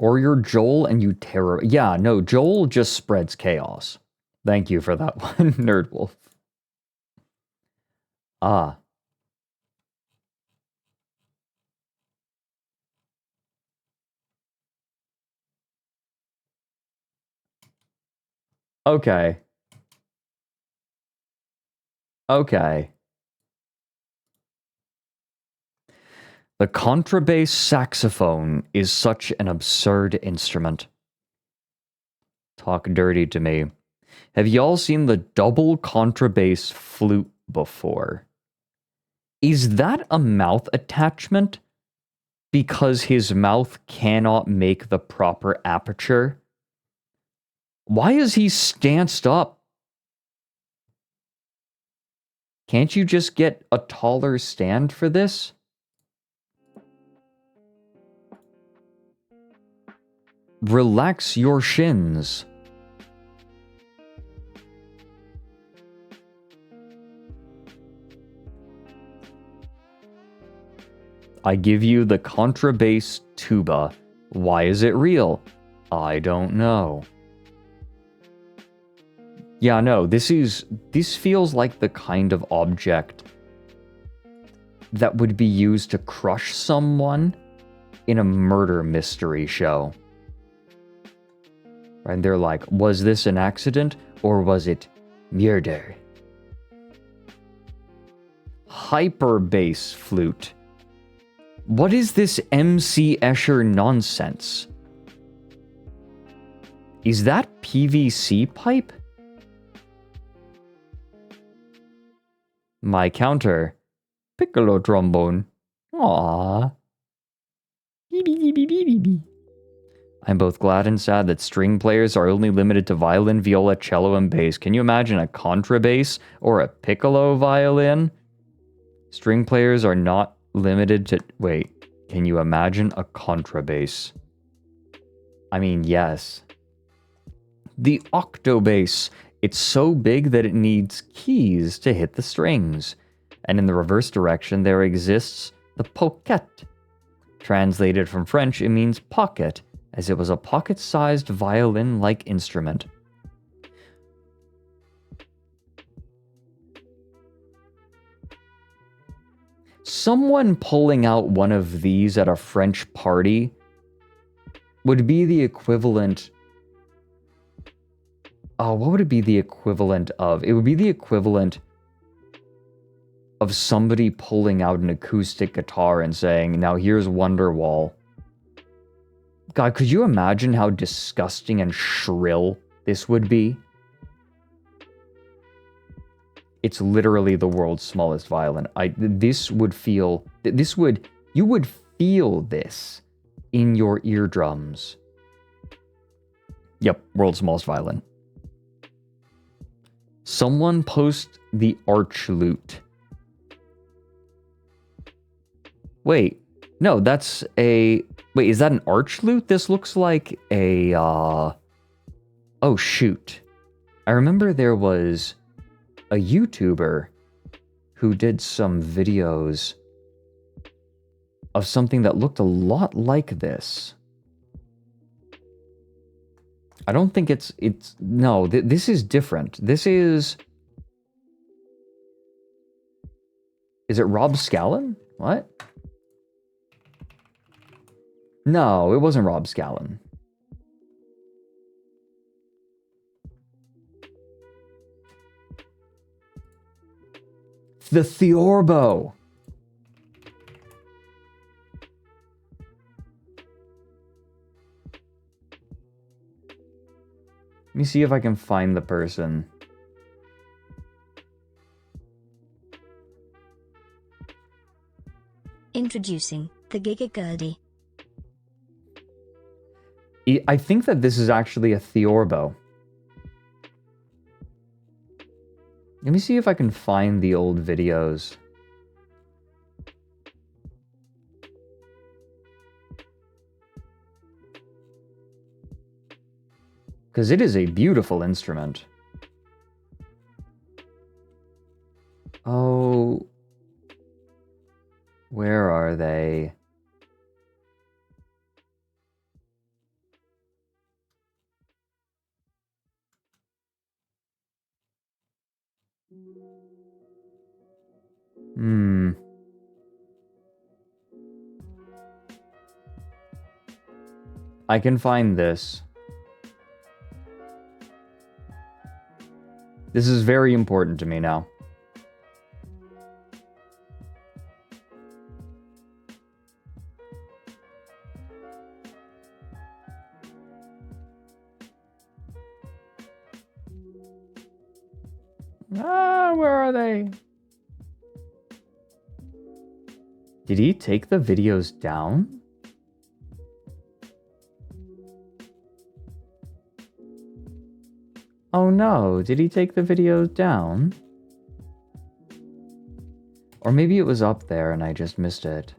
Or you're Joel and you terror. Yeah, no, Joel just spreads chaos. Thank you for that one, Nerdwolf. Ah. Okay. Okay. The contrabass saxophone is such an absurd instrument. Talk dirty to me. Have y'all seen the double contrabass flute before? Is that a mouth attachment? Because his mouth cannot make the proper aperture? Why is he stanced up? Can't you just get a taller stand for this? Relax your shins. I give you the contrabass tuba. Why is it real? I don't know. Yeah, no, this feels like the kind of object that would be used to crush someone in a murder mystery show. And they're like, was this an accident or was it murder? Hyperbass flute. What is this MC Escher nonsense? Is that PVC pipe? My counter. Piccolo trombone. Aww. I'm both glad and sad that string players are only limited to violin, viola, cello, and bass. Can you imagine a contrabass or a piccolo violin? String players are not limited to... Wait, can you imagine a contrabass? I mean, yes. The octobass. It's so big that it needs keys to hit the strings. And in the reverse direction, there exists the poquette. Translated from French, it means pocket, as it was a pocket-sized violin-like instrument. Someone pulling out one of these at a French party would be the equivalent... Oh, what would it be the equivalent of? It would be the equivalent of somebody pulling out an acoustic guitar and saying, now here's Wonderwall. God, could you imagine how disgusting and shrill this would be? It's literally the world's smallest violin. You would feel this in your eardrums. Yep, world's smallest violin. Someone post the arch lute. Wait, no, that's a... Wait, is that an arch lute? This looks like a, Oh, shoot. I remember there was a YouTuber who did some videos of something that looked a lot like this. I don't think no, this is different. This is... Is it Rob Scallon? What? No, it wasn't Rob Scallon. The Theorbo. Let me see if I can find the person. Introducing the Gigagurdy. I think that this is actually a Theorbo. Let me see if I can find the old videos. Because it is a beautiful instrument. Oh. Where are they? Hmm. I can find this. This is very important to me now. Ah, where are they? Did he take the videos down? Oh no, did he take the videos down? Or maybe it was up there and I just missed it.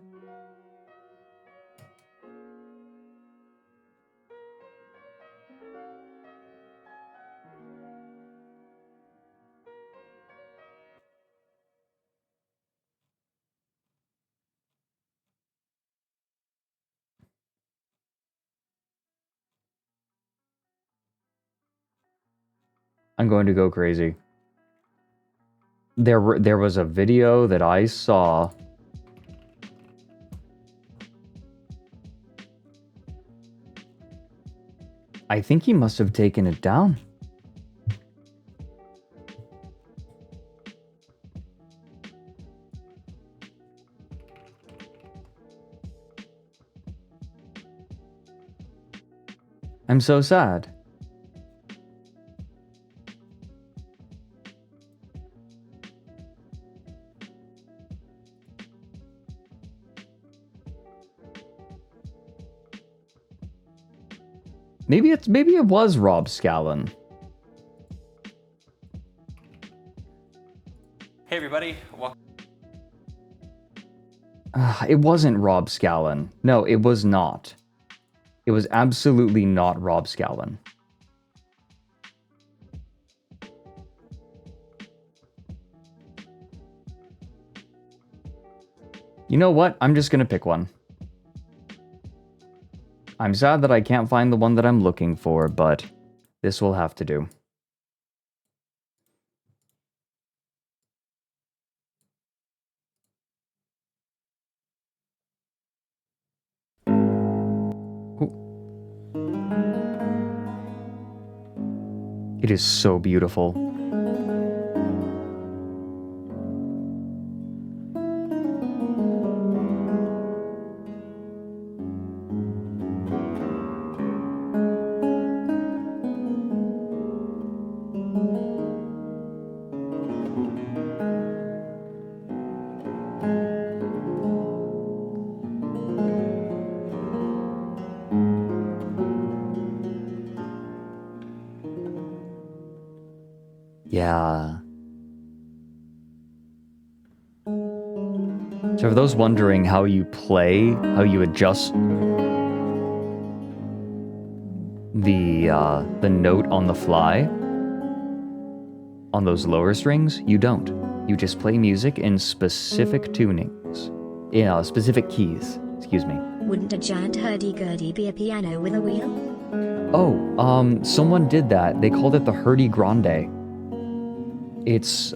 I'm going to go crazy. There was a video that I saw. I think he must have taken it down. I'm so sad. Maybe it was Rob Scallon. Hey everybody, welcome. It wasn't Rob Scallon. No, it was not. It was absolutely not Rob Scallon. You know what? I'm just gonna pick one. I'm sad that I can't find the one that I'm looking for, but this will have to do. It is so beautiful. Yeah. So for those wondering how you play, how you adjust the note on the fly on those lower strings, you don't. You just play music in specific tunings, in specific keys. Excuse me. Wouldn't a giant hurdy-gurdy be a piano with a wheel? Oh, someone did that. They called it the hurdy-grande. It's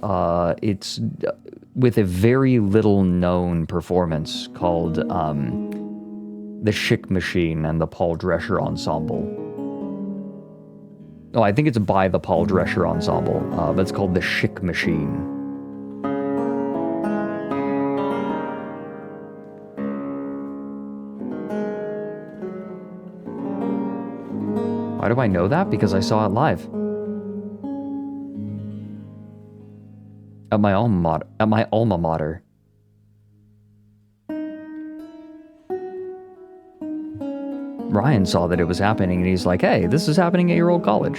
with a very little known performance called the Schick Machine and the Paul Drescher Ensemble. Oh, I think it's by the Paul Drescher Ensemble, but it's called the Schick Machine. Why do I know that? Because I saw it live. At my alma mater. Ryan saw that it was happening and he's like, hey, this is happening at your old college.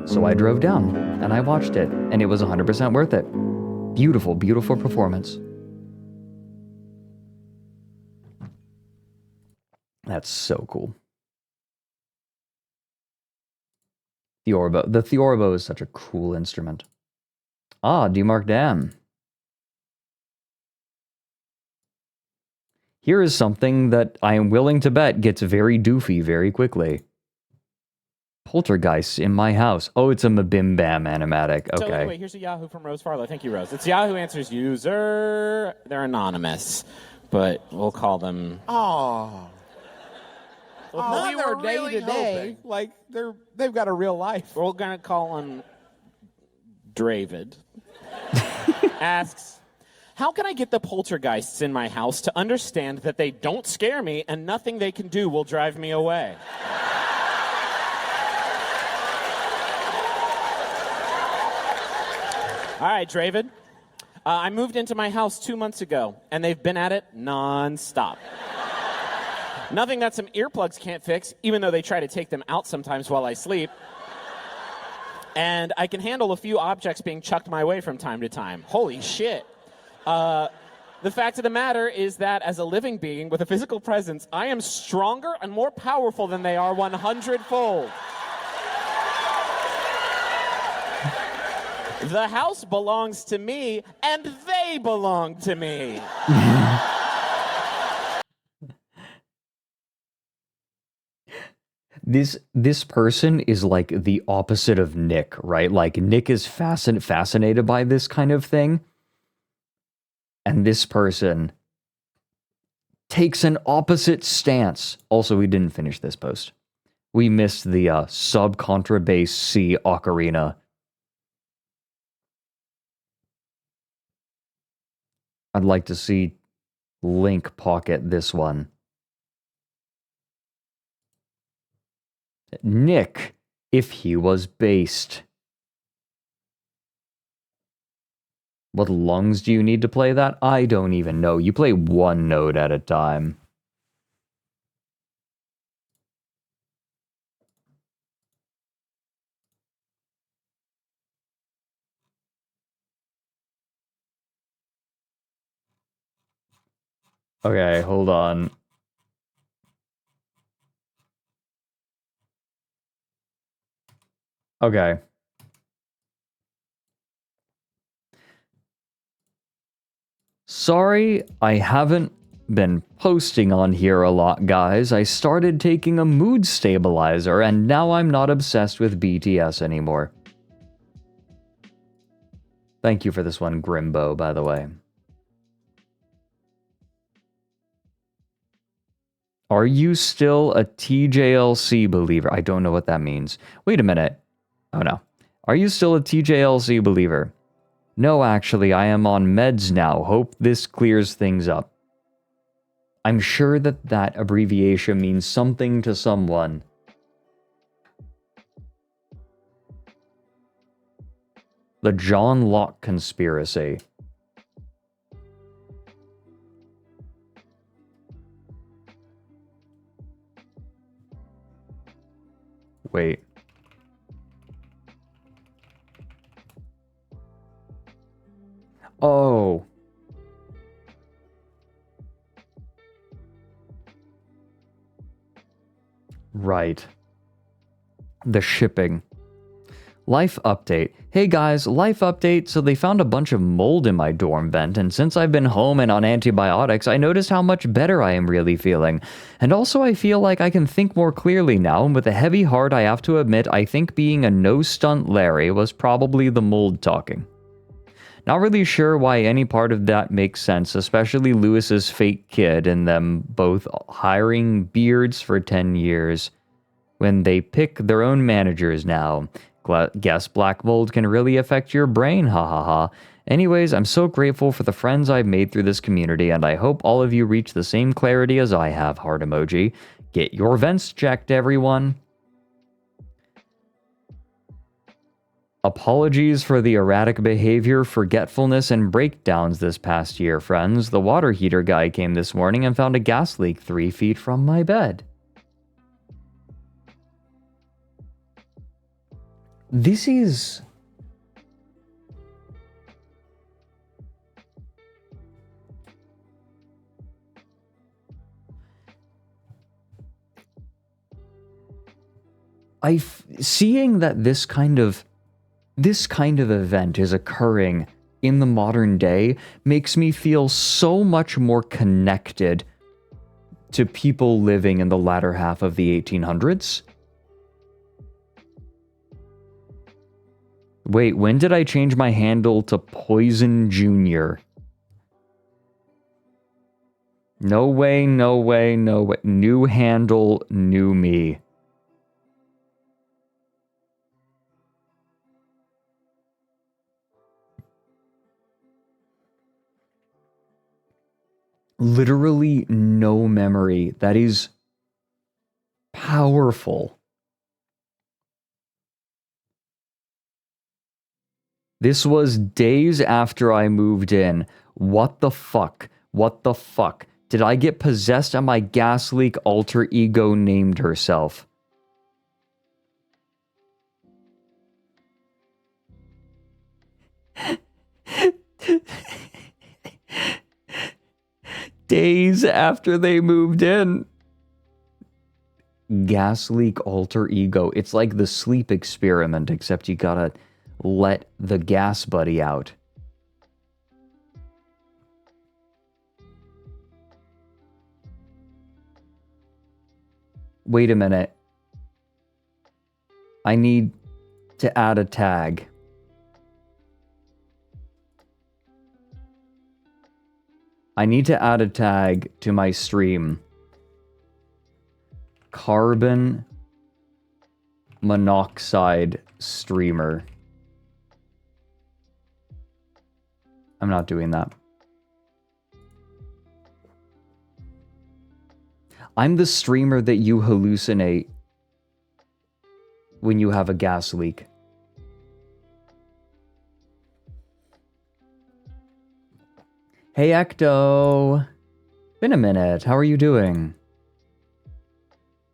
So I drove down and I watched it and it was 100% worth it. Beautiful, beautiful performance. That's so cool. The theorbo is such a cool instrument. Ah, Dumark Dam. Here is something that I am willing to bet gets very doofy very quickly. Poltergeist in my house. Oh, it's a Mabim Bam animatic. So Okay. anyway, here's a Yahoo from Rose Farlow. Thank you, Rose. It's Yahoo Answers user. They're anonymous, but we'll call them. Oh. Well, we were day to day. Like they've got a real life. We're gonna call him Dravid. Asks, how can I get the poltergeists in my house to understand that they don't scare me and nothing they can do will drive me away? All right, Dravid. I moved into my house 2 months ago, and they've been at it non-stop. Nothing that some earplugs can't fix, even though they try to take them out sometimes while I sleep. And I can handle a few objects being chucked my way from time to time. Holy shit. The fact of the matter is that as a living being with a physical presence, I am stronger and more powerful than they are 100-fold. The house belongs to me, and they belong to me. This person is like the opposite of Nick, right? Like Nick is fascinated by this kind of thing. And this person takes an opposite stance. Also, we didn't finish this post. We missed the sub-contra bass C ocarina. I'd like to see Link pocket this one. Nick, if he was based. What lungs do you need to play that? I don't even know. You play one note at a time. Okay, hold on. Okay. Sorry, I haven't been posting on here a lot, guys. I started taking a mood stabilizer, and now I'm not obsessed with BTS anymore. Thank you for this one, Grimbo, by the way. Are you still a TJLC believer? I don't know what that means. Wait a minute. Oh no. Are you still a TJLC believer? No, actually, I am on meds now. Hope this clears things up. I'm sure that that abbreviation means something to someone. The John Locke conspiracy. Wait. Oh. Right. The shipping. Life update. Hey guys, life update. So they found a bunch of mold in my dorm vent, and since I've been home and on antibiotics, I noticed how much better I am really feeling. And also I feel like I can think more clearly now, and with a heavy heart I have to admit I think being a no-stunt Larry was probably the mold talking. Not really sure why any part of that makes sense, especially Lewis's fake kid and them both hiring beards for 10 years when they pick their own managers now. Guess black mold can really affect your brain, ha ha ha. Anyways, I'm so grateful for the friends I've made through this community, and I hope all of you reach the same clarity as I have, heart emoji. Get your vents checked, everyone. Apologies for the erratic behavior, forgetfulness, and breakdowns this past year, friends. The water heater guy came this morning and found a gas leak 3 feet from my bed. This is... Seeing that this kind of event is occurring in the modern day makes me feel so much more connected to people living in the latter half of the 1800s. Wait, when did I change my handle to Poison Junior? No way, no way, no way. New handle, new me. Literally no memory. That is powerful. This was days after I moved in. What the fuck? What the fuck? Did I get possessed and my gas leak alter ego named herself? Days after they moved in. Gas leak alter ego. It's like the sleep experiment, except you gotta let the gas buddy out. Wait a minute. I need to add a tag. I need to add a tag to my stream. Carbon monoxide streamer. I'm not doing that. I'm the streamer that you hallucinate when you have a gas leak. Hey Ecto! Been a minute, how are you doing?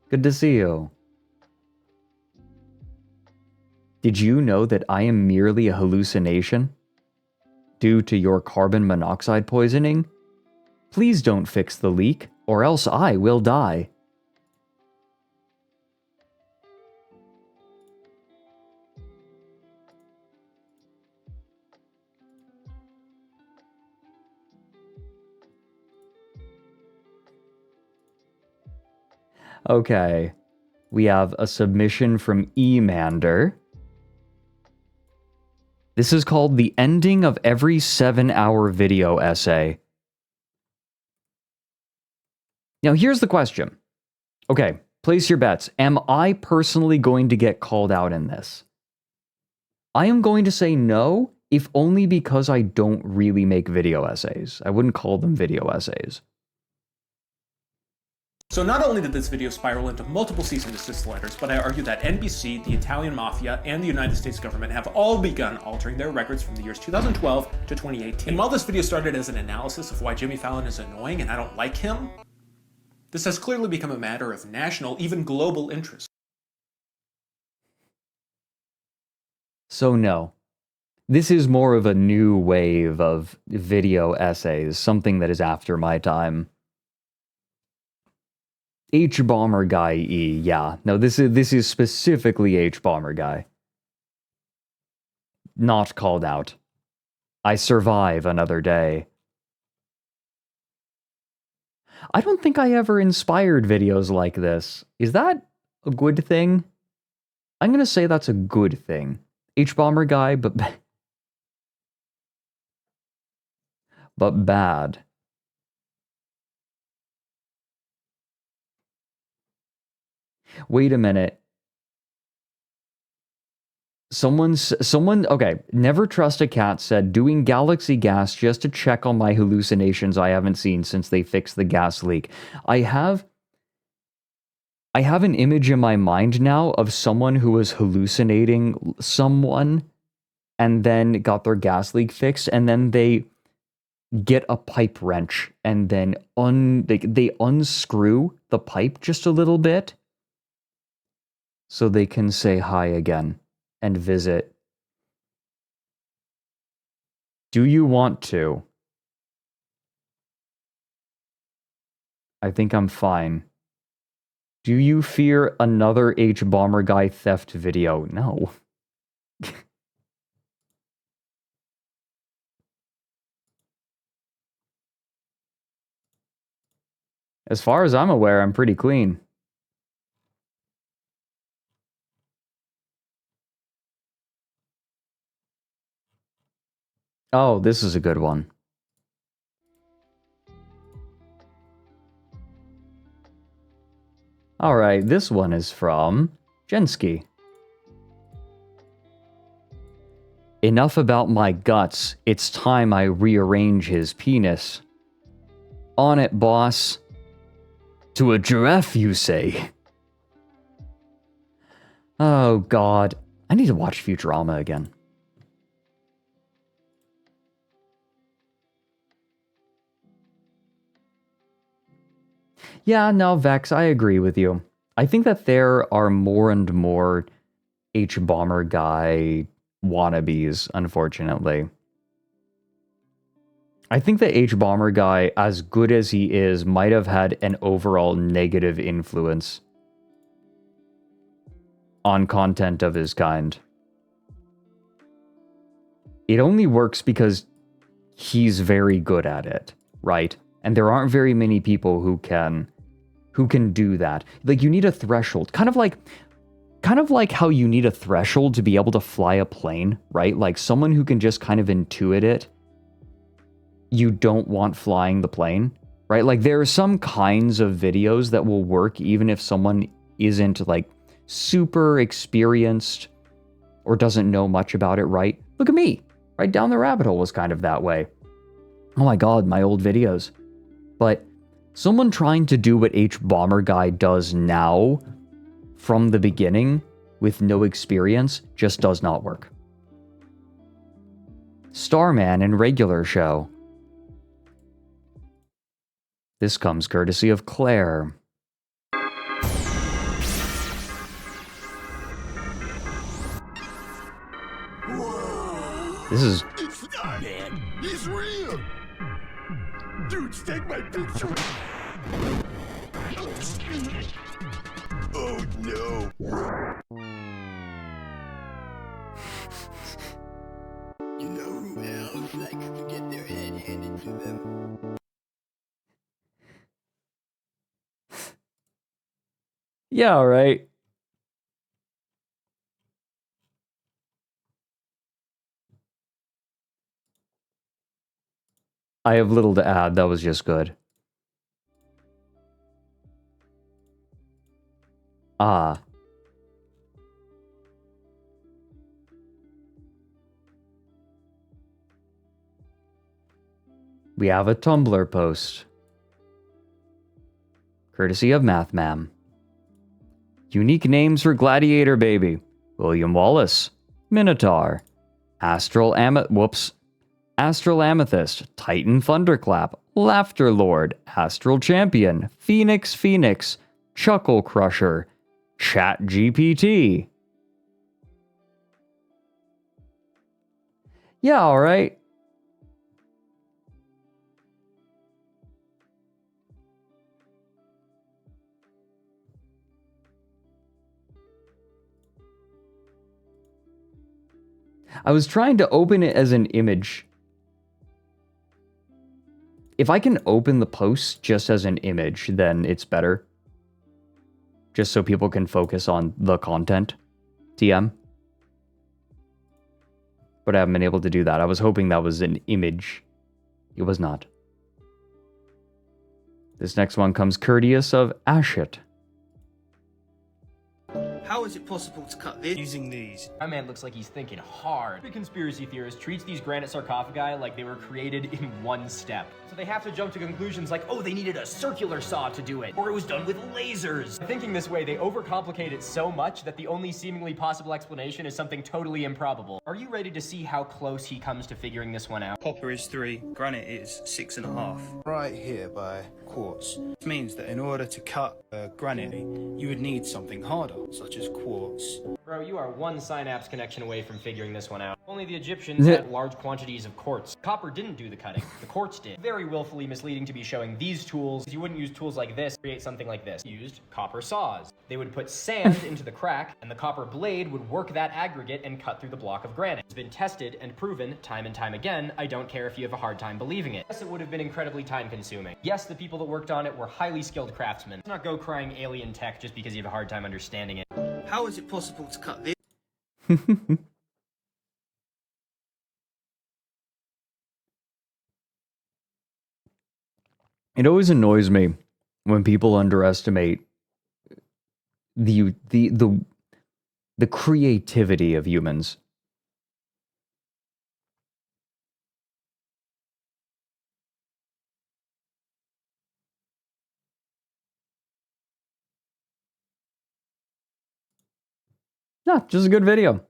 Good to see you. Did you know that I am merely a hallucination? Due to your carbon monoxide poisoning? Please don't fix the leak, or else I will die. Okay, we have a submission from Emander. This is called the ending of every 7-hour video essay. Now here's the question. Okay, place your bets. Am I personally going to get called out in this? I am going to say no, if only because I don't really make video essays. I wouldn't call them video essays. So not only did this video spiral into multiple cease and desist letters, but I argue that NBC, the Italian mafia, and the United States government have all begun altering their records from the years 2012 to 2018. And while this video started as an analysis of why Jimmy Fallon is annoying and I don't like him, this has clearly become a matter of national, even global interest. So no. This is more of a new wave of video essays, something that is after my time. H-Bomber Guy E, yeah. No, this is specifically H-Bomber Guy. Not called out. I survive another day. I don't think I ever inspired videos like this. Is that a good thing? I'm gonna say that's a good thing. H-Bomber Guy, but bad. Wait a minute. Okay, Never Trust a Cat said, doing Galaxy Gas just to check on my hallucinations I haven't seen since they fixed the gas leak. I have an image in my mind now of someone who was hallucinating someone and then got their gas leak fixed, and then they get a pipe wrench and then they unscrew the pipe just a little bit so they can say hi again and visit. Do you want to? I think I'm fine. Do you fear another H-Bomber Guy theft video? No. As far as I'm aware, I'm pretty clean. Oh, this is a good one. Alright, this one is from Jensky. Enough about my guts. It's time I rearrange his penis. On it, boss. To a giraffe, you say? Oh, God. I need to watch Futurama again. Yeah, no, Vex, I agree with you. I think that there are more and more H-Bomber guy wannabes, unfortunately. I think the H-Bomber guy, as good as he is, might have had an overall negative influence on content of his kind. It only works because he's very good at it, right? And there aren't very many people who can do that. Like, you need a threshold. Kind of like how you need a threshold to be able to fly a plane, right? Like, someone who can just kind of intuit it. You don't want flying the plane, right? Like, there are some kinds of videos that will work even if someone isn't, like, super experienced or doesn't know much about it, right? Look at me. Right down the rabbit hole was kind of that way. Oh my god, my old videos. But someone trying to do what H-Bomber guy does now from the beginning with no experience just does not work. Starman in regular show. This comes courtesy of Claire. This is... It's not, man. He's real. Dudes, take my picture. Oh, no. You know who else likes to get their head handed to them? Yeah, all right. I have little to add. That was just good. Ah. We have a Tumblr post. Courtesy of MathMam. Unique names for Gladiator Baby. William Wallace. Minotaur. Astral Amethyst. Titan Thunderclap. Laughter Lord. Astral Champion. Phoenix. Chuckle Crusher. Chat GPT. Yeah, alright. I was trying to open it as an image. If I can open the post just as an image, then it's better. Just so people can focus on the content. TM. But I haven't been able to do that. I was hoping that was an image. It was not. This next one comes courteous of Ashit. How is it possible to cut this using these? My man looks like he's thinking hard. The conspiracy theorist treats these granite sarcophagi like they were created in one step. So they have to jump to conclusions like, oh, they needed a circular saw to do it, or it was done with lasers. Thinking this way, they overcomplicate it so much that the only seemingly possible explanation is something totally improbable. Are you ready to see how close he comes to figuring this one out? Copper is 3, granite is 6.5. Right here by quartz. This means that in order to cut granite, you would need something harder, such as quartz. Bro, you are one synapse connection away from figuring this one out. Only the Egyptians had large quantities of quartz. Copper didn't do the cutting, the quartz did. Very willfully misleading to be showing these tools. You wouldn't use tools like this to create something like this. Used copper saws. They would put sand into the crack, and the copper blade would work that aggregate and cut through the block of granite. It's been tested and proven time and time again. I don't care if you have a hard time believing it. Yes, it would have been incredibly time consuming. Yes, the people that worked on it were highly skilled craftsmen. Let's not go crying alien tech just because you have a hard time understanding it. How is it possible to cut this? It always annoys me when people underestimate the creativity of humans. No, just a good video.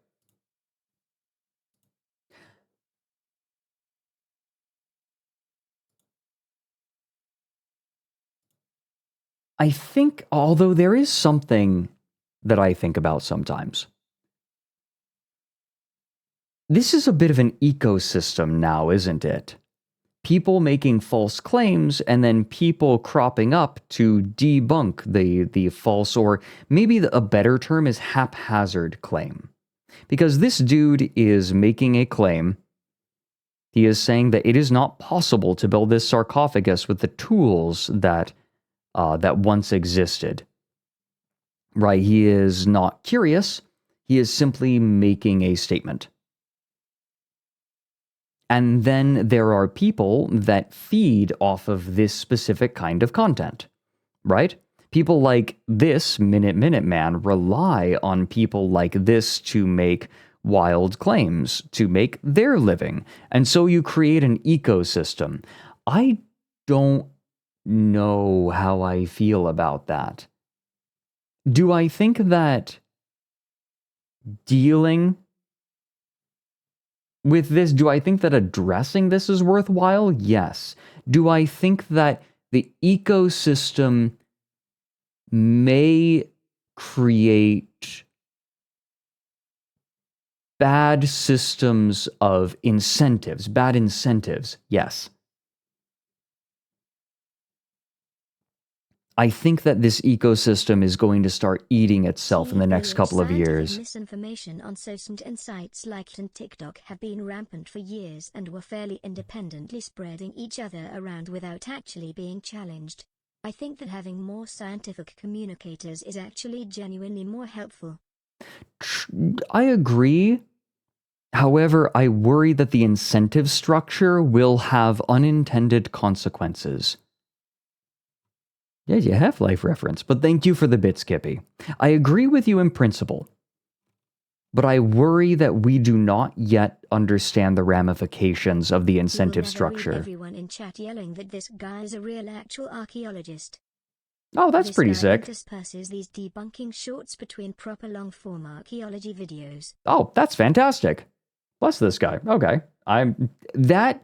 I think, although there is something that I think about sometimes. This is a bit of an ecosystem now, isn't it? People making false claims and then people cropping up to debunk the false, or maybe a better term is haphazard claim. Because this dude is making a claim. He is saying that it is not possible to build this sarcophagus with the tools that once existed. Right? He is not curious. He is simply making a statement. And then there are people that feed off of this specific kind of content, right? People like this Minute Man rely on people like this to make wild claims, to make their living. And so you create an ecosystem. I don't know how I feel about that. Do I think that dealing with this, do I think that addressing this is worthwhile? Yes. Do I think that the ecosystem may create bad systems of incentives, bad incentives? Yes. I think that this ecosystem is going to start eating itself in the next couple of years. Misinformation on social sites like TikTok have been rampant for years and were fairly independently spreading each other around without actually being challenged. I think that having more scientific communicators is actually genuinely more helpful. I agree. However, I worry that the incentive structure will have unintended consequences. Yeah, you have life reference, but thank you for the bit, Skippy. I agree with you in principle, but I worry that we do not yet understand the ramifications of the incentive structure. Everyone in chat yelling that this guy is a real actual archaeologist. Oh, that's pretty sick. Intersperses these debunking shorts between proper long-form archaeology videos. Oh, that's fantastic. Bless this guy. Okay, that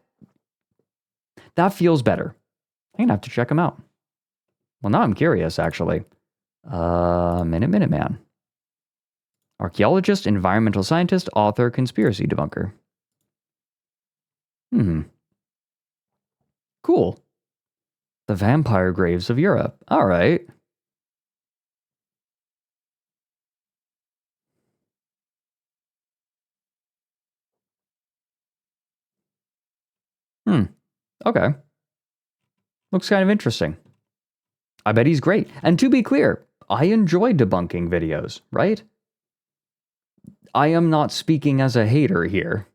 feels better. I'm gonna have to check him out. Well, now I'm curious, actually. Minute Man. Archaeologist, environmental scientist, author, conspiracy debunker. Cool. The vampire graves of Europe. All right. Okay. Looks kind of interesting. I bet he's great. And to be clear, I enjoy debunking videos, right? I am not speaking as a hater here.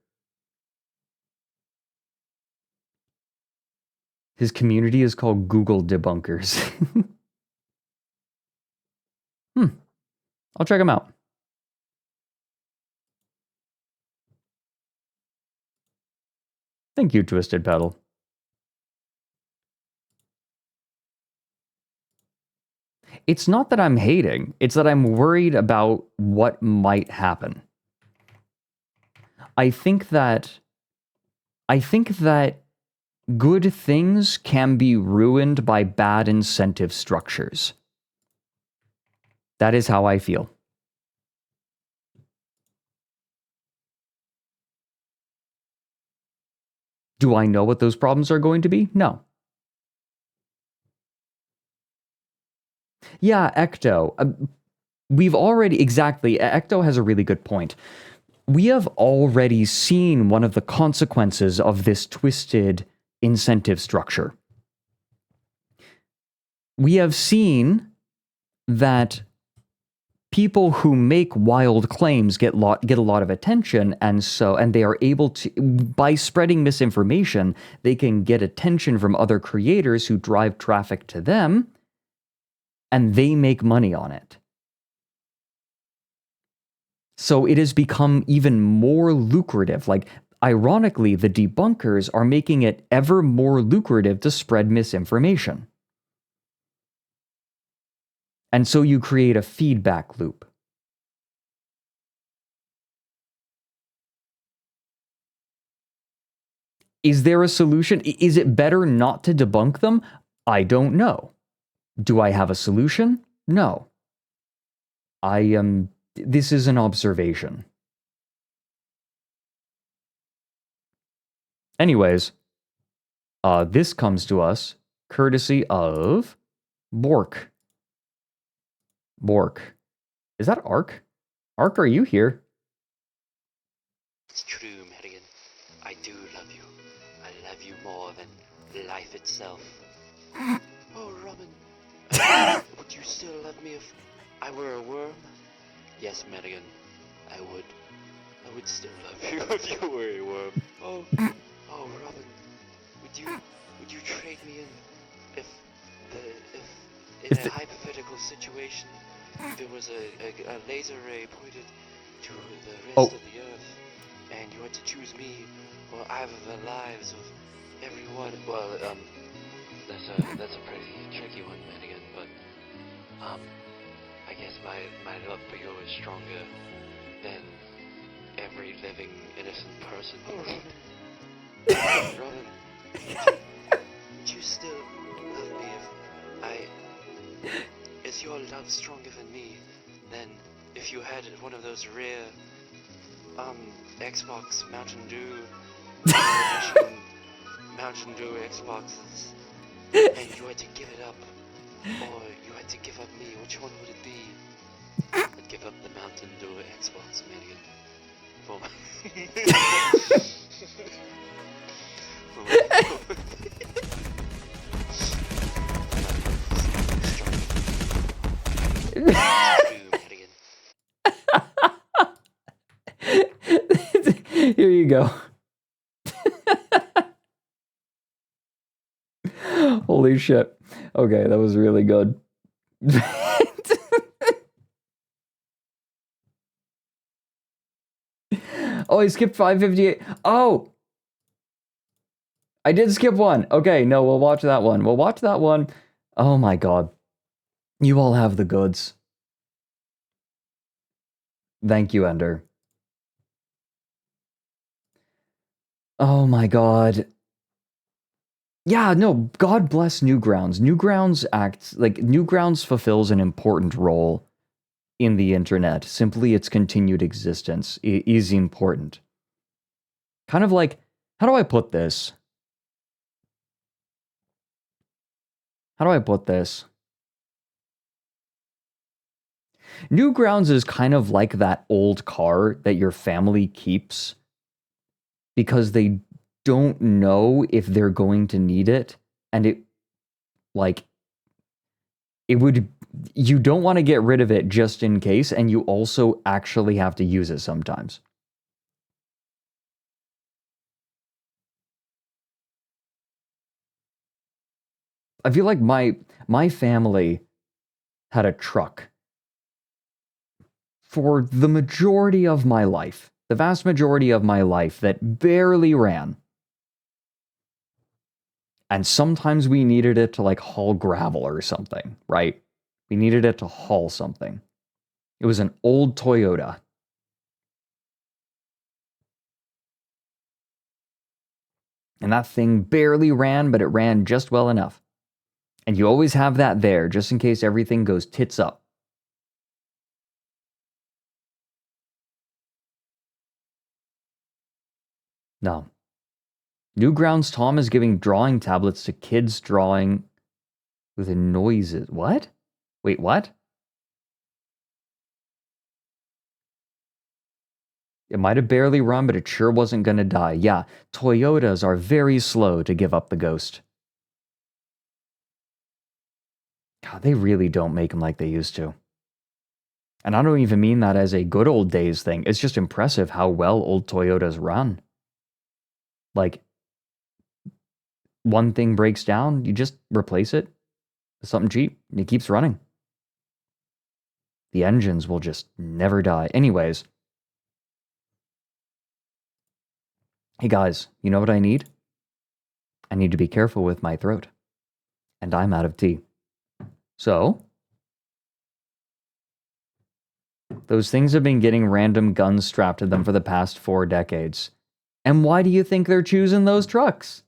His community is called Google Debunkers. I'll check him out. Thank you, Twisted Pedal. It's not that I'm hating, it's that I'm worried about what might happen. I think that good things can be ruined by bad incentive structures. That is how I feel. Do I know what those problems are going to be? No. Yeah, Ecto. We've already, exactly, Ecto has a really good point. We have already seen one of the consequences of this twisted incentive structure. We have seen that people who make wild claims get a lot of attention, and they are able to, by spreading misinformation, they can get attention from other creators who drive traffic to them, and they make money on it. So it has become even more lucrative. Like, ironically, the debunkers are making it ever more lucrative to spread misinformation. And so you create a feedback loop. Is there a solution? Is it better not to debunk them? I don't know. Do I have a solution? No. This is an observation. Anyways, this comes to us courtesy of Bork. Bork. Is that Ark? Ark, are you here? It's true, Madigan. I do love you. I love you more than life itself. Oh, Robin. Would you still love me if I were a worm? Yes, Madigan. I would. I would still love you if you were a worm. Oh, Robin. Would you trade me in if in a hypothetical situation there was a laser ray pointed to the rest of the earth and you had to choose me or either the lives of everyone? Well, that's a pretty tricky one, Madigan, but I guess my love for you is stronger than every living innocent person. Oh, Robin. Would you still love me if is your love stronger than me than if you had one of those rare Xbox Mountain Dew Mountain Dew Xboxes and you had to give it up or you had to give up me? Which one would it be? I'd give up the Mountain Dew Xbox, Madigan. For my Here you go. Holy shit. Okay, that was really good. Oh, I skipped 558. Oh! I did skip one. Okay, no, we'll watch that one. We'll watch that one. Oh my god. You all have the goods. Thank you, Ender. Oh my god. Yeah, no, God bless Newgrounds. Newgrounds fulfills an important role in the internet. Simply its continued existence is important. Kind of like, how do I put this? How do I put this? Newgrounds is kind of like that old car that your family keeps because they don't know if they're going to need it, and you don't want to get rid of it just in case, and you also actually have to use it sometimes. I feel like my family had a truck for the majority of my life, the vast majority of my life, that barely ran. And sometimes we needed it to haul gravel or something, right? We needed it to haul something. It was an old Toyota. And that thing barely ran, but it ran just well enough. And you always have that there, just in case everything goes tits up. No. Newgrounds Tom is giving drawing tablets to kids drawing with noises. What? Wait, what? It might have barely run, but it sure wasn't going to die. Yeah, Toyotas are very slow to give up the ghost. God, they really don't make them like they used to. And I don't even mean that as a good old days thing. It's just impressive how well old Toyotas run. Like, one thing breaks down, you just replace it with something cheap, and it keeps running. The engines will just never die. Anyways. Hey guys, you know what I need? I need to be careful with my throat. And I'm out of tea. So, those things have been getting random guns strapped to them for the past 4 decades. And why do you think they're choosing those trucks?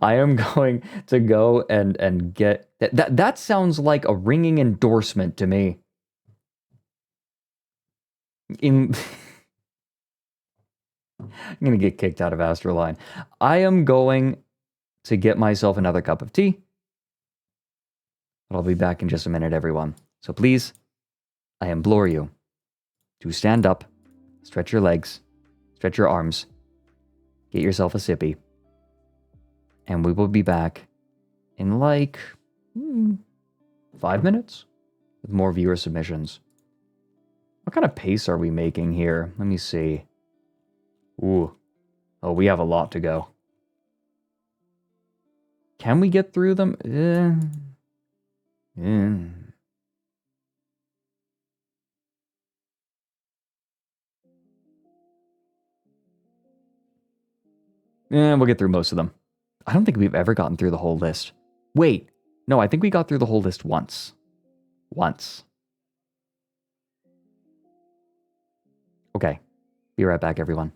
I am going to go and get... That sounds like a ringing endorsement to me. I'm going to get kicked out of ASTRALINE. I am going to get myself another cup of tea. I'll be back in just a minute, everyone. So please, I implore you to stand up, stretch your legs, stretch your arms, get yourself a sippy, and we will be back in like 5 minutes with more viewer submissions. What kind of pace are we making here? Let me see. Ooh. Oh, we have a lot to go. Can we get through them? We'll get through most of them. I don't think we've ever gotten through the whole list. Wait. No, I think we got through the whole list once. Once. Okay. Be right back, everyone.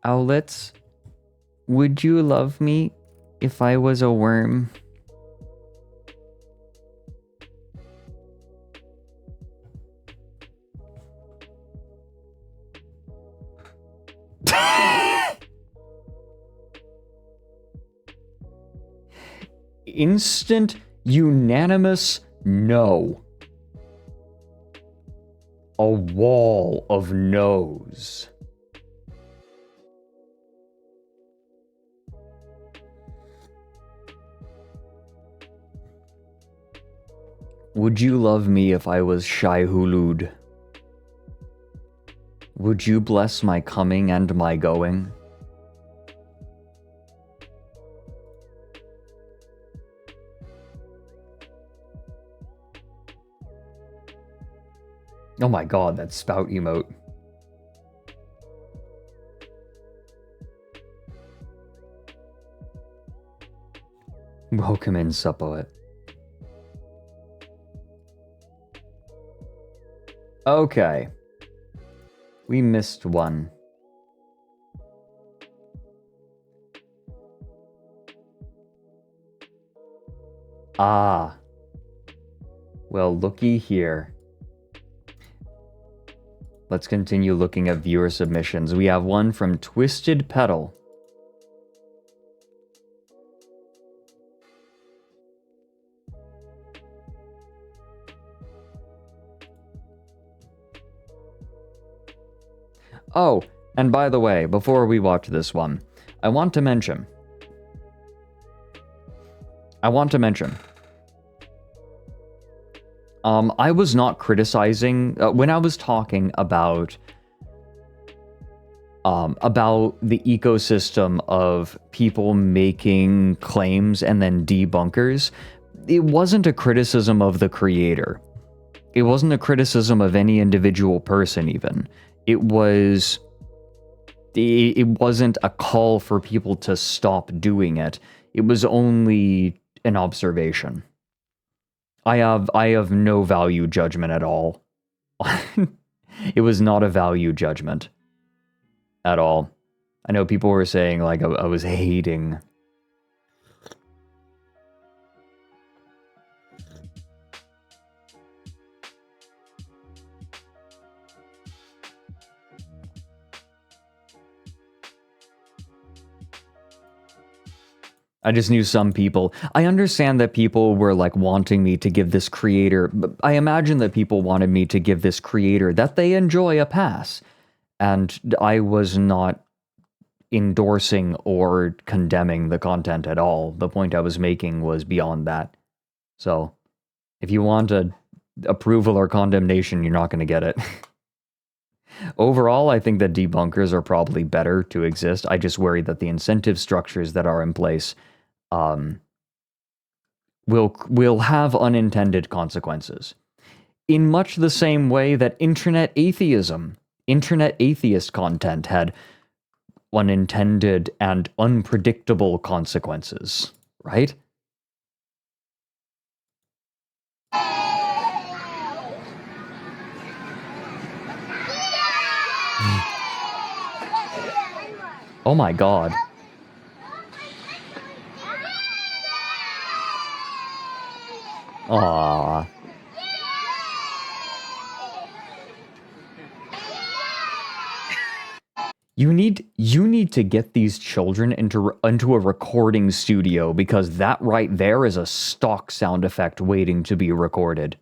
Owlets, would you love me if I was a worm? Instant, unanimous no. A wall of no's. Would you love me if I was Shai Hulud? Would you bless my coming and my going? Oh my god, that spout emote. Welcome in, Suppoet. Okay. We missed one. Ah. Well, looky here. Let's continue looking at viewer submissions. We have one from Twisted Petal. Oh, and by the way, before we watch this one, I want to mention. I was not criticizing when I was talking about the ecosystem of people making claims and then debunkers. It wasn't a criticism of the creator. It wasn't a criticism of any individual person even. It wasn't a call for people to stop doing it. It was only an observation. I have no value judgment at all. It was not a value judgment at all. I know people were saying like I was hating. I just knew some people. I understand that people were like wanting me to give this creator, I imagine that people wanted me to give this creator that they enjoy a pass. And I was not endorsing or condemning the content at all. The point I was making was beyond that. So, if you want a approval or condemnation, you're not going to get it. Overall, I think that debunkers are probably better to exist. I just worry that the incentive structures that are in place will have unintended consequences. In much the same way that internet atheist content had unintended and unpredictable consequences, right? Oh my god. Aww. You need to get these children into a recording studio, because that right there is a stock sound effect waiting to be recorded.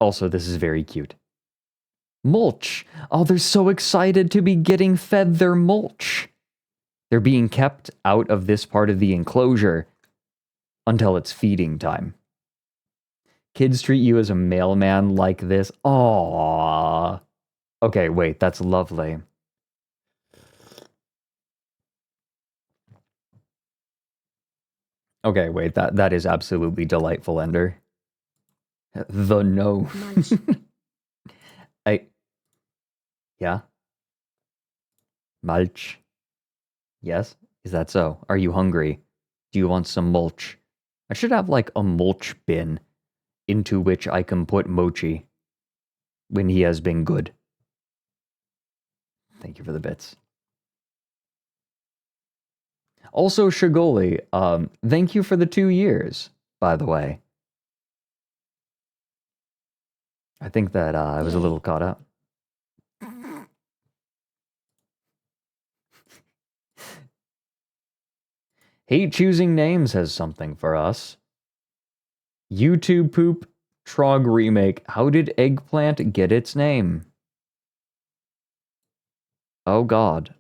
Also, this is very cute. Mulch. Oh, they're so excited to be getting fed their mulch. They're being kept out of this part of the enclosure until it's feeding time. Kids treat you as a mailman like this. Aww. Okay, wait, that's lovely. Okay, wait, that is absolutely delightful, Ender. The no. Yeah? Mulch. Yes? Is that so? Are you hungry? Do you want some mulch? I should have like a mulch bin into which I can put Mochi when he has been good. Thank you for the bits. Also, Shigoli, thank you for the 2 years, by the way. I think that I was a little caught up. Hate Choosing Names has something for us. YouTube Poop Trog Remake. How did eggplant get its name? Oh god.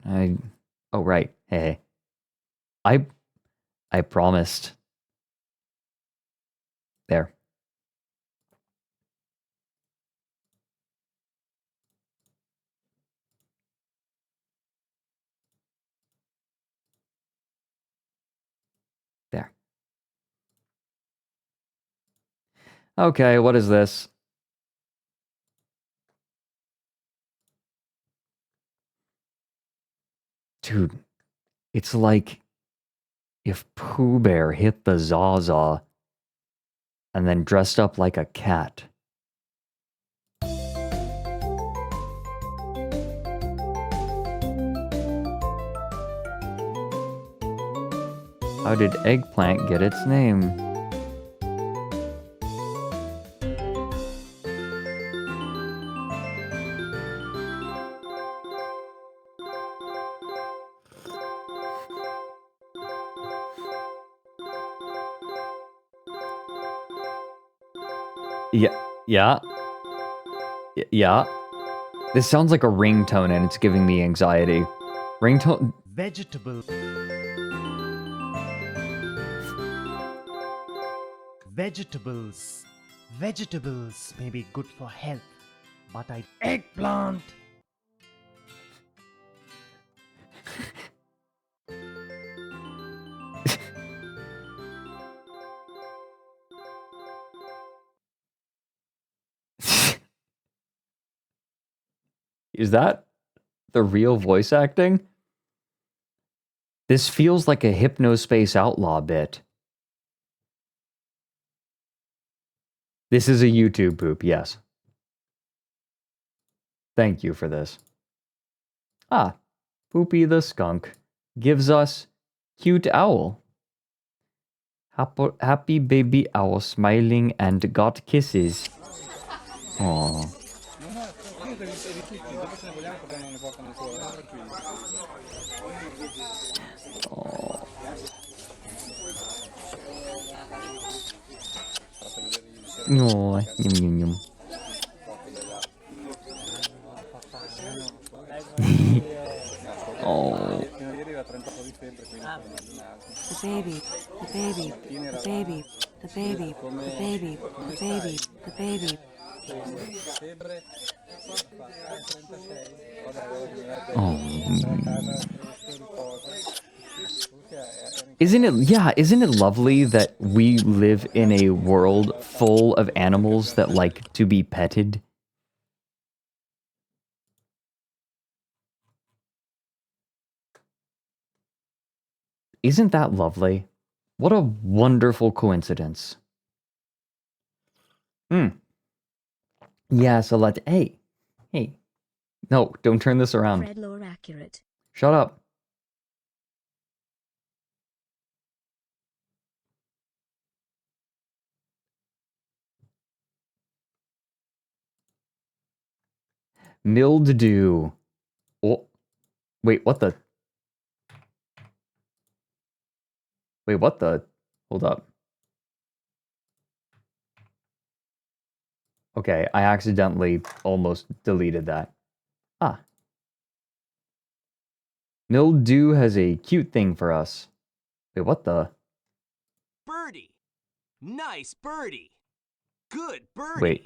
Oh right. Hey. I promised. There. There. Okay, what is this? Dude, it's like if Pooh Bear hit the Zaza and then dressed up like a cat. How did eggplant get its name? Yeah. This sounds like a ringtone and it's giving me anxiety. Ringtone. Vegetables. Vegetables. Vegetables may be good for health, but eggplant. Is that the real voice acting? This feels like a Hypnospace Outlaw bit. This is a YouTube poop, yes. Thank you for this. Ah, Poopy the Skunk gives us cute owl. Happy baby owl smiling and got kisses. Aww. No, yum yum yum. Oh. The baby, the baby, the baby, the baby, the baby, the baby, the baby. Isn't it lovely that we live in a world full of animals that like to be petted? Isn't that lovely? What a wonderful coincidence. Yeah, so let's... Hey. No, don't turn this around. Fred lore accurate. Shut up. Mildew. Oh, wait, what the? Wait, what the? Hold up. Okay, I accidentally almost deleted that. Ah. Mildew has a cute thing for us. Wait, what the? Birdie. Nice birdie. Good birdie. Wait.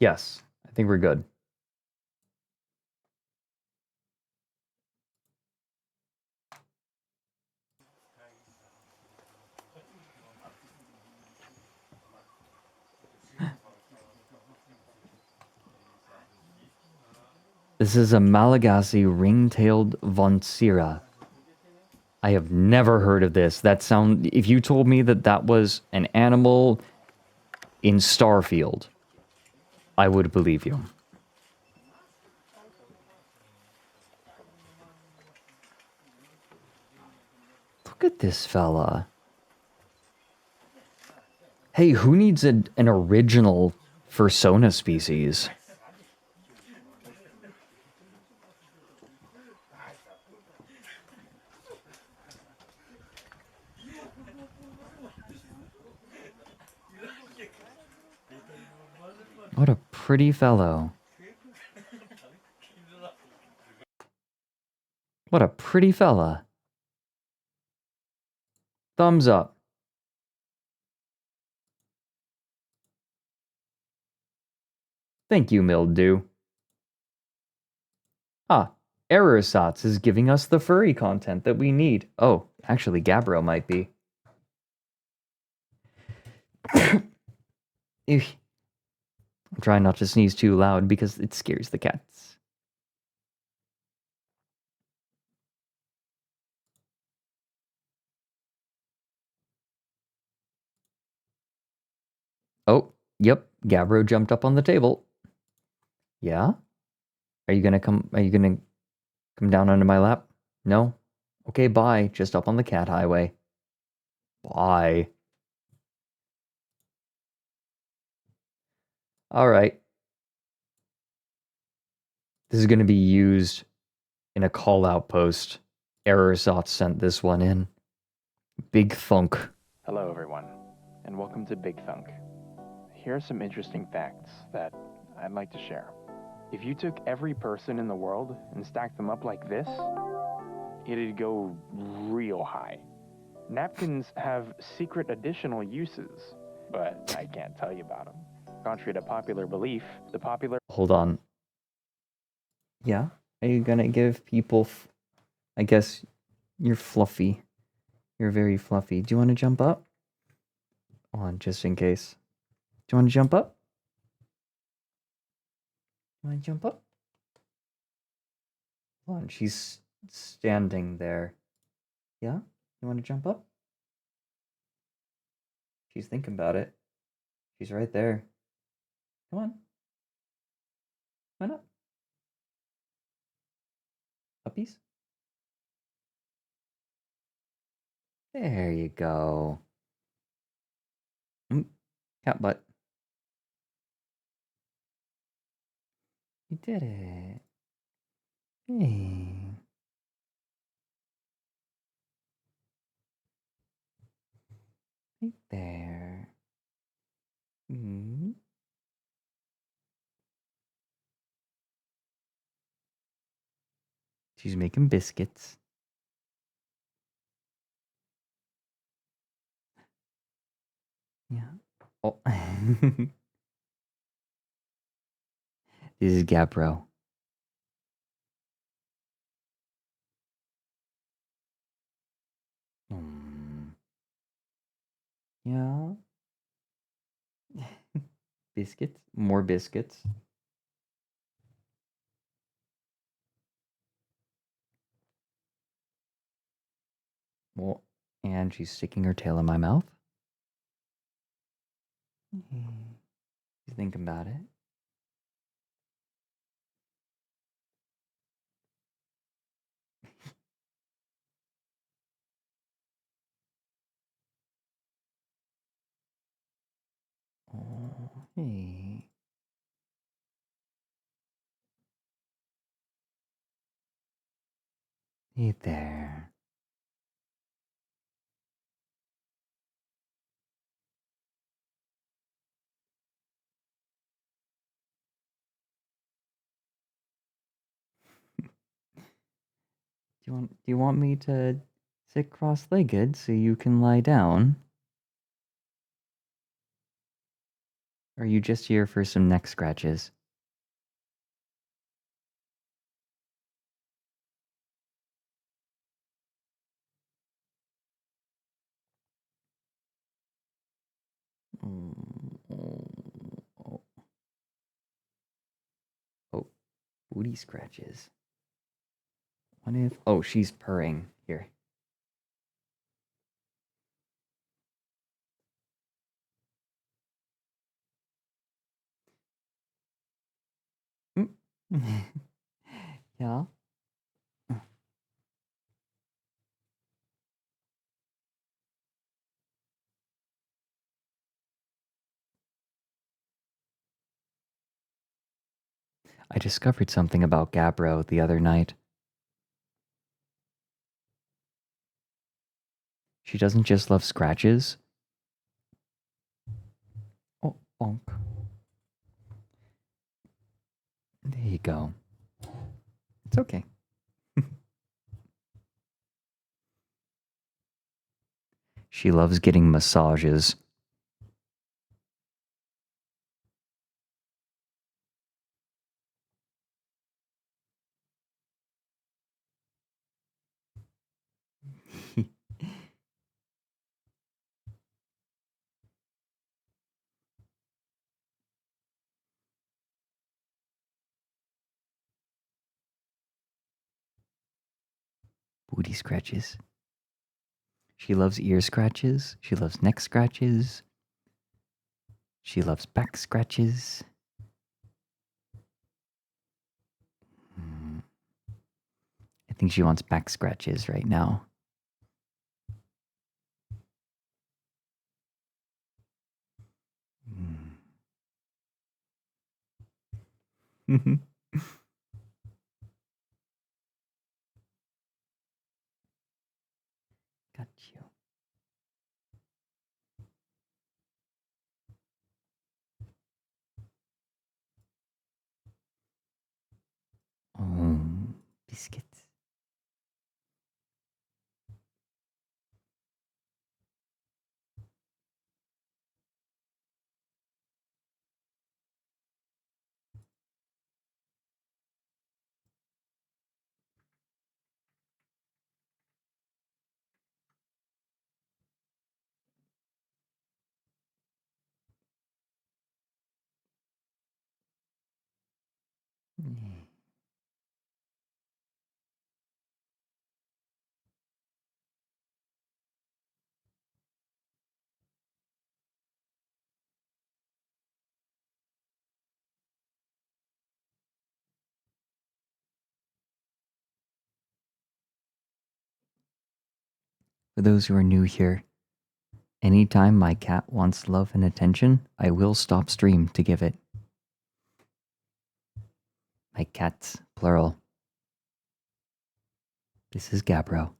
Yes, I think we're good. This is a Malagasy ring-tailed Vonsira. I have never heard of this. If you told me that that was an animal in Starfield, I would believe you. Look at this fella. Hey, who needs an original Fursona species? What a pretty fellow. What a pretty fella. Thumbs up. Thank you, Mildew. Ah, Ersatz is giving us the furry content that we need. Oh, actually, Gabbro might be. Ew. I'm trying not to sneeze too loud because it scares the cats. Oh, yep, Gabbro jumped up on the table. Yeah? Are you gonna come down onto my lap? No? Okay, bye. Just up on the cat highway. Bye. Alright. This is gonna be used in a call-out post. Ersatz sent this one in. Big Thunk. Hello, everyone, and welcome to Big Thunk. Here are some interesting facts that I'd like to share. If you took every person in the world and stacked them up like this, it'd go real high. Napkins have secret additional uses, but I can't tell you about them. Contrary to popular belief, the popular... Hold on. Yeah? Are you gonna give people... I guess you're fluffy. You're very fluffy. Do you want to jump up? Hold on, just in case. Do you want to jump up? You want to jump up? Hold on, she's standing there. Yeah? You want to jump up? She's thinking about it. She's right there. Come on. Come on up. Uppies? There you go. Cat butt. You did it. Hey. Right there. She's making biscuits. Yeah. Oh. This is Gabbro. Yeah. Biscuits? More biscuits. Well, and she's sticking her tail in my mouth. She's thinking about it. Oh, hey. Hey there. Do you want me to sit cross-legged so you can lie down? Or are you just here for some neck scratches? Oh, booty scratches. What if... Oh, she's purring. Here. Yeah. I discovered something about Gabbro the other night. She doesn't just love scratches. Oh, bonk. There you go. It's okay. She loves getting massages. Booty scratches. She loves ear scratches. She loves neck scratches. She loves back scratches. I think she wants back scratches right now. Got you. Oh, biscuits. For those who are new here, anytime my cat wants love and attention, I will stop stream to give it. My cats, plural. This is Gabbro.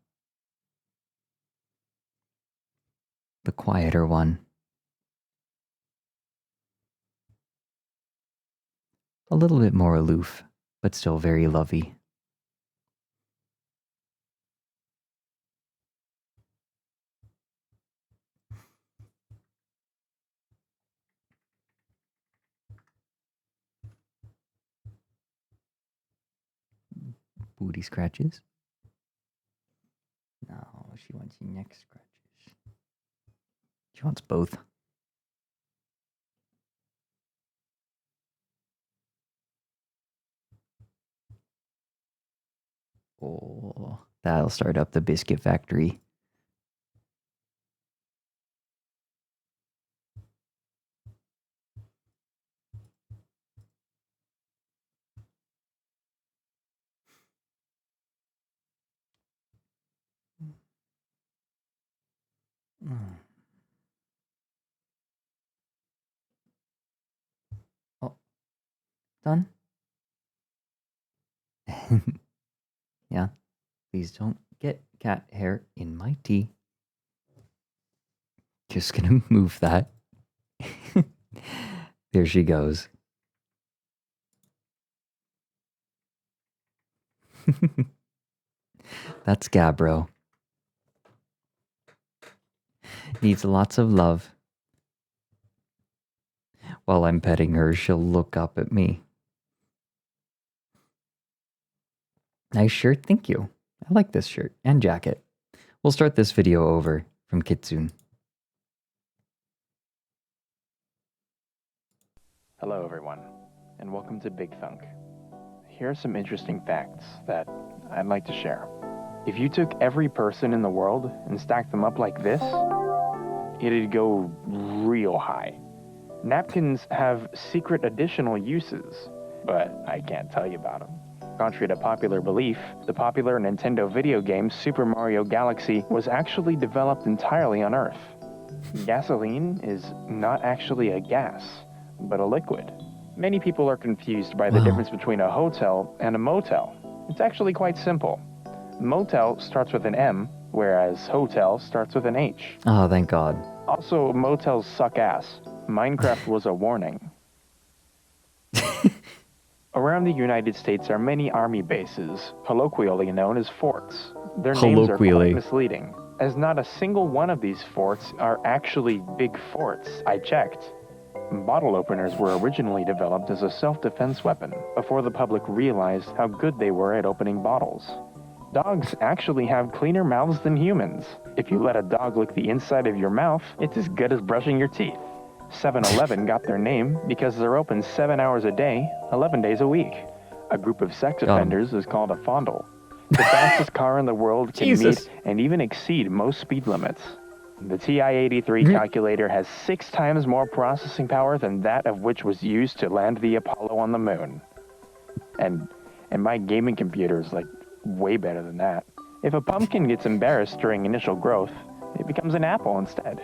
The quieter one. A little bit more aloof, but still very lovey. Booty scratches. No, she wants neck scratches. She wants both. Oh, that'll start up the biscuit factory. Oh, done? Yeah, please don't get cat hair in my tea. Just gonna move that. There she goes. That's Gabbro. Needs lots of love. While I'm petting her, she'll look up at me. Nice shirt, thank you. I like this shirt and jacket. We'll start this video over from Kitsune. Hello, everyone, and welcome to Big Thunk. Here are some interesting facts that I'd like to share. If you took every person in the world and stacked them up like this, it'd go real high. Napkins have secret additional uses. but I can't tell you about them. Contrary to popular belief, the popular Nintendo video game Super Mario Galaxy was actually developed entirely on Earth. Gasoline is not actually a gas, but a liquid. Many people are confused by the difference between a hotel and a motel. It's actually quite simple. Motel starts with an M, whereas hotel starts with an H. Oh, thank God. Also, motels suck ass. Minecraft was a warning. Around the United States are many army bases, colloquially known as forts. Their names are quite misleading, as not a single one of these forts are actually big forts. I checked. Bottle openers were originally developed as a self-defense weapon before the public realized how good they were at opening bottles. Dogs actually have cleaner mouths than humans. If you let a dog lick the inside of your mouth, it's as good as brushing your teeth. 7-Eleven got their name because they're open 7 hours a day, 11 days a week. A group of sex offenders is called a fondle. The fastest car in the world can meet and even exceed most speed limits. The TI-83 calculator has 6 times more processing power than that of which was used to land the Apollo on the moon. And my gaming computer is like way better than that. If a pumpkin gets embarrassed during initial growth, it becomes an apple instead.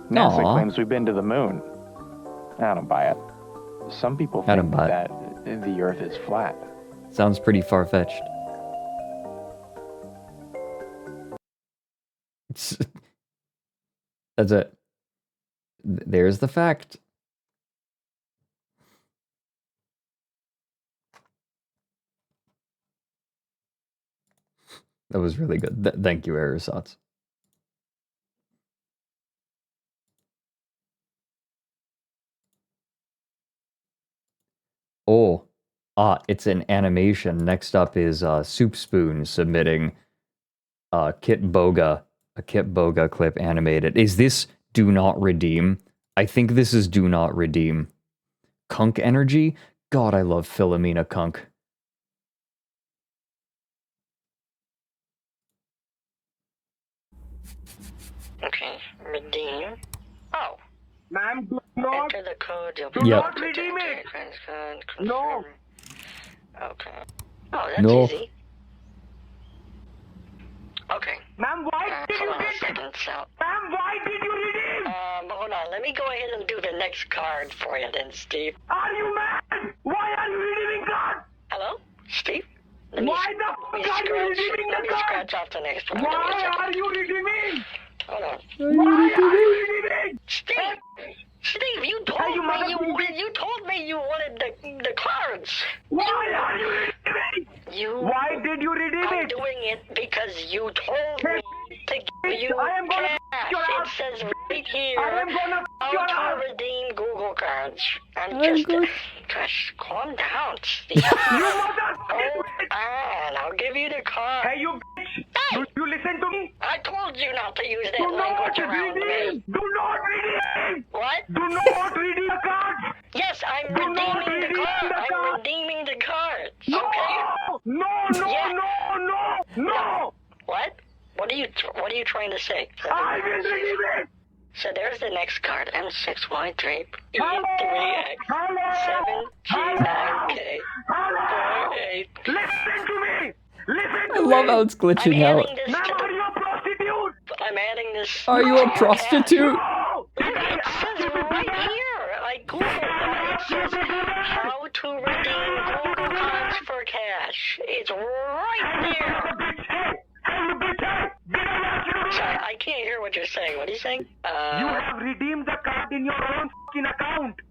NASA claims we've been to the moon. I don't buy it. Some people think that the Earth is flat. Sounds pretty far-fetched. That's it. There's the fact. That was really good. Thank you, Aerosats. Oh, it's an animation. Next up is Soup Spoon submitting Kit Boga, a Kit Boga clip animated. Is this Do Not Redeem? I think this is Do Not Redeem. Kunk Energy? God, I love Philomena Kunk. Okay, redeem. Oh. Ma'am, do not. Enter the code. Do not redeem it. No. Okay. Oh, that's easy. Okay. Ma'am, why did you redeem? Ma'am, why did you redeem? Hold on. Let me go ahead and do the next card for you then, Steve. Are you mad? Why are you redeeming cards? Hello? Steve? Why the fuck are you redeeming the cards? Scratch off the next one. Why are you redeeming? Hold on. Why are you redeeming? Steve, you told me you wanted the cards. Why are you redeeming? Why did you redeem I'm doing it because you told me to give you cash. It says right here how to redeem Google cards. Gosh, calm down, Steve. Hold on, I'll give you the card. Hey, you bitch! Hey! You listen to me? I told you not to use that language around me. Do not redeem! What? Do not redeem the cards! Yes, I'm redeeming the card. I'm redeeming the cards. No! Okay? No! What? What are you trying to say? I will redeem it! So there's the next card. M6Y3 E3X 7G9K 48. Listen to me! I love how it's glitching out. Are you a prostitute? I'm adding this. Are you a prostitute? It says right here. I Googled it. It says how to redeem Google cards for cash. It's right there. Sorry, I can't hear what you're saying. What are you saying? You have redeemed the card in your own fucking account.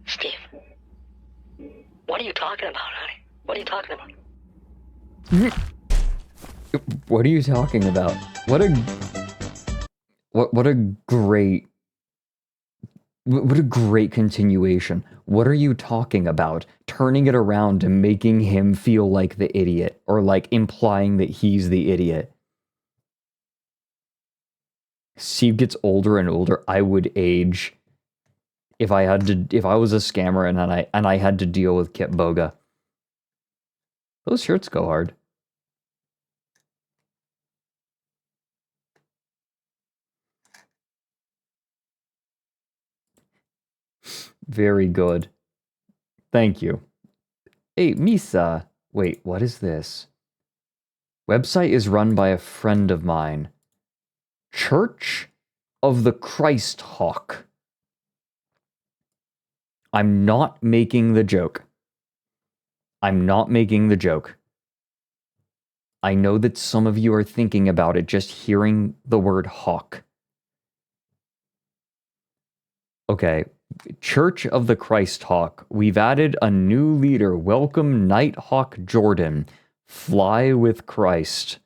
Steve, what are you talking about, honey? What are you talking about? What are you talking about? What a great continuation. What are you talking about? Turning it around and making him feel like the idiot, or like implying that he's the idiot. Steve gets older and older. I would age if I was a scammer and I had to deal with Kit Boga. Those shirts go hard. Very good. Thank you. Hey, Misa. Wait, what is this? Website is run by a friend of mine. Church of the Christ Hawk. I'm not making the joke. I'm not making the joke. I know that some of you are thinking about it just hearing the word hawk. Okay, Church of the Christ Hawk. We've added a new leader. Welcome Nighthawk Jordan. Fly with Christ.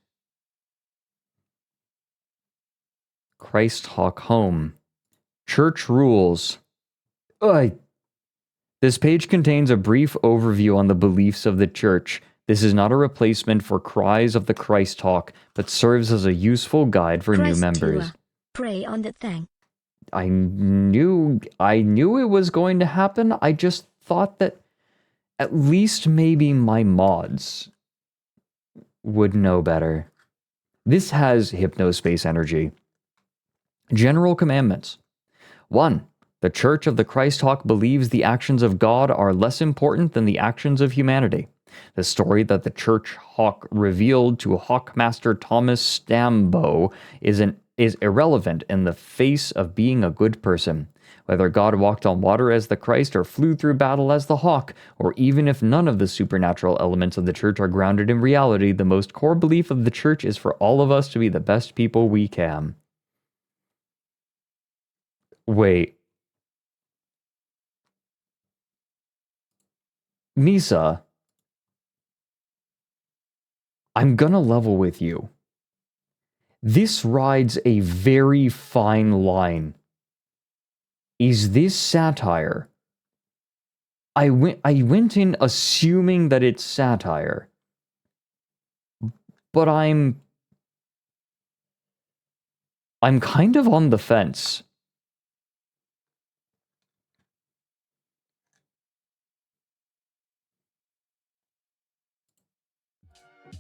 Christ Hawk home. Church rules. This page contains a brief overview on the beliefs of the church. This is not a replacement for Cries of the Christ Hawk, but serves as a useful guide for new members. Pray on that thing. I knew it was going to happen. I just thought that at least maybe my mods would know better. This has hypnospace energy. General commandments. 1. The Church of the Christ Hawk believes the actions of God are less important than the actions of humanity. The story that the Church Hawk revealed to Hawkmaster Thomas Stambo is irrelevant in the face of being a good person. Whether God walked on water as the Christ or flew through battle as the Hawk, or even if none of the supernatural elements of the church are grounded in reality, the most core belief of the church is for all of us to be the best people we can. Wait. Misa, I'm gonna level with you. This rides a very fine line. Is this satire? I went in assuming that it's satire. But I'm kind of on the fence.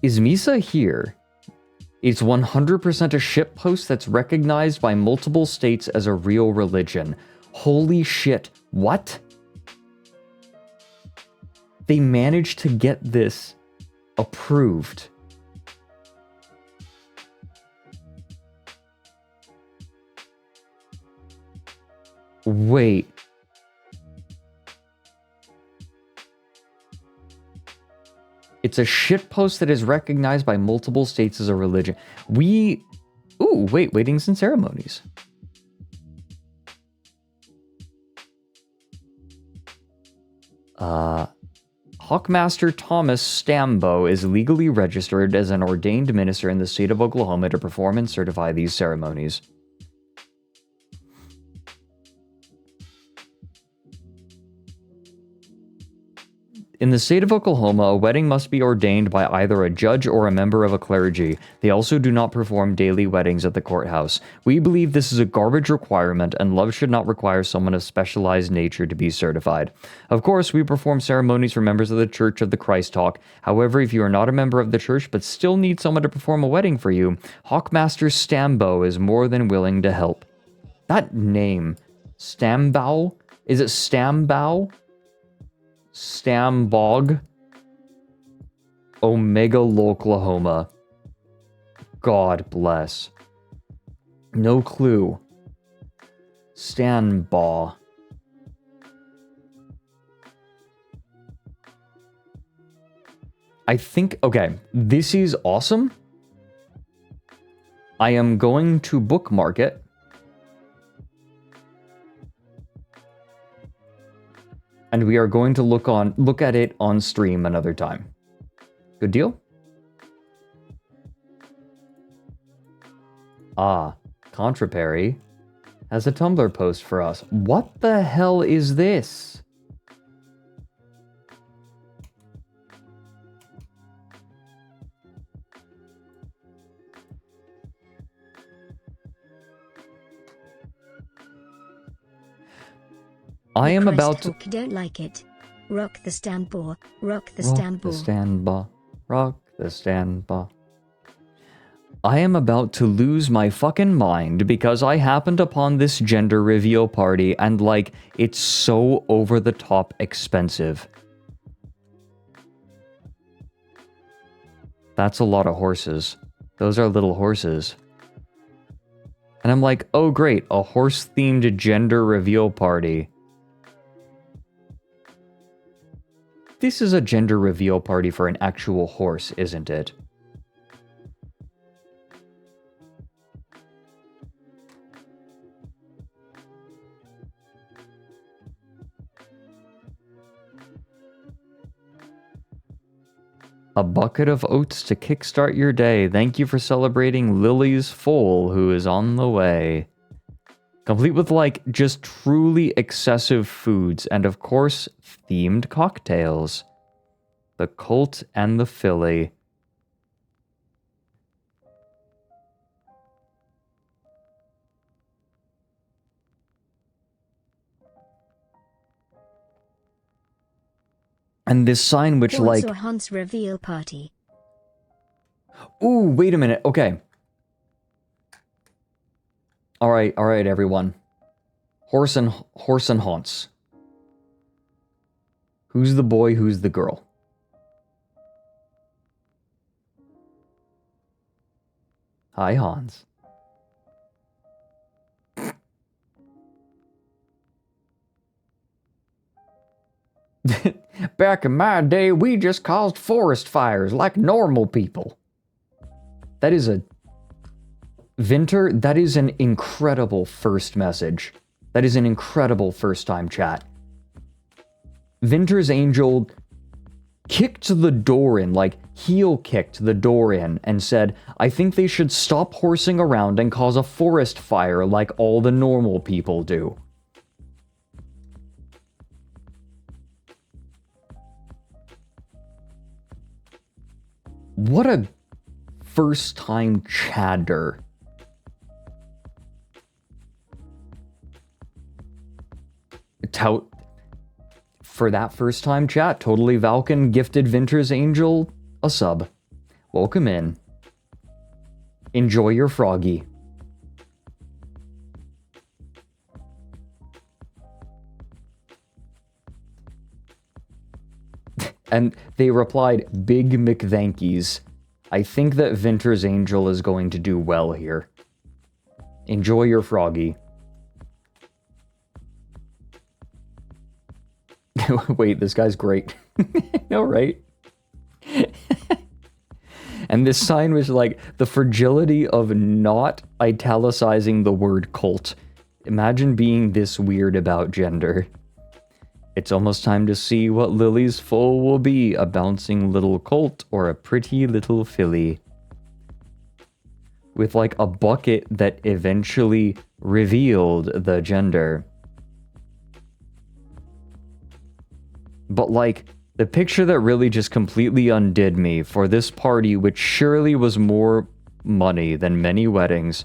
Is Misa here? It's 100% a shitpost that's recognized by multiple states as a real religion. Holy shit, what? They managed to get this approved. Wait. It's a shitpost that is recognized by multiple states as a religion. Ooh, wait, weddings and ceremonies. Hawkmaster Thomas Stambo is legally registered as an ordained minister in the state of Oklahoma to perform and certify these ceremonies. In the state of Oklahoma, a wedding must be ordained by either a judge or a member of a clergy. They also do not perform daily weddings at the courthouse. We believe this is a garbage requirement, and love should not require someone of specialized nature to be certified. Of course, we perform ceremonies for members of the Church of the Christ Hawk. However, if you are not a member of the church but still need someone to perform a wedding for you, Hawkmaster Stambo is more than willing to help. That name, Stambow? Is it Stambow? Stambog, Omega, Oklahoma. God bless. No clue. Stanbaugh. I think, okay, this is awesome. I am going to bookmark it. And we are going to look at it on stream another time. Good deal? Contraperry has a Tumblr post for us. What the hell is this? I am about to... Don't like it. Rock the Stambaugh. Rock the Stambaugh. Rock the Stambaugh. Rock the Stambaugh. I am about to lose my fucking mind because I happened upon this gender reveal party and, like, it's so over-the-top expensive. That's a lot of horses. Those are little horses. And I'm like, oh great, a horse-themed gender reveal party. This is a gender reveal party for an actual horse, isn't it? A bucket of oats to kickstart your day. Thank you for celebrating Lily's foal, who is on the way. Complete with, like, just truly excessive foods, and of course, themed cocktails. The colt and the filly. And this sign which, like... Also Hans reveal party. Ooh, wait a minute. Okay. Alright, everyone. Horse and Hans. Who's the boy, who's the girl? Hi, Hans. Back in my day, we just caused forest fires like normal people. That is a... Vinter, that is an incredible first message. That is an incredible first-time chat. Vinter's Angel kicked the door in, like heel kicked the door in, and said, I think they should stop horsing around and cause a forest fire like all the normal people do. What a first-time chatter. Tout for that first-time chat. Totally Valken gifted Vinter's Angel a sub. Welcome in. Enjoy your froggy. And they replied, Big McThankies. I think that Vinter's Angel is going to do well here. Enjoy your froggy. Wait, this guy's great. No, right? And this sign was like, the fragility of not italicizing the word cult. Imagine being this weird about gender. It's almost time to see what Lily's foal will be, a bouncing little colt or a pretty little filly. With like a bucket that eventually revealed the gender. But like, the picture that really just completely undid me for this party, which surely was more money than many weddings,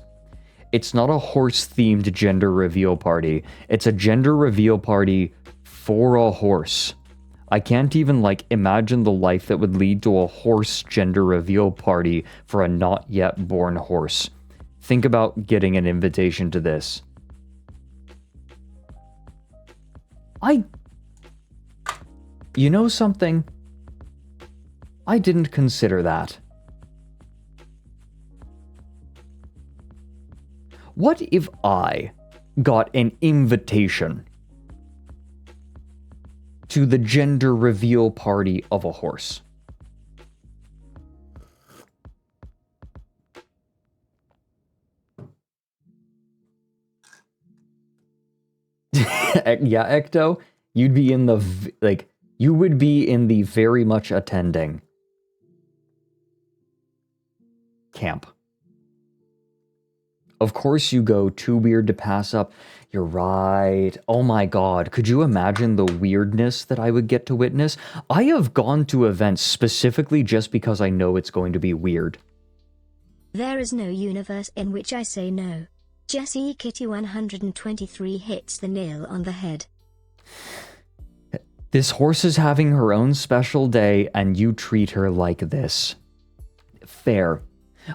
it's not a horse-themed gender reveal party. It's a gender reveal party for a horse. I can't even, like, imagine the life that would lead to a horse gender reveal party for a not yet born horse. Think about getting an invitation to this. You know something? I didn't consider that. What if I got an invitation to the gender reveal party of a horse? Yeah, Ecto, you'd be in the, like, you would be in the very much attending camp. Of course you go, too weird to pass up. You're right. Oh my god, could you imagine the weirdness that I would get to witness? I have gone to events specifically just because I know it's going to be weird. There is no universe in which I say no. Jessie Kitty 123 hits the nail on the head. This horse is having her own special day, and you treat her like this. Fair.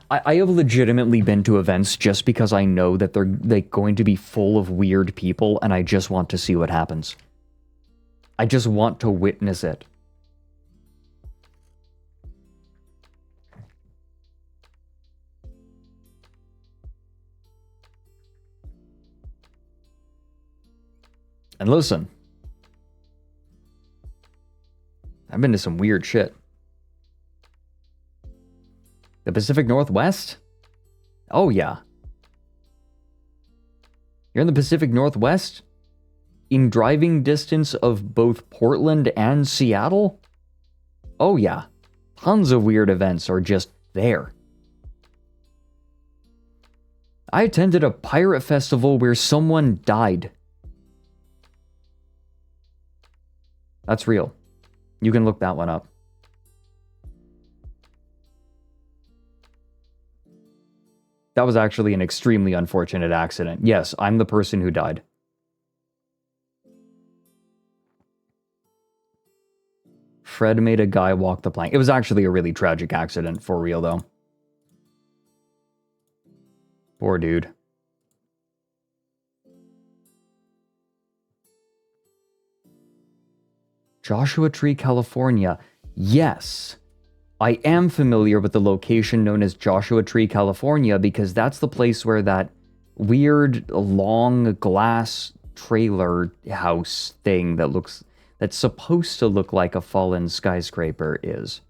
I have legitimately been to events just because I know that they're going to be full of weird people, and I just want to see what happens. I just want to witness it. And listen, I've been to some weird shit. The Pacific Northwest? Oh, yeah. You're in the Pacific Northwest? In driving distance of both Portland and Seattle? Oh, yeah. Tons of weird events are just there. I attended a pirate festival where someone died. That's real. You can look that one up. That was actually an extremely unfortunate accident. Yes, I'm the person who died. Fred made a guy walk the plank. It was actually a really tragic accident, for real, though. Poor dude. Joshua Tree, California. Yes. I am familiar with the location known as Joshua Tree, California, because that's the place where that weird long glass trailer house thing that's supposed to look like a fallen skyscraper is.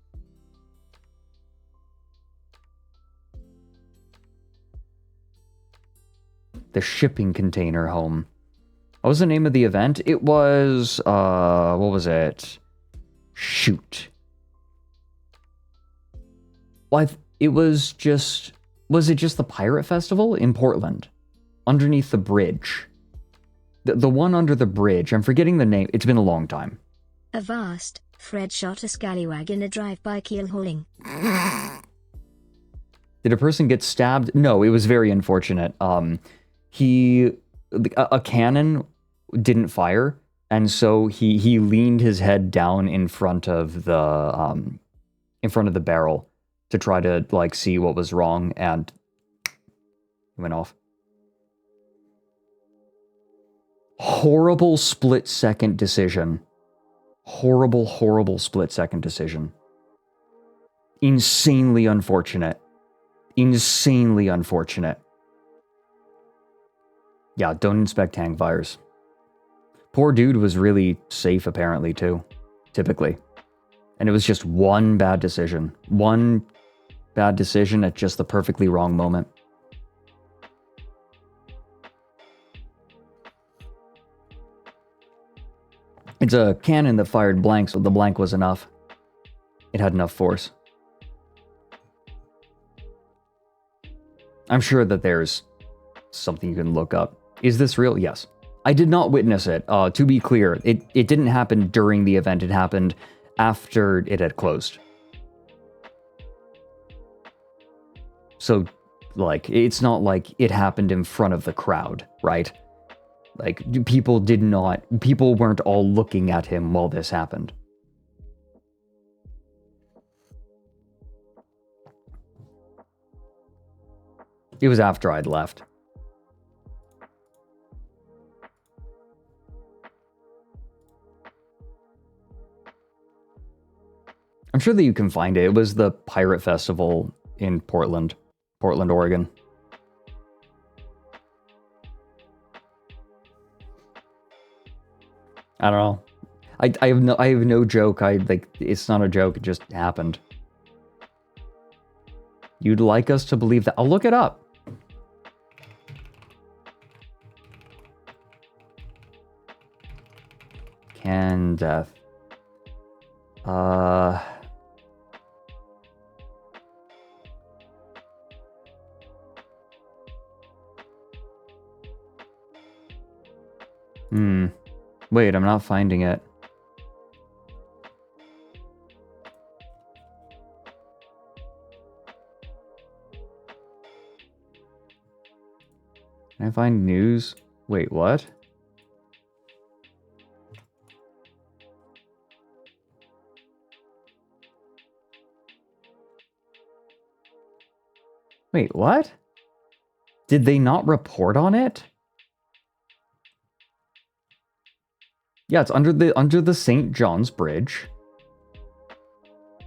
The shipping container home. What was the name of the event? It was, what was it? Shoot. Well, it was just... Was it just the Pirate Festival in Portland? Underneath the bridge. The one under the bridge. I'm forgetting the name. It's been a long time. Avast, Fred shot a scallywag in a drive-by keel hauling. Did a person get stabbed? No, it was very unfortunate. A cannon didn't fire, and so he leaned his head down in front of the barrel to try to like see what was wrong, and he went off. Horrible split-second decision. Horrible split-second decision. Insanely unfortunate. Insanely unfortunate. Yeah, don't inspect hang fires. Poor dude was really safe apparently too, typically. And it was just one bad decision. One bad decision at just the perfectly wrong moment. It's a cannon that fired blank, so the blank was enough. It had enough force. I'm sure that there's something you can look up. Is this real? Yes. I did not witness it. To be clear, it didn't happen during the event. It happened after it had closed. So, like, it's not like it happened in front of the crowd, right? Like, people weren't all looking at him while this happened. It was after I'd left. I'm sure that you can find it. It was the Pirate Festival in Portland, Oregon. I don't know. I have no joke. It's not a joke. It just happened. You'd like us to believe that? I'll look it up. Can death. Wait, I'm not finding it. Can I find news? Wait, what? Wait, what? Did they not report on it? Yeah, it's under the St. John's Bridge.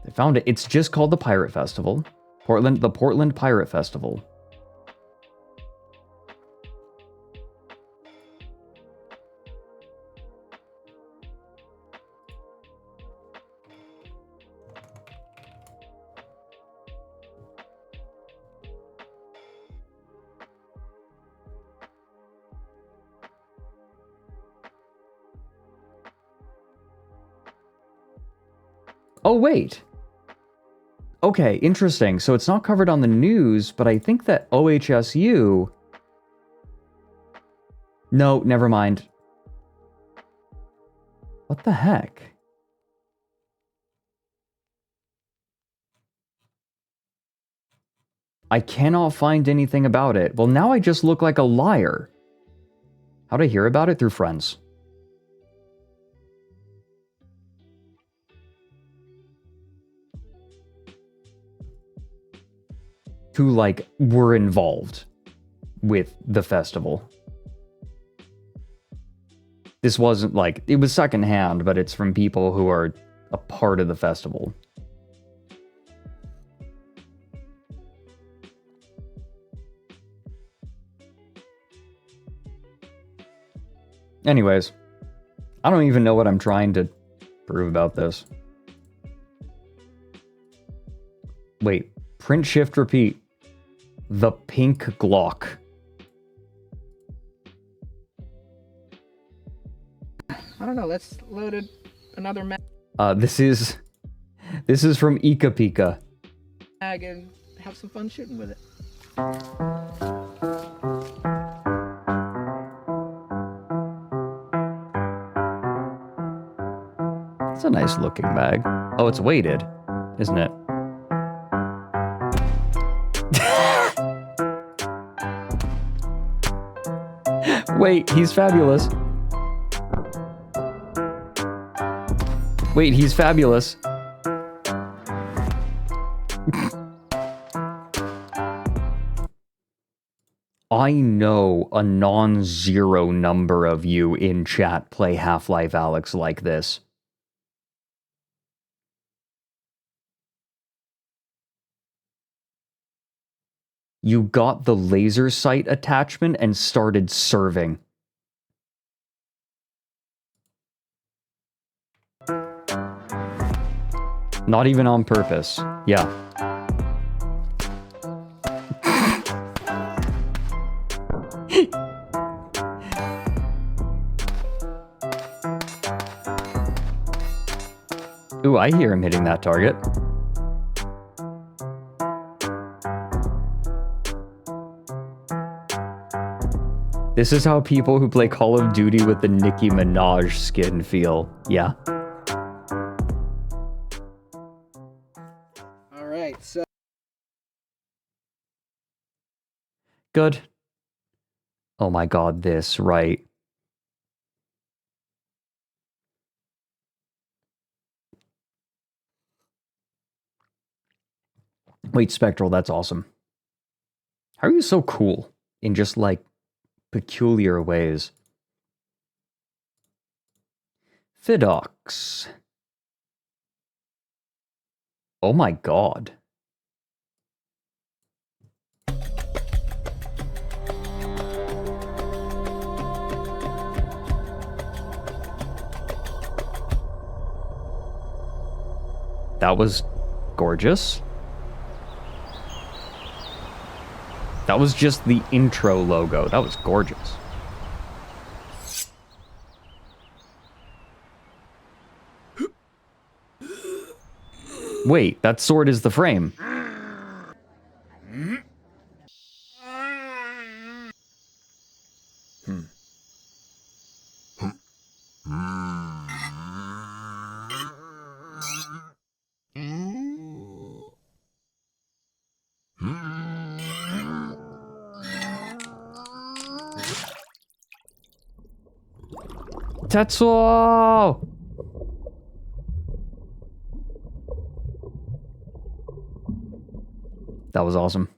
They found it. It's just called the Pirate Festival. The Portland Pirate Festival. Oh, wait. Okay, interesting. So it's not covered on the news, but I think that OHSU... No, never mind. What the heck? I cannot find anything about it. Well, now I just look like a liar. How'd I hear about it? Through friends. Who, like, were involved with the festival. This wasn't like, it was secondhand, but it's from people who are a part of the festival. Anyways, I don't even know what I'm trying to prove about this. Wait, print, shift, repeat. The pink Glock. I don't know, let's load another mag This is from Ika Pika. and have some fun shooting with it. It's a nice looking mag. Oh, it's weighted, isn't it? Wait, he's fabulous. Wait, he's fabulous. I know a non-zero number of you in chat play Half-Life Alyx like this. You got the laser sight attachment and started serving. Not even on purpose. Yeah. Ooh, I hear him hitting that target. This is how people who play Call of Duty with the Nicki Minaj skin feel. Yeah. Alright, so Good. Oh my god, this, right. Wait, Spectral, that's awesome. How are you so cool in just, like, peculiar ways? Fidox. Oh my god. That was gorgeous. That was just the intro logo. That was gorgeous. Wait, that sword is the frame. Tetsuo! That was awesome.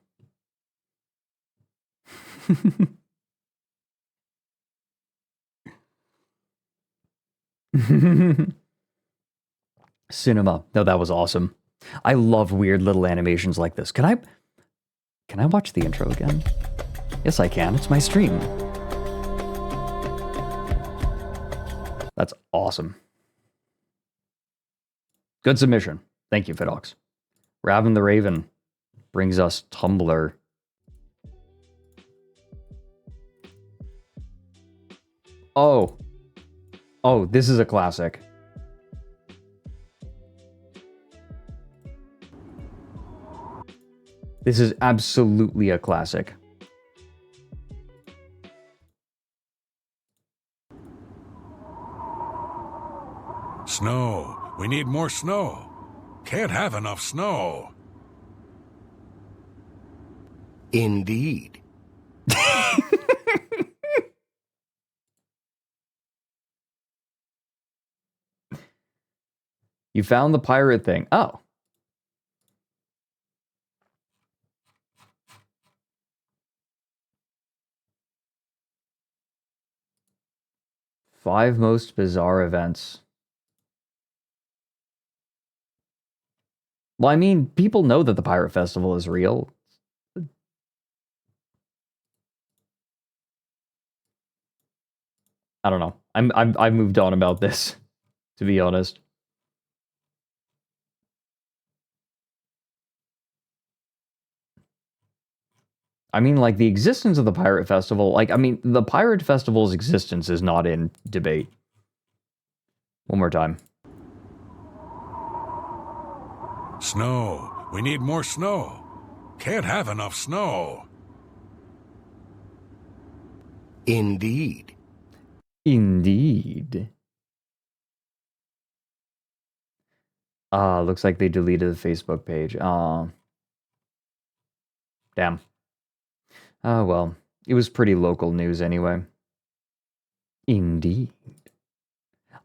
Cinema. No, that was awesome. I love weird little animations like this. Can I watch the intro again? Yes, I can. It's my stream. That's awesome. Good submission. Thank you, Fidox. Raven the Raven brings us Tumblr. Oh. Oh, this is a classic. This is absolutely a classic. Snow. We need more snow. Can't have enough snow. Indeed. You found the pirate thing. Oh. Five most bizarre events. Well, I mean, people know that the Pirate Festival is real. I don't know. I've moved on about this, to be honest. I mean, like, the existence of the Pirate Festival, like, I mean, the Pirate Festival's existence is not in debate. One more time. Snow. We need more snow. Can't have enough snow. Indeed. Indeed. Looks like they deleted the Facebook page. Damn. Oh, well. It was pretty local news anyway. Indeed.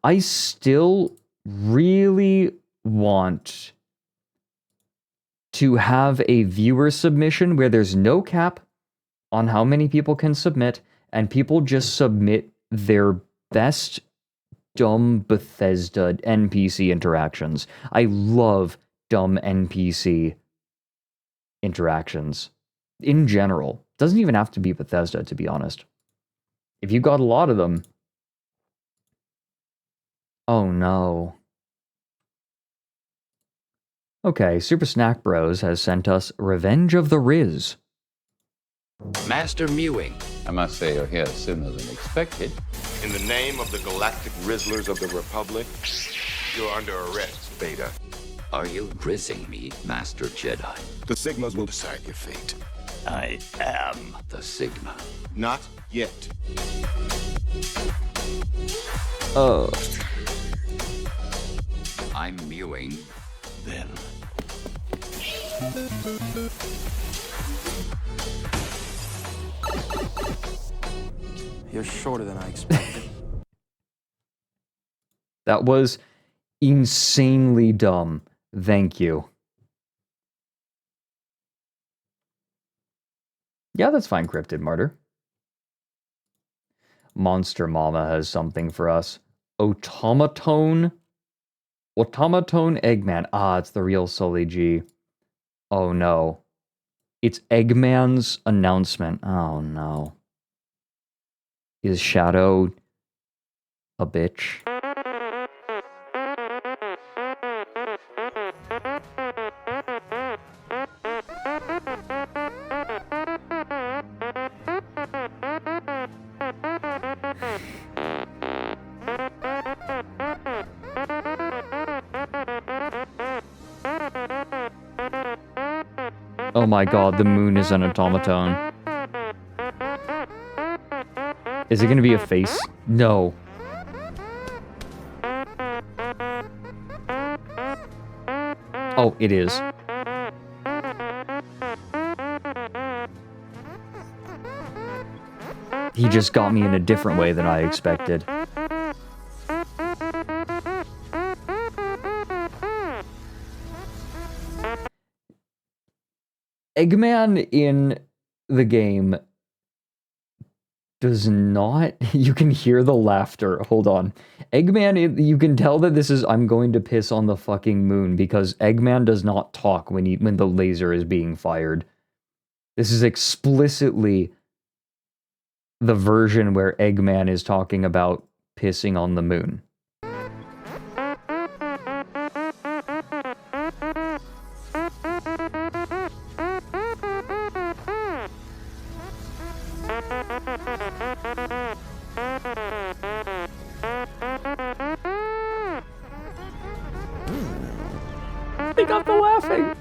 I still really want to have a viewer submission where there's no cap on how many people can submit, and people just submit their best dumb Bethesda NPC interactions. I love dumb NPC interactions in general. Doesn't even have to be Bethesda, to be honest. If you got a lot of them. Oh no. Okay, Super Snack Bros has sent us Revenge of the Riz. Master Mewing. I must say you're here sooner than expected. In the name of the galactic Rizzlers of the Republic, you're under arrest, Beta. Are you rizzing me, Master Jedi? The Sigmas will decide your fate. I am the Sigma. Not yet. Oh. I'm mewing, then. You're shorter than I expected. That was insanely dumb. Thank you. Yeah, that's fine, Cryptid Martyr. Monster Mama has something for us. Automaton Eggman. Ah, it's the real Sully G. Oh no. It's Eggman's announcement. Oh no. Is Shadow a bitch? Oh my god, the moon is an automaton. Is it gonna be a face? No. Oh, it is. He just got me in a different way than I expected. Eggman in the game does not... You can hear the laughter. Hold on. Eggman, you can tell that this is I'm going to piss on the fucking moon because Eggman does not talk when the laser is being fired. This is explicitly the version where Eggman is talking about pissing on the moon. They got the laughing.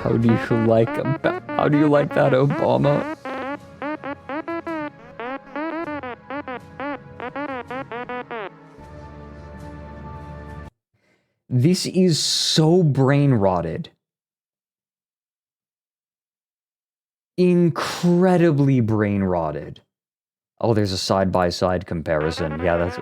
How do you like that, Obama? This is so brain rotted. Incredibly brain rotted. Oh, there's a side-by-side comparison. Yeah, that's...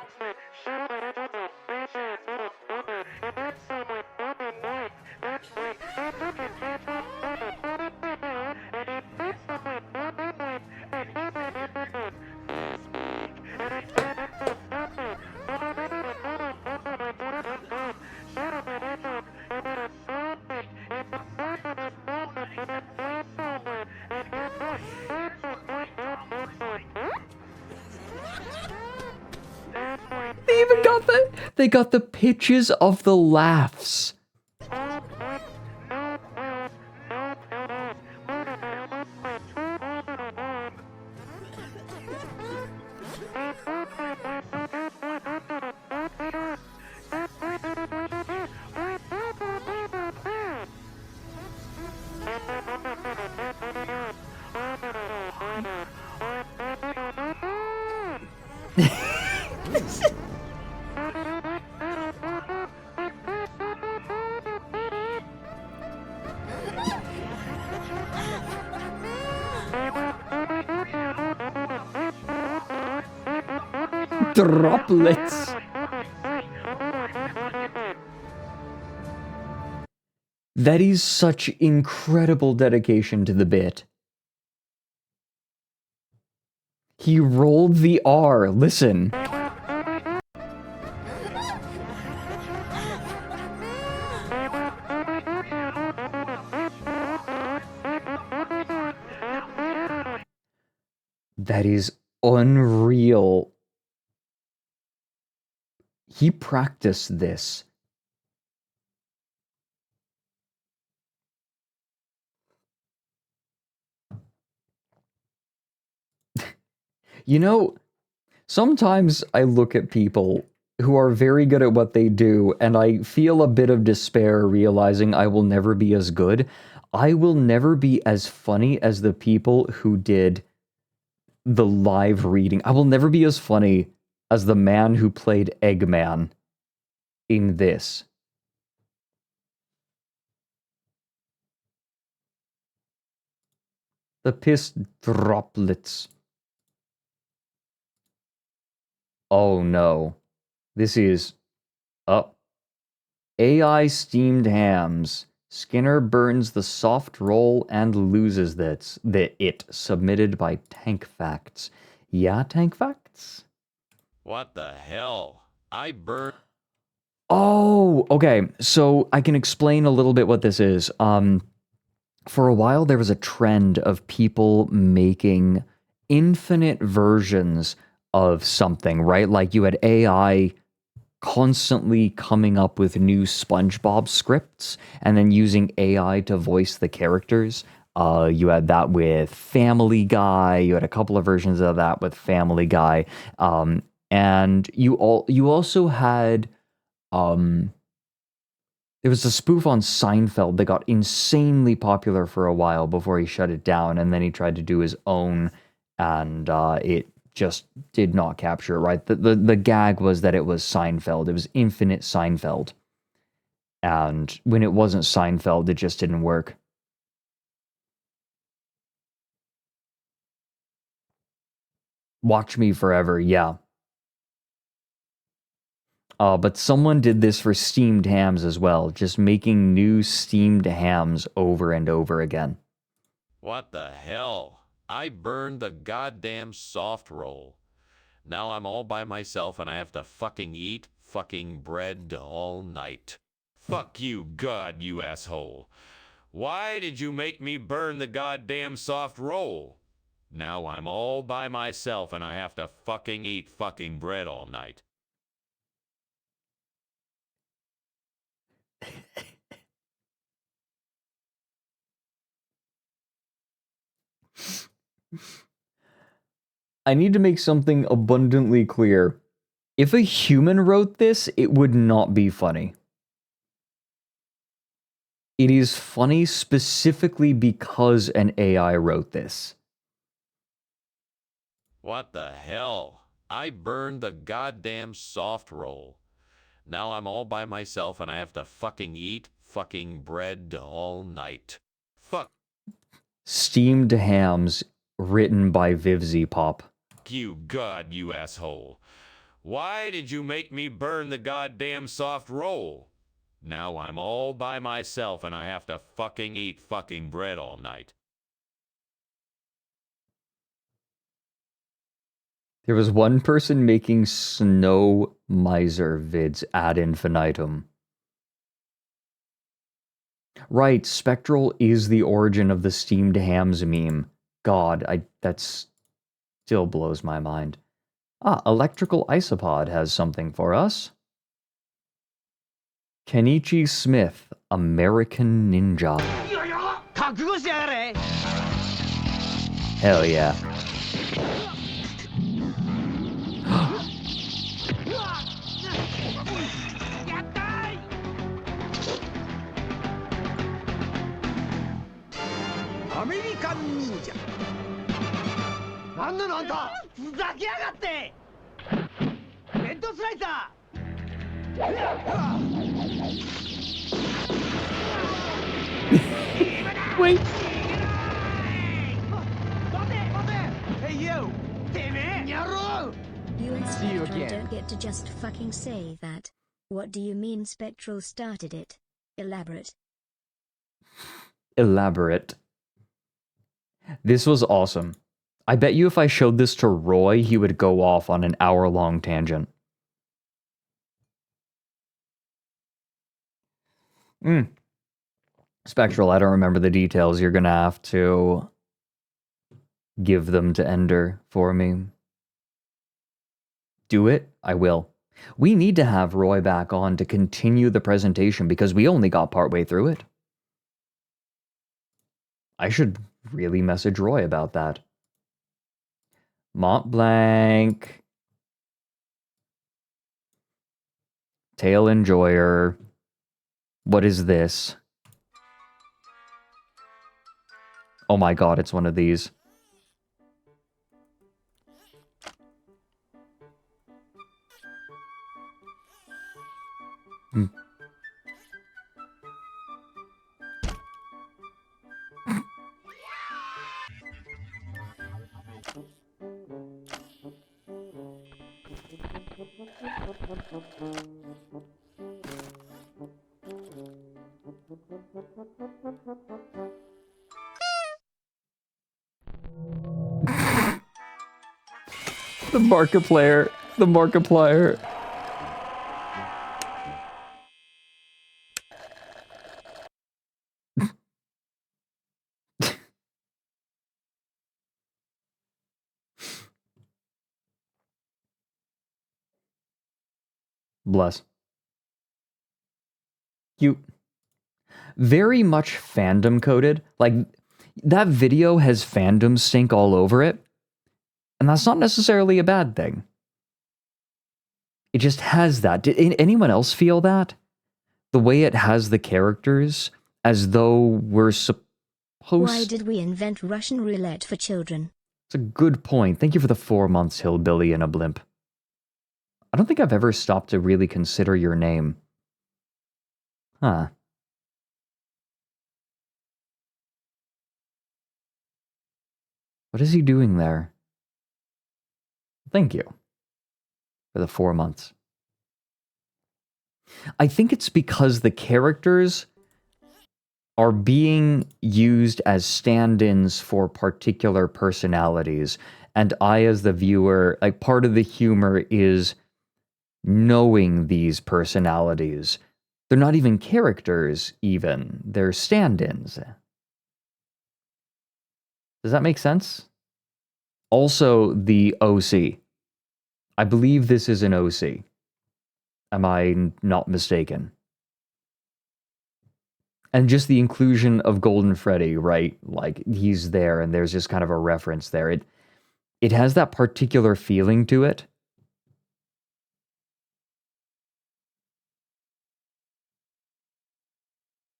They got the pitches of the laughs. Droplets. That is such incredible dedication to the bit. He rolled the R. Listen. That is unreal. He practiced this. You know, sometimes I look at people who are very good at what they do, and I feel a bit of despair realizing I will never be as good. I will never be as funny as the people who did the live reading. I will never be as funny as the man who played Eggman in this. The piss droplets. Oh no. This is... AI steamed hams. Skinner burns the soft roll and loses it. Submitted by Tank Facts. Yeah, Tank Facts? What the hell? I burn... Oh, okay. So I can explain a little bit what this is. For a while, there was a trend of people making infinite versions of something, right? Like you had AI constantly coming up with new SpongeBob scripts and then using AI to voice the characters. You had that with Family Guy. You had a couple of versions of that with Family Guy. And you also had... there was a spoof on Seinfeld that got insanely popular for a while before he shut it down, and then he tried to do his own, and it just did not capture it right. The gag was that it was Seinfeld. It was infinite Seinfeld. And when it wasn't Seinfeld, it just didn't work. Watch Me Forever, yeah. But someone did this for steamed hams as well, just making new steamed hams over and over again. What the hell? I burned the goddamn soft roll. Now I'm all by myself and I have to fucking eat fucking bread all night. Fuck you, God, you asshole. Why did you make me burn the goddamn soft roll? Now I'm all by myself and I have to fucking eat fucking bread all night. I need to make something abundantly clear. If a human wrote this, it would not be funny. It is funny specifically because an AI wrote this. What the hell? I burned the goddamn soft roll. Now I'm all by myself and I have to fucking eat fucking bread all night. Fuck Steamed hams written by Vivzy Pop. you, God, you asshole. Why did you make me burn the goddamn soft roll? Now I'm all by myself and I have to fucking eat fucking bread all night. There was one person making snow miser vids ad infinitum. Right, Spectral is the origin of the steamed hams meme. God, that still blows my mind. Ah, Electrical Isopod has something for us. Kenichi Smith, American Ninja. Hell yeah. Wait. Hey you! You and See you Spectral again. don't get to just fucking say that. What do you mean Spectral started it? Elaborate. Elaborate. This was awesome. I bet you if I showed this to Roy, he would go off on an hour-long tangent. Spectral, I don't remember the details. You're gonna have to give them to Ender for me. Do it? I will. We need to have Roy back on to continue the presentation because we only got partway through it. I should really message Roy about that. Mont Blanc. Tail Enjoyer. What is this? Oh my god, it's one of these. The Markiplier. The Markiplier. Bless. You very much fandom coded. Like, that video has fandom stink all over it. And that's not necessarily a bad thing. It just has that. Did anyone else feel that? The way it has the characters as though we're supposed... Why did we invent Russian roulette for children? It's a good point. Thank you for the 4 months, hillbilly and a blimp. I don't think I've ever stopped to really consider your name. Huh. What is he doing there? Thank you for the 4 months. I think it's because the characters are being used as stand-ins for particular personalities. And I, as the viewer, like, part of the humor is knowing these personalities. They're not even characters, even. They're stand-ins. Does that make sense? Also, the OC. I believe this is an OC. Am I not mistaken? And just the inclusion of Golden Freddy, right? Like, he's there and there's just kind of a reference there. It has that particular feeling to it.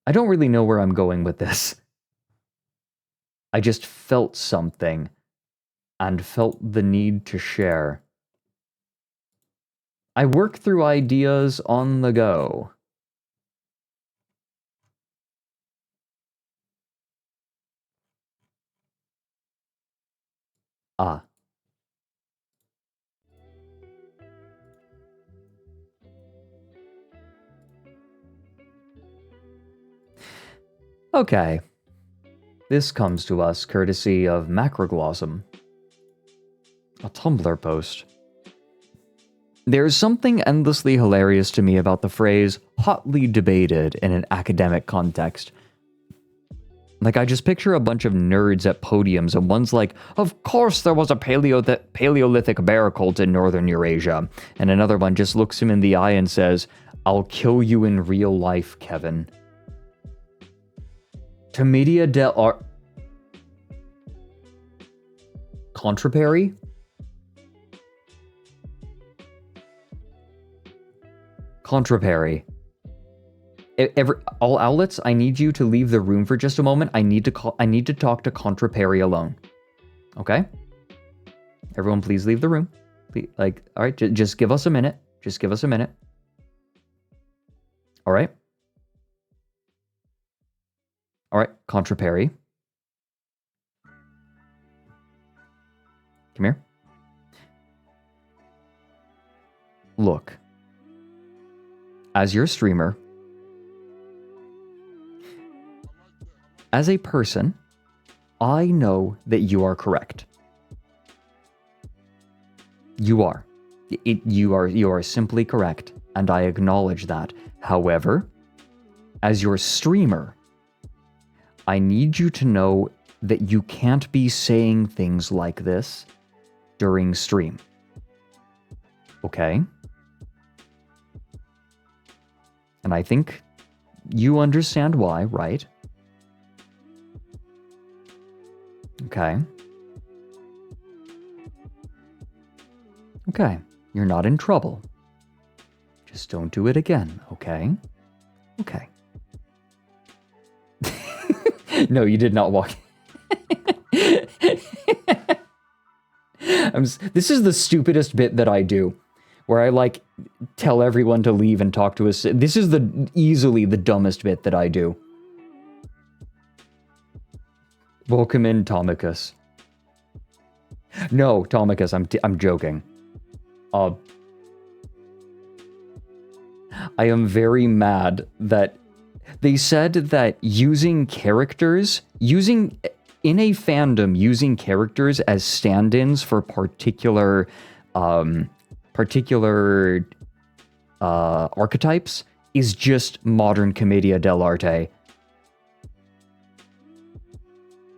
I don't really know where I'm going with this. I just felt something and felt the need to share. I work through ideas on the go. Ah. Okay. This comes to us courtesy of Macroglossum, a Tumblr post. There's something endlessly hilarious to me about the phrase hotly debated in an academic context. Like, I just picture a bunch of nerds at podiums, and one's like, of course there was a Paleolithic bear cult in northern Eurasia. And another one just looks him in the eye and says, I'll kill you in real life, Kevin. Commedia dell'arte. Contraperi? Contraperi. All outlets, I need you to leave the room for just a moment. I need to talk to Contraperi alone. Okay? Everyone, please leave the room. Please, like, all right, just give us a minute. Just give us a minute. All right? All right, Contraperi. Come here. Look. As your streamer, as a person, I know that you are correct. You are. You are simply correct, and I acknowledge that. However, as your streamer, I need you to know that you can't be saying things like this during stream. Okay? And I think you understand why, right? Okay. Okay. You're not in trouble. Just don't do it again, okay? Okay. No, you did not walk. This is the stupidest bit that I do, where I like tell everyone to leave and talk to us. This is easily the dumbest bit that I do. Welcome in, Tomicus. No, Tomicus, I'm joking. I am very mad that they said that using characters in a fandom, using characters as stand-ins for particular archetypes is just modern Commedia dell'arte.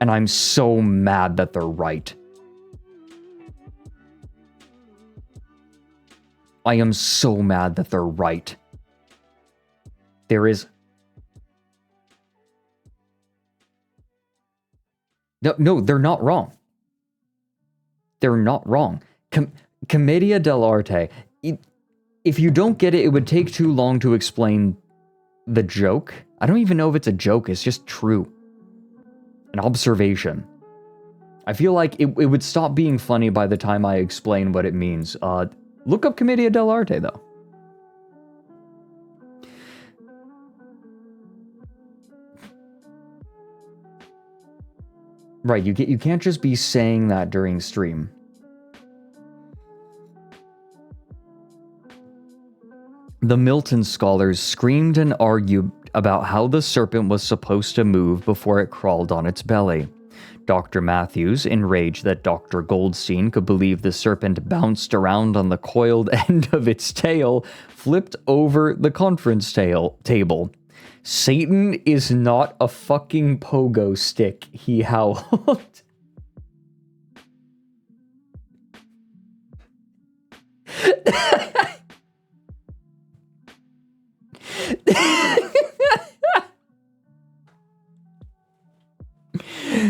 And I'm so mad that they're right. I am so mad that they're right. There is... No, they're not wrong. They're not wrong. Commedia dell'arte, if you don't get it, it would take too long to explain the joke. I don't even know if it's a joke, it's just true. An observation. I feel like it would stop being funny by the time I explain what it means. Look up Commedia dell'arte, though. Right, you can't just be saying that during stream. The Milton scholars screamed and argued about how the serpent was supposed to move before it crawled on its belly. Dr. Matthews, enraged that Dr. Goldstein could believe the serpent bounced around on the coiled end of its tail, flipped over the conference table. Satan is not a fucking pogo stick, he howled.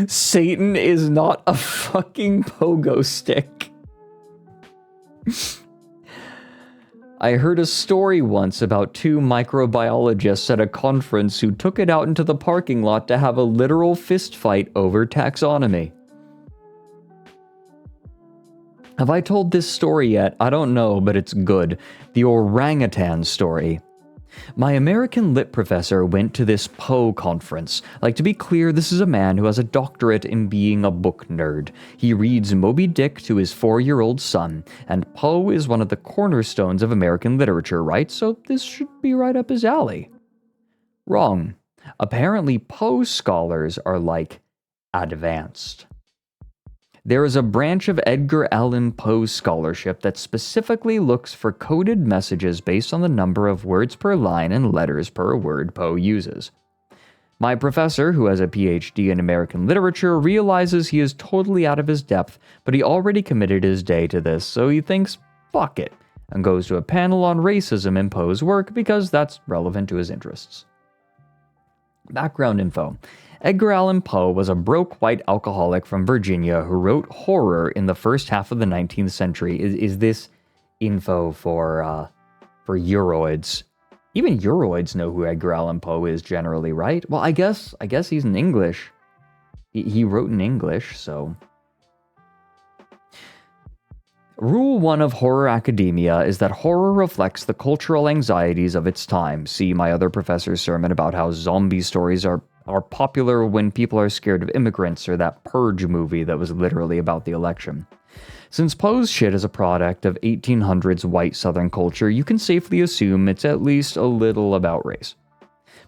Satan is not a fucking pogo stick. I heard a story once about two microbiologists at a conference who took it out into the parking lot to have a literal fist fight over taxonomy. Have I told this story yet? I don't know, but it's good. The orangutan story. My American lit professor went to this Poe conference. Like, to be clear, this is a man who has a doctorate in being a book nerd. He reads Moby Dick to his 4-year-old son, and Poe is one of the cornerstones of American literature, right? So this should be right up his alley. Wrong. Apparently, Poe scholars are, like, advanced. There is a branch of Edgar Allan Poe scholarship that specifically looks for coded messages based on the number of words per line and letters per word Poe uses. My professor, who has a PhD in American literature, realizes he is totally out of his depth, but he already committed his day to this, so he thinks, fuck it, and goes to a panel on racism in Poe's work because that's relevant to his interests. Background info. Edgar Allan Poe was a broke white alcoholic from Virginia who wrote horror in the first half of the 19th century. Is this info for Euroids? Even Euroids know who Edgar Allan Poe is generally, right? Well, I guess he's in English. He wrote in English, so... Rule 1 of horror academia is that horror reflects the cultural anxieties of its time. See my other professor's sermon about how zombie stories are popular when people are scared of immigrants, or that Purge movie that was literally about the election. Since Poe's shit is a product of 1800s white Southern culture, you can safely assume it's at least a little about race.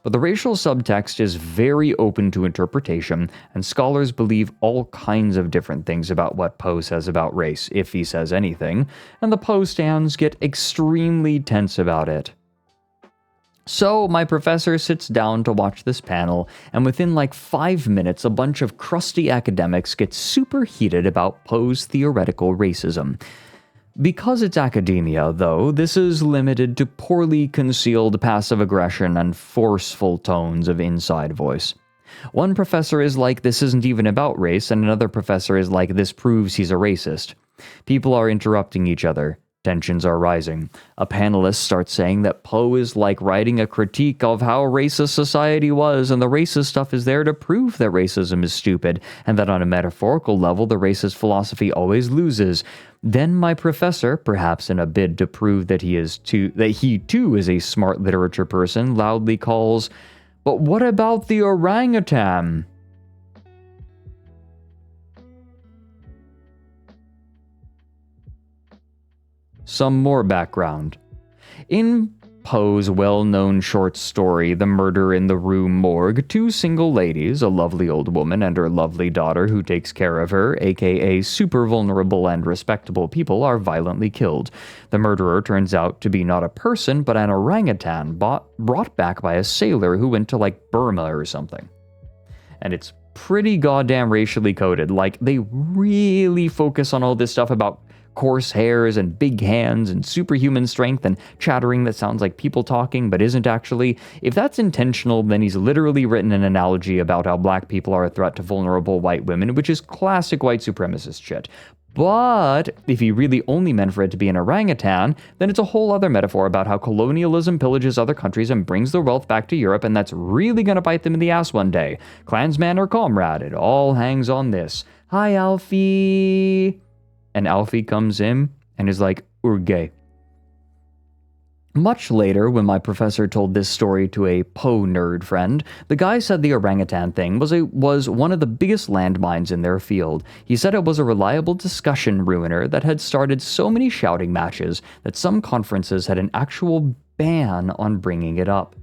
But the racial subtext is very open to interpretation, and scholars believe all kinds of different things about what Poe says about race, if he says anything, and the Poe stands get extremely tense about it. So, my professor sits down to watch this panel, and within like 5 minutes, a bunch of crusty academics get super heated about Poe's theoretical racism. Because it's academia, though, this is limited to poorly concealed passive aggression and forceful tones of inside voice. One professor is like, this isn't even about race, and another professor is like, this proves he's a racist. People are interrupting each other. Tensions are rising. A panelist starts saying that Poe is like writing a critique of how racist society was, and the racist stuff is there to prove that racism is stupid, and that on a metaphorical level, the racist philosophy always loses. Then my professor, perhaps in a bid to prove that he too is a smart literature person, loudly calls, "But what about the orangutan?" Some more background. In Poe's well-known short story, The Murder in the Rue Morgue, two single ladies, a lovely old woman and her lovely daughter who takes care of her, aka super vulnerable and respectable people, are violently killed. The murderer turns out to be not a person, but an orangutan brought back by a sailor who went to like Burma or something. And it's pretty goddamn racially coded. Like, they really focus on all this stuff about coarse hairs and big hands and superhuman strength and chattering that sounds like people talking but isn't actually. If that's intentional, then he's literally written an analogy about how black people are a threat to vulnerable white women, which is classic white supremacist shit. But if he really only meant for it to be an orangutan, then it's a whole other metaphor about how colonialism pillages other countries and brings their wealth back to Europe, and that's really gonna bite them in the ass one day. Klansman or comrade, it all hangs on this. Hi, Alfie. And Alfie comes in and is like, "We're gay." Much later, when my professor told this story to a Poe nerd friend, the guy said the orangutan thing was one of the biggest landmines in their field. He said it was a reliable discussion ruiner that had started so many shouting matches that some conferences had an actual ban on bringing it up.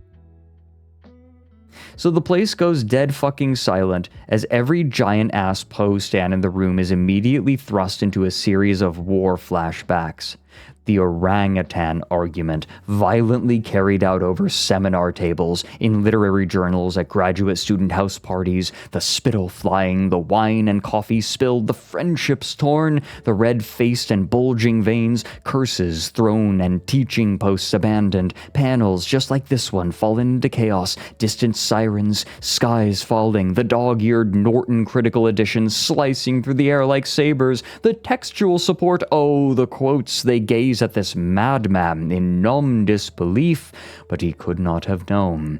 So the place goes dead fucking silent as every giant-ass Poe stan in the room is immediately thrust into a series of war flashbacks. The orangutan argument, violently carried out over seminar tables, in literary journals, at graduate student house parties, the spittle flying, the wine and coffee spilled, the friendships torn, the red-faced and bulging veins, curses thrown and teaching posts abandoned, panels just like this one fallen into chaos, distant sirens, skies falling, the dog-eared Norton critical editions slicing through the air like sabers, the textual support, oh, the quotes they they gaze at this madman in numb disbelief, but he could not have known.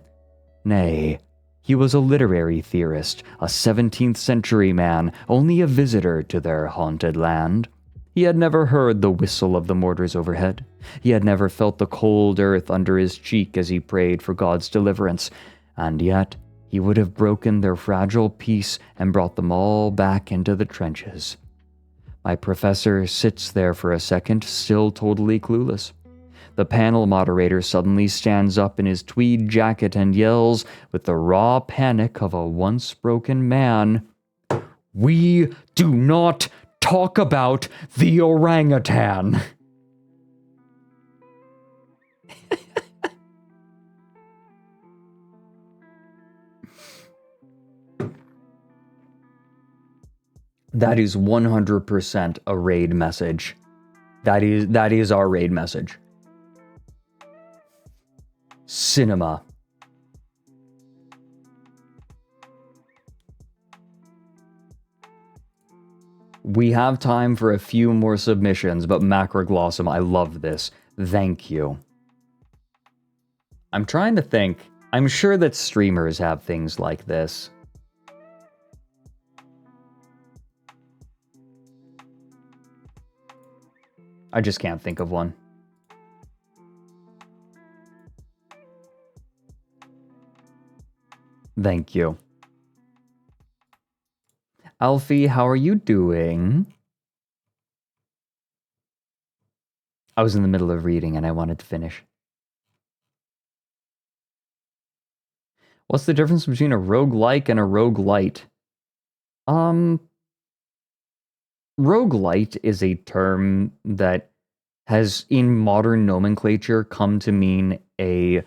Nay, he was a literary theorist, a 17th century man, only a visitor to their haunted land. He had never heard the whistle of the mortars overhead. He had never felt the cold earth under his cheek as he prayed for God's deliverance, and yet he would have broken their fragile peace and brought them all back into the trenches. My professor sits there for a second, still totally clueless. The panel moderator suddenly stands up in his tweed jacket and yells, with the raw panic of a once broken man, "We do not talk about the orangutan!" That is 100% a raid message. That is our raid message. Cinema. We have time for a few more submissions, but Macroglossum, I love this. Thank you. I'm trying to think. I'm sure that streamers have things like this. I just can't think of one. Thank you. Alfie, how are you doing? I was in the middle of reading and I wanted to finish. What's the difference between a roguelike and a roguelite? Roguelite is a term that has, in modern nomenclature, come to mean a,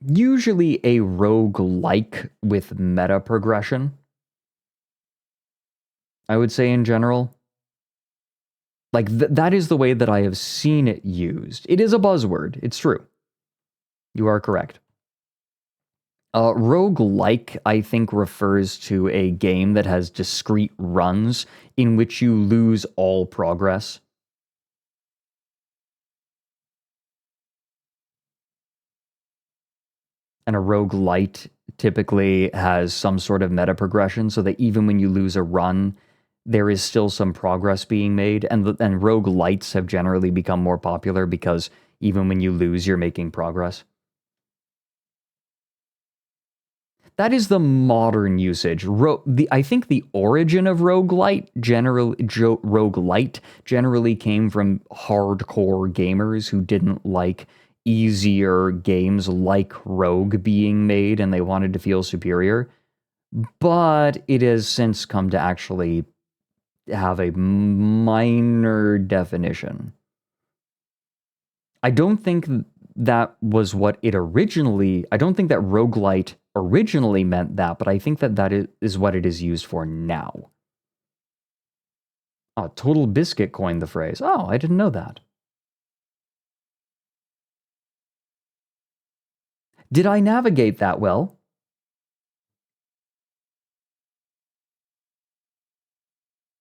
usually a roguelike with meta progression. I would say in general. Like, that is the way that I have seen it used. It is a buzzword, it's true. You are correct. Roguelike, I think, refers to a game that has discrete runs in which you lose all progress. And a roguelite typically has some sort of meta progression, so that even when you lose a run, there is still some progress being made. And roguelites have generally become more popular because even when you lose, you're making progress. That is the modern usage. I think the origin of roguelite generally came from hardcore gamers who didn't like easier games like Rogue being made and they wanted to feel superior. But it has since come to actually have a minor definition. I don't think that was what it originally... I don't think that roguelite originally meant that, but I think that is what it is used for now. Oh, Total Biscuit coined the phrase. Oh, I didn't know that. Did I navigate that well?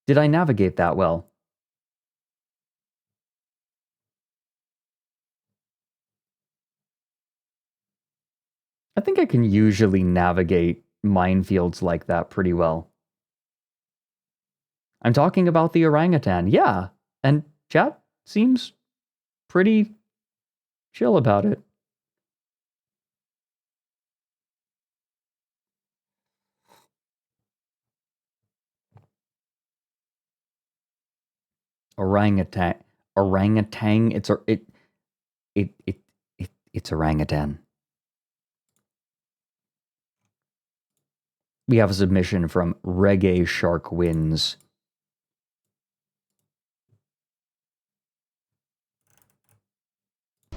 Did I navigate that well? I think I can usually navigate minefields like that pretty well. I'm talking about the orangutan, yeah. And chat seems pretty chill about it. Orangutan. It's orangutan. We have a submission from Reggae Shark Wins.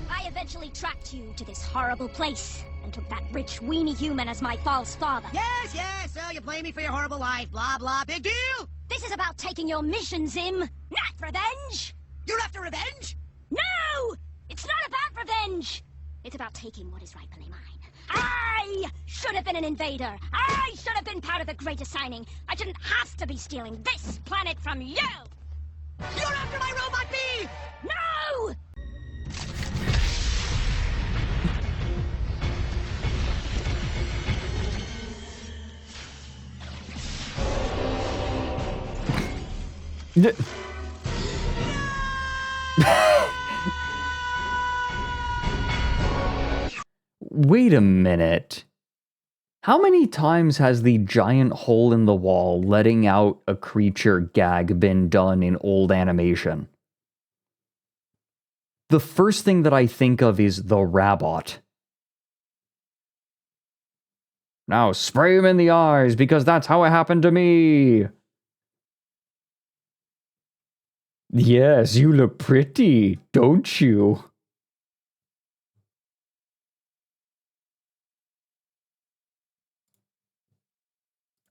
I eventually tracked you to this horrible place and took that rich weenie human as my false father. Yes, so you blame me for your horrible life, blah, blah, big deal! This is about taking your mission, Zim, not revenge! You're after revenge? No! It's not about revenge! It's about taking what is rightfully mine. I should have been an invader! I should have been part of the great assigning! I shouldn't have to be stealing this planet from you! You're after my Wait a minute. How many times has the giant hole in the wall letting out a creature gag been done in old animation? The first thing that I think of is the Rabot. Now spray him in the eyes because that's how it happened to me. Yes, you look pretty, don't you?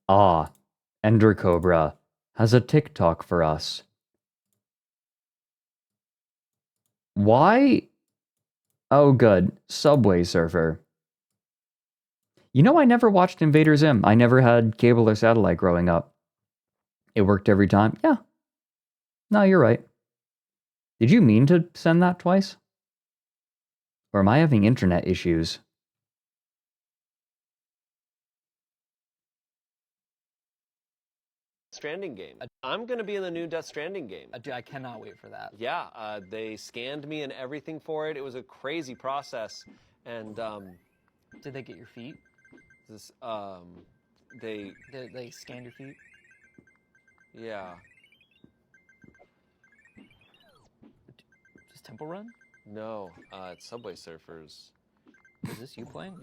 Ah, Ender Cobra has a TikTok for us. Why? Oh, good. Subway Surfer. You know, I never watched Invader Zim. I never had cable or satellite growing up. It worked every time. Yeah. No, you're right. Did you mean to send that twice? Or am I having internet issues? Stranding game. I'm going to be in the new Death Stranding game. Dude, I cannot wait for that. Yeah, they scanned me and everything for it. It was a crazy process. And, Did they get your feet? This, Did they scan your feet? Yeah. Does Temple Run? No, it's Subway Surfers. Is this you playing?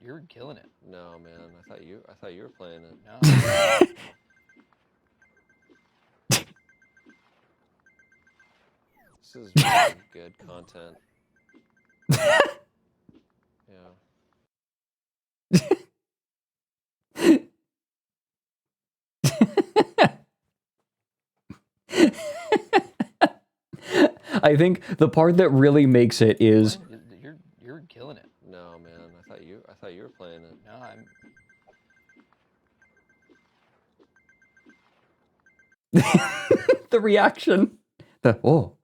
You're killing it. No, man. I thought you were playing it. No. This is really good content. Yeah. I think the part that really makes it is You're killing it. No, man. I thought you were playing it. No, I'm. the reaction. Oh.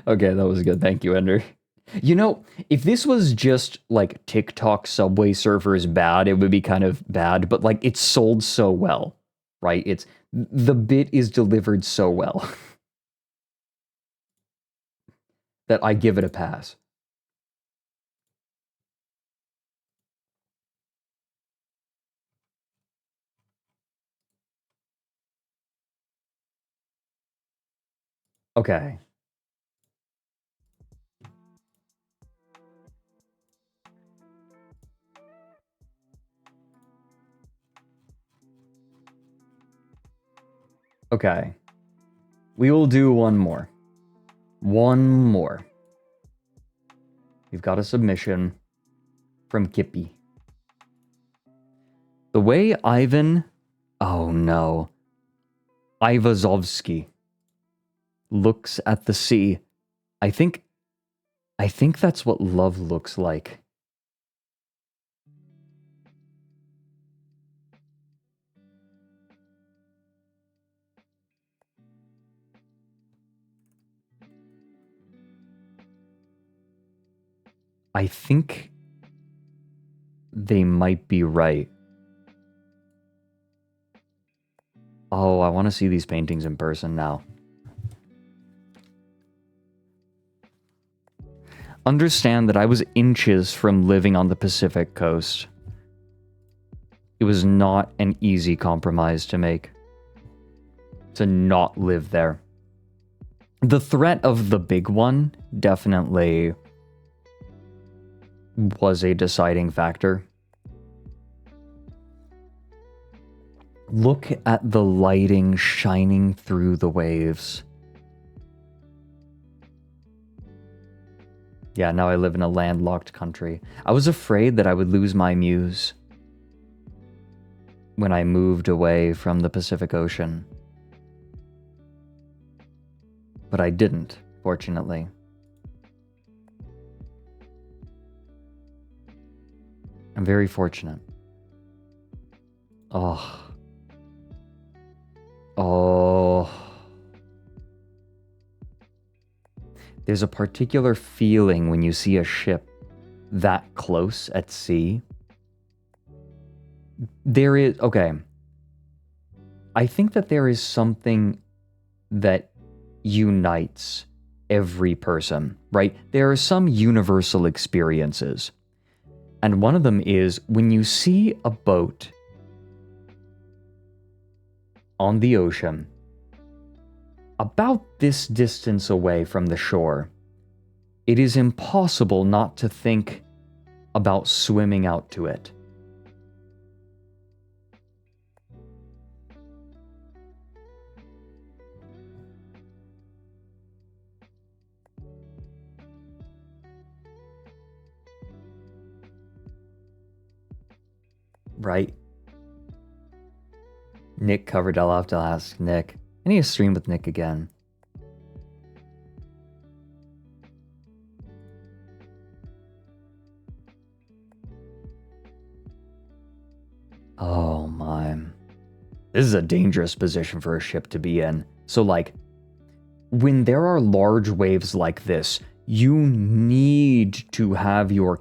Okay, that was good. Thank you, Ender. You know, if this was just like TikTok Subway Surfers bad, it would be kind of bad, but like it's sold so well, right? The bit is delivered so well that I give it a pass. Okay. Okay. We will do one more. One more. We've got a submission from Kippy. The way Ivan... Oh no. Ivazovsky looks at the sea. I think that's what love looks like. I think they might be right. Oh, I want to see these paintings in person now. Understand that I was inches from living on the Pacific coast. It was not an easy compromise to make. To not live there. The threat of the big one definitely was a deciding factor. Look at the lighting shining through the waves. Yeah, now I live in a landlocked country. I was afraid that I would lose my muse when I moved away from the Pacific Ocean. But I didn't, fortunately. I'm very fortunate. Oh. Oh. There's a particular feeling when you see a ship that close at sea. There is, okay. I think that there is something that unites every person, right? There are some universal experiences. And one of them is when you see a boat on the ocean, about this distance away from the shore, it is impossible not to think about swimming out to it. Right? Nick covered. I'll have to ask Nick. I need to stream with Nick again. Oh my. This is a dangerous position for a ship to be in. So like, when there are large waves like this, you need to have your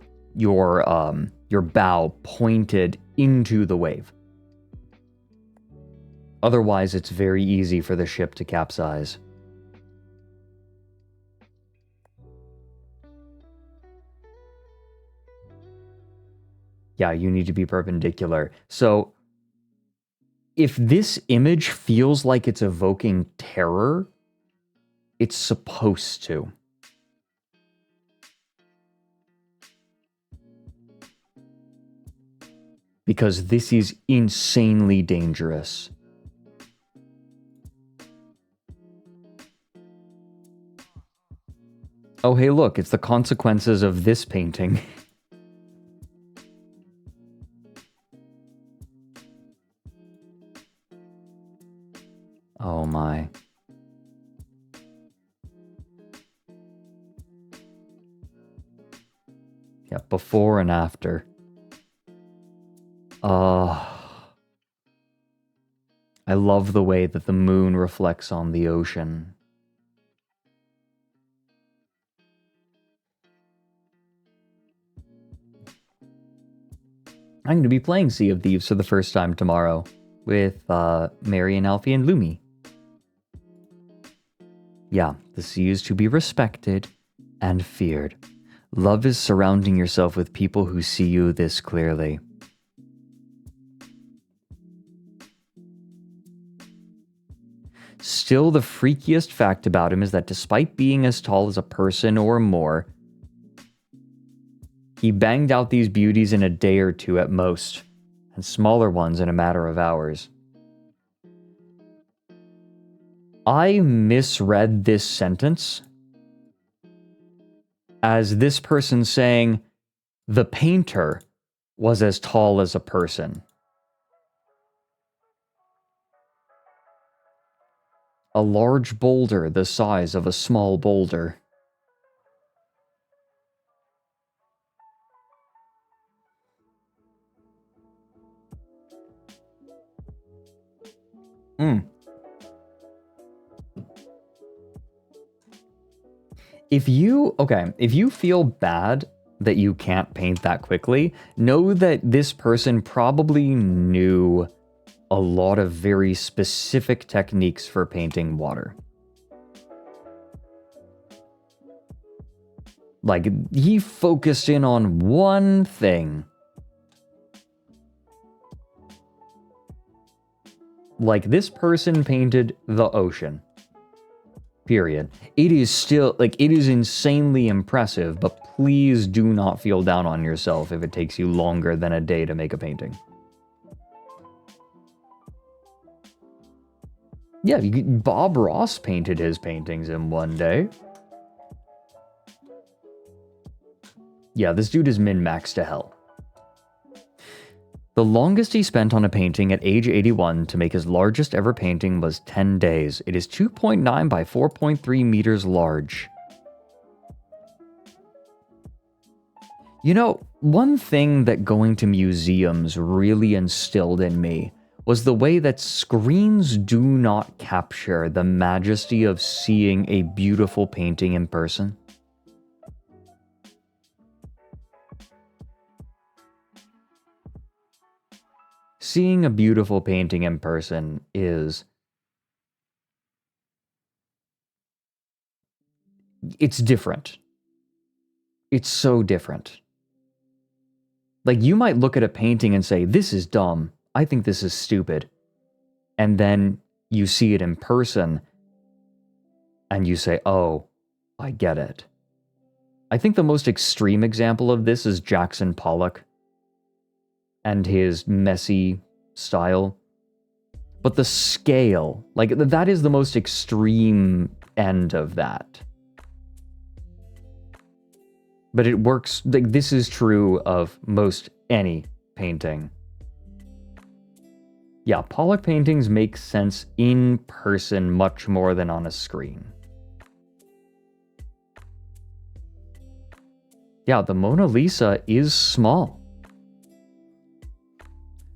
bow pointed into the wave. Otherwise, it's very easy for the ship to capsize. Yeah, you need to be perpendicular. So, if this image feels like it's evoking terror, it's supposed to. Because this is insanely dangerous. Oh, hey, look, it's the consequences of this painting. Oh my. Yeah, before and after. I love the way that the moon reflects on the ocean. I'm going to be playing Sea of Thieves for the first time tomorrow with Mary and Alfie and Lumi. Yeah, the sea is to be respected and feared. Love is surrounding yourself with people who see you this clearly. Still, the freakiest fact about him is that despite being as tall as a person or more, he banged out these beauties in a day or two at most, and smaller ones in a matter of hours. I misread this sentence as this person saying the painter was as tall as a person. A large boulder the size of a small boulder. If you feel bad that you can't paint that quickly, know that this person probably knew a lot of very specific techniques for painting water. Like, he focused in on one thing. Like, this person painted the ocean. Period. It is still, like, it is insanely impressive, but please do not feel down on yourself if it takes you longer than a day to make a painting. Yeah, Bob Ross painted his paintings in one day. Yeah, this dude is min-maxed to hell. The longest he spent on a painting at age 81 to make his largest ever painting was 10 days. It is 2.9 by 4.3 meters large. You know, one thing that going to museums really instilled in me was the way that screens do not capture the majesty of seeing a beautiful painting in person. Seeing a beautiful painting in person is... it's different. It's so different. Like, you might look at a painting and say, this is dumb. I think this is stupid. And then you see it in person and you say, oh, I get it. I think the most extreme example of this is Jackson Pollock and his messy style. But the scale, like, that is the most extreme end of that. But it works, like, this is true of most any painting. Yeah, Pollock paintings make sense in person much more than on a screen. Yeah, the Mona Lisa is small.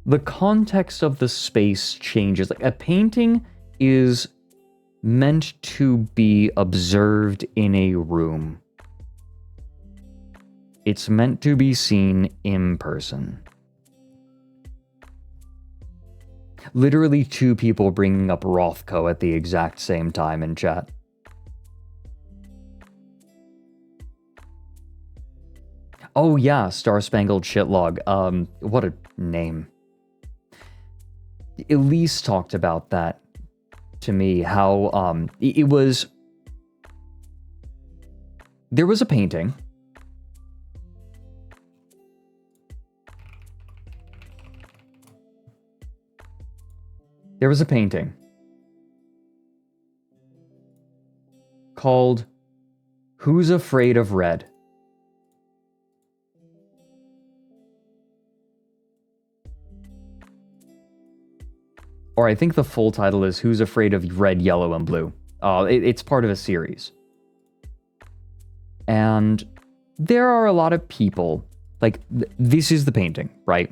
The context of the space changes. Like, a painting is meant to be observed in a room. It's meant to be seen in person. Literally 2 people bringing up Rothko at the exact same time in chat. Oh yeah, Star Spangled Shitlog. What a name. Elise talked about that to me, how it was... there was a painting. There was a painting called Who's Afraid of Red? Or I think the full title is Who's Afraid of Red, Yellow, and Blue. It's part of a series. And there are a lot of people, like, this is the painting, right?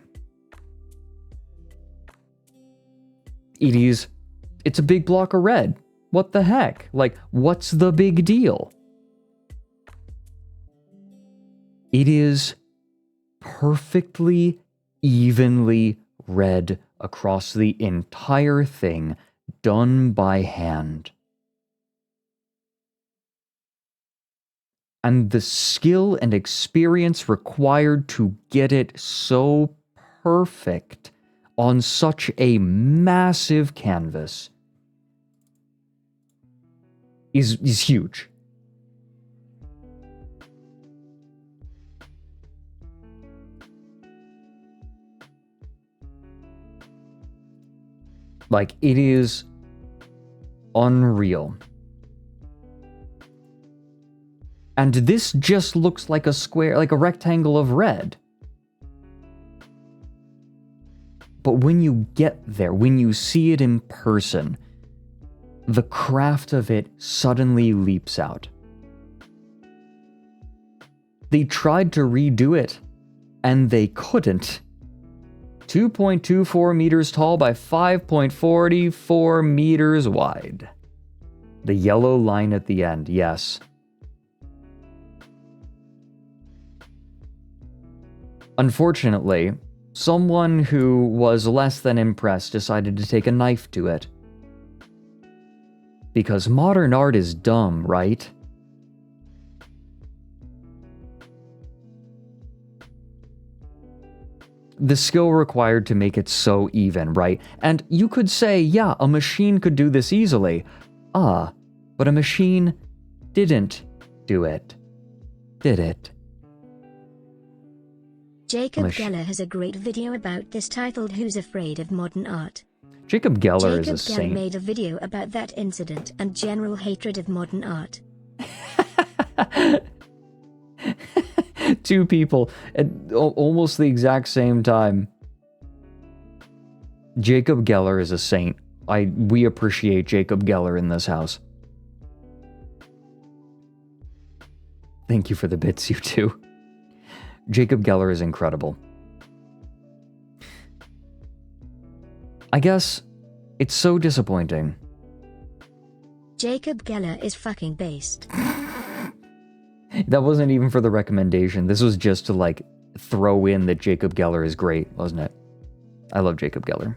It's a big block of red. What the heck? Like, what's the big deal? It is perfectly evenly red across the entire thing, done by hand. And the skill and experience required to get it so perfect on such a massive canvas is huge. Like, it is unreal. And this just looks like a square, like a rectangle of red. But when you get there, when you see it in person, the craft of it suddenly leaps out. They tried to redo it, and they couldn't. 2.24 meters tall by 5.44 meters wide. The yellow line at the end, yes. Unfortunately, someone who was less than impressed decided to take a knife to it. Because modern art is dumb, right? The skill required to make it so even, right? And you could say, yeah, a machine could do this easily. But a machine didn't do it. Did it? Jacob Geller has a great video about this titled Who's Afraid of Modern Art? Jacob Geller is a saint. Jacob Geller made a video about that incident and general hatred of modern art. 2 people at almost the exact same time. Jacob Geller is a saint. We appreciate Jacob Geller in this house. Thank you for the bits, you two. Jacob Geller is incredible. I guess it's so disappointing. Jacob Geller is fucking based. That wasn't even for the recommendation. This was just to, like, throw in that Jacob Geller is great, wasn't it? I love Jacob Geller.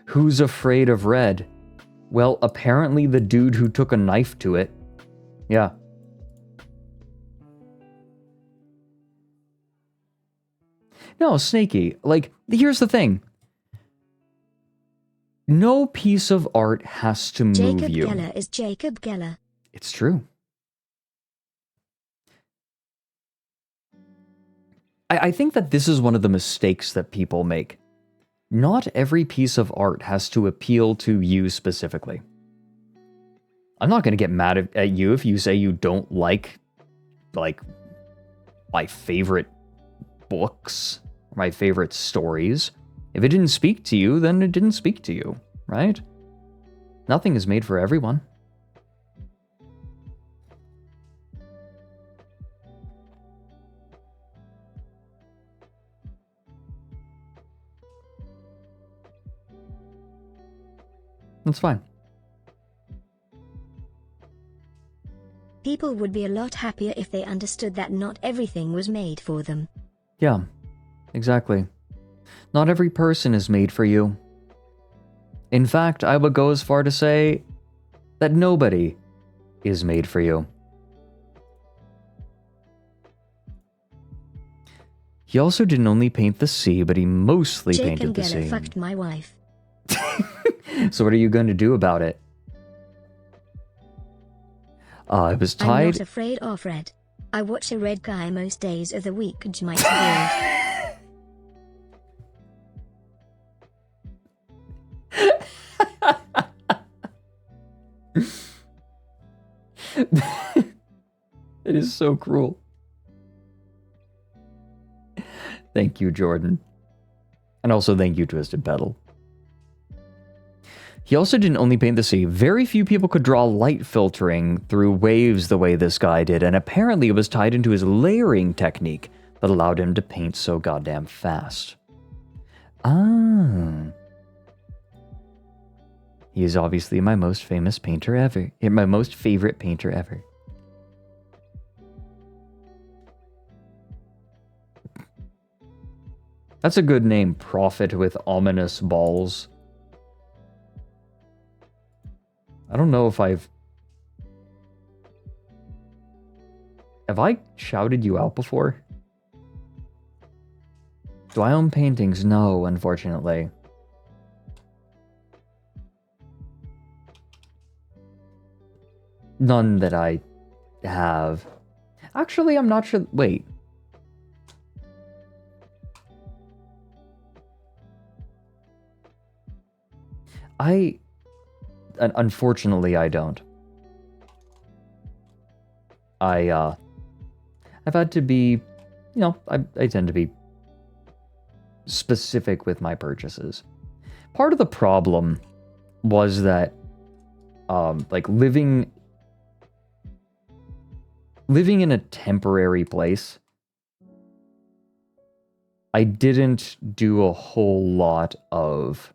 Who's afraid of red? Well, apparently the dude who took a knife to it. Yeah. No, Snaky. Like, here's the thing. No piece of art has to move Jacob you. Geller is Jacob Geller. It's true. I think that this is one of the mistakes that people make. Not every piece of art has to appeal to you specifically. I'm not going to get mad at you if you say you don't like, my favorite books, or my favorite stories. If it didn't speak to you, then it didn't speak to you, right? Nothing is made for everyone. That's fine. People would be a lot happier if they understood that not everything was made for them. Yeah, exactly. Not every person is made for you. In fact, I would go as far to say that nobody is made for you. He also didn't only paint the sea, but he mostly painted the sea. Jacob Geller fucked my wife. So what are you going to do about it? I was tied... I'm not afraid of red. I watch a red guy most days of the week. My It is so cruel. Thank you, Jordan. And also thank you, Twisted Petal. He also didn't only paint the sea. Very few people could draw light filtering through waves the way this guy did, and apparently it was tied into his layering technique that allowed him to paint so goddamn fast. Ah. He is obviously my most famous painter ever. My most favorite painter ever. That's a good name, Prophet with Ominous Balls. I don't know if Have I shouted you out before? Do I own paintings? No, unfortunately. None that I have. Actually, I'm not sure. Wait. Unfortunately, I don't. I've had to be, I tend to be specific with my purchases. Part of the problem was that, living in a temporary place, I didn't do a whole lot of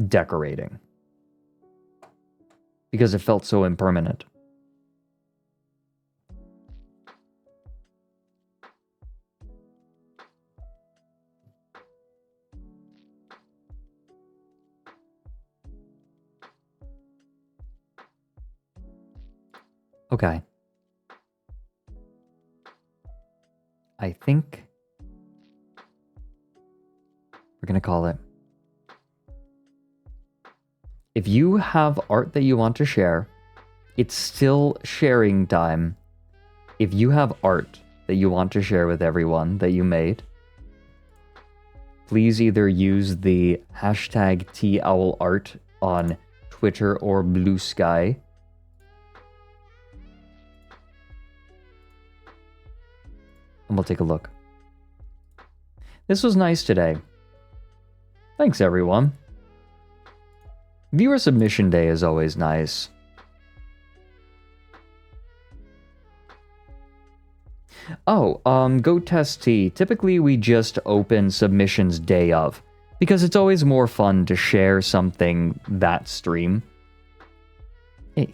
decorating because it felt so impermanent. Okay. I think we're gonna call it. If you have art that you want to share, it's still sharing time. If you have art that you want to share with everyone that you made, please either use the hashtag #TOWLArt on Twitter or Blue Sky. And we'll take a look. This was nice today. Thanks, everyone. Viewer submission day is always nice. Oh, go test T. Typically, we just open submissions day of, because it's always more fun to share something that stream. Hey.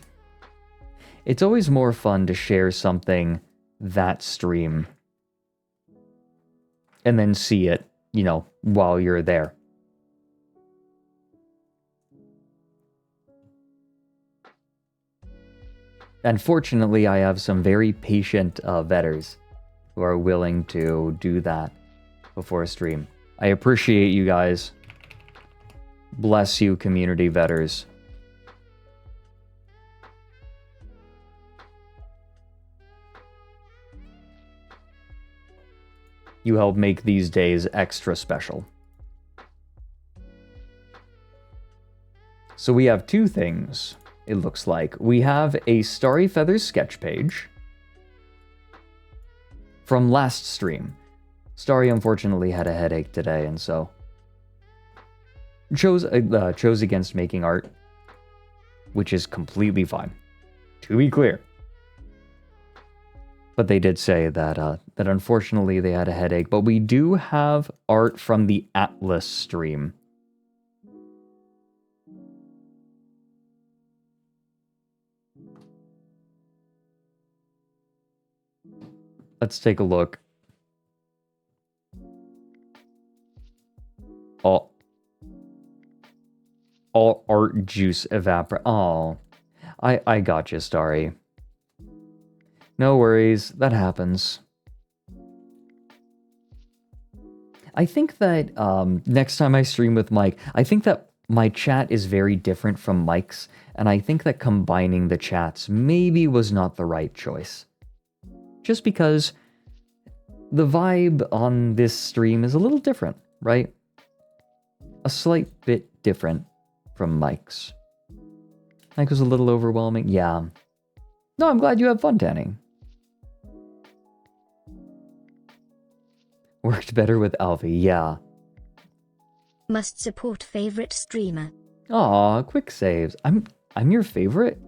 It's always more fun to share something that stream and then see it, you know, while you're there. And fortunately, I have some very patient vetters who are willing to do that before a stream. I appreciate you guys. Bless you, community vetters. You help make these days extra special. So we have two things, it looks like. We have a Starry Feathers sketch page from last stream. Starry unfortunately had a headache today, and so chose against making art, which is completely fine, to be clear. But they did say that that unfortunately they had a headache. But we do have art from the Atlas stream. Let's take a look. All art juice evaporate. Oh, I got you, Starry. No worries, that happens. I think that next time I stream with Mike, I think that my chat is very different from Mike's, and I think that combining the chats maybe was not the right choice. Just because the vibe on this stream is a little different, right? A slight bit different from Mike's. Mike was a little overwhelming, yeah. No, I'm glad you have fun tanning. Worked better with Alfie, yeah. Must support favorite streamer. Aw, quick saves. I'm your favorite?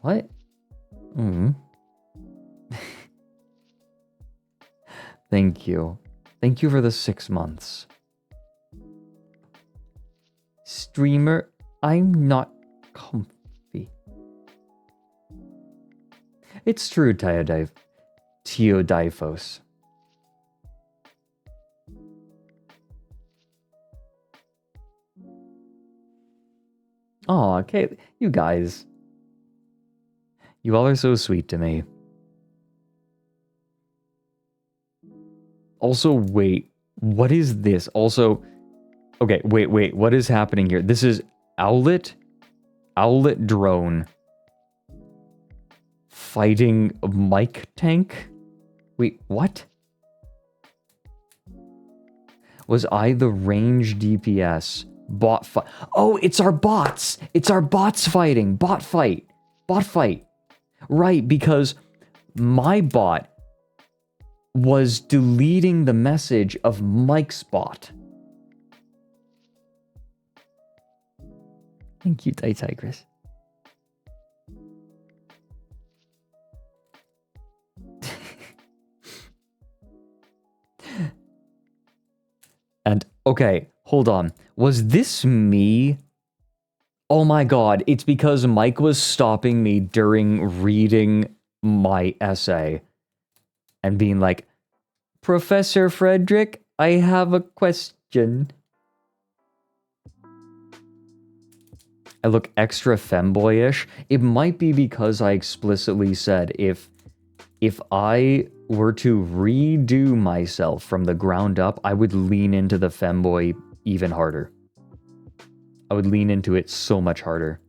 What? Thank you. Thank you for the 6 months. Streamer, I'm not comfy. It's true, Teodifos. Aw, okay, you guys. You all are so sweet to me. Also, wait, what is this? Also, okay, wait, what is happening here? This is Owlet drone fighting a mic tank? Wait, what? Was I the range DPS? Bot fight. Oh, it's our bots. It's our bots fighting. Bot fight. Right, because my bot was deleting the message of Mike's bot. Thank you, Tigress. And, okay, hold on. Was this me? Oh my god, it's because Mike was stopping me during reading my essay and being like, Professor Fredrik, I have a question. I look extra femboyish. It might be because I explicitly said if I were to redo myself from the ground up, I would lean into the femboy even harder. I would lean into it so much harder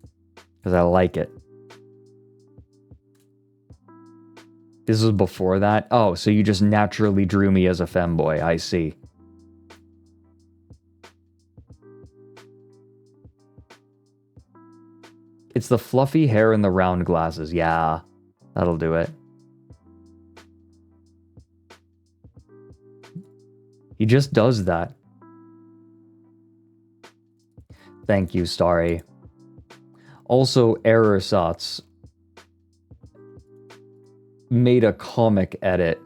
because I like it. This was before that? Oh, so you just naturally drew me as a femboy. I see. It's the fluffy hair and the round glasses. Yeah, that'll do it. He just does that. Thank you, Starry. Also, error sots. made a comic edit.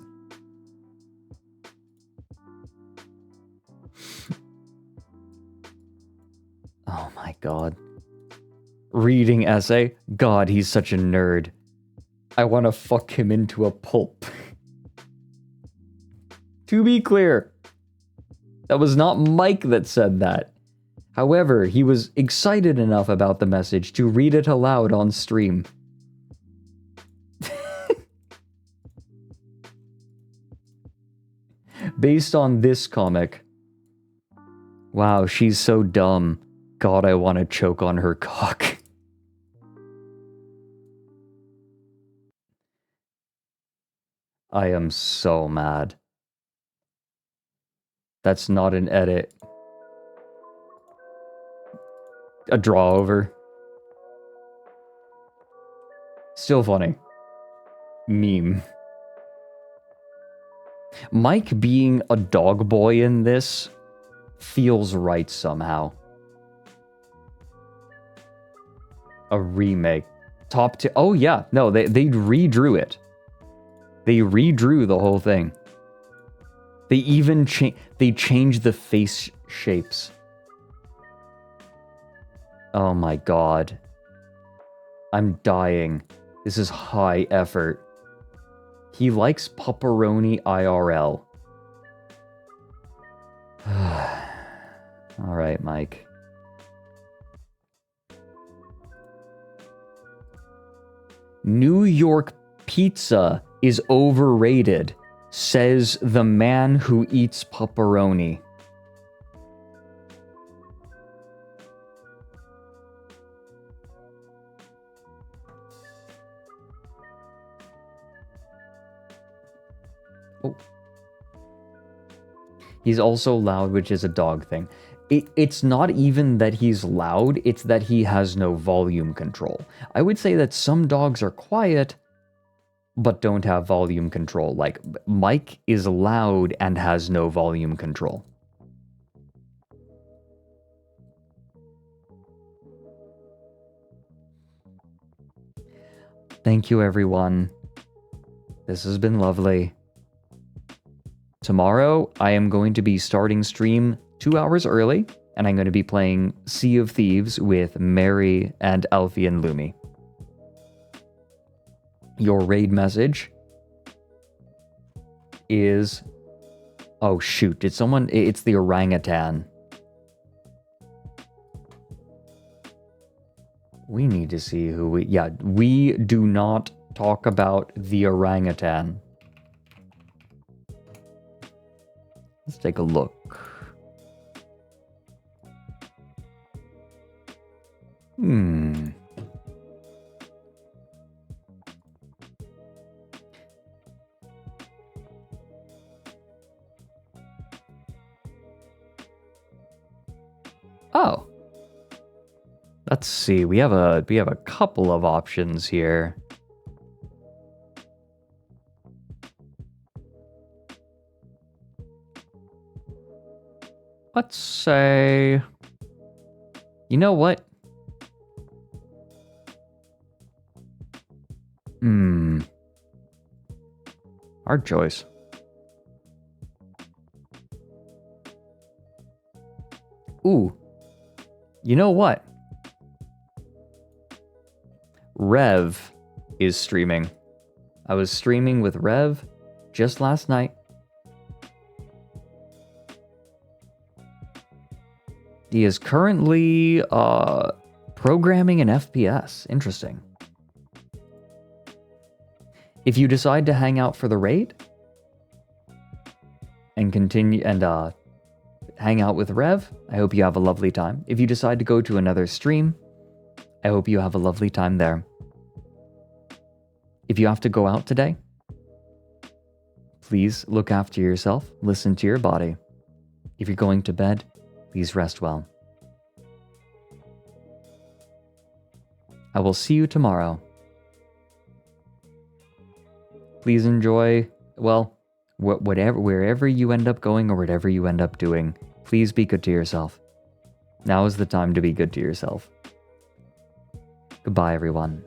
Oh my god. Reading essay? God, he's such a nerd. I want to fuck him into a pulp. To be clear, that was not Mike that said that. However, he was excited enough about the message to read it aloud on stream. Based on this comic. Wow, she's so dumb. God, I want to choke on her cock. I am so mad. That's not an edit. A draw over. Still funny. Meme. Mike being a dog boy in this feels right somehow. A remake. Top 2. Oh yeah, no, they redrew it. They redrew the whole thing. They even changed the face shapes. Oh my god. I'm dying. This is high effort. He likes pepperoni IRL. Alright, Mike. New York pizza is overrated, says the man who eats pepperoni. Oh. He's also loud, which is a dog thing. It's not even that he's loud, it's that he has no volume control. I would say that some dogs are quiet, but don't have volume control. Like, Mike is loud and has no volume control. Thank you, everyone. This has been lovely. Tomorrow, I am going to be starting stream 2 hours early, and I'm going to be playing Sea of Thieves with Mary and Alfie and Lumi. Your raid message is... Oh shoot, did someone... It's the orangutan. We need to see who we... Yeah, we do not talk about the orangutan. Let's take a look. Oh. Let's see. We have a couple of options here. Let's say... You know what? Hard choice. Ooh. You know what? Rev is streaming. I was streaming with Rev just last night. He is currently programming an FPS. Interesting. If you decide to hang out for the raid and continue and hang out with Rev, I hope you have a lovely time. If you decide to go to another stream, I hope you have a lovely time there. If you have to go out today, please look after yourself, listen to your body. If you're going to bed, please rest well. I will see you tomorrow. Please enjoy, well, wherever you end up going or whatever you end up doing, please be good to yourself. Now is the time to be good to yourself. Goodbye, everyone.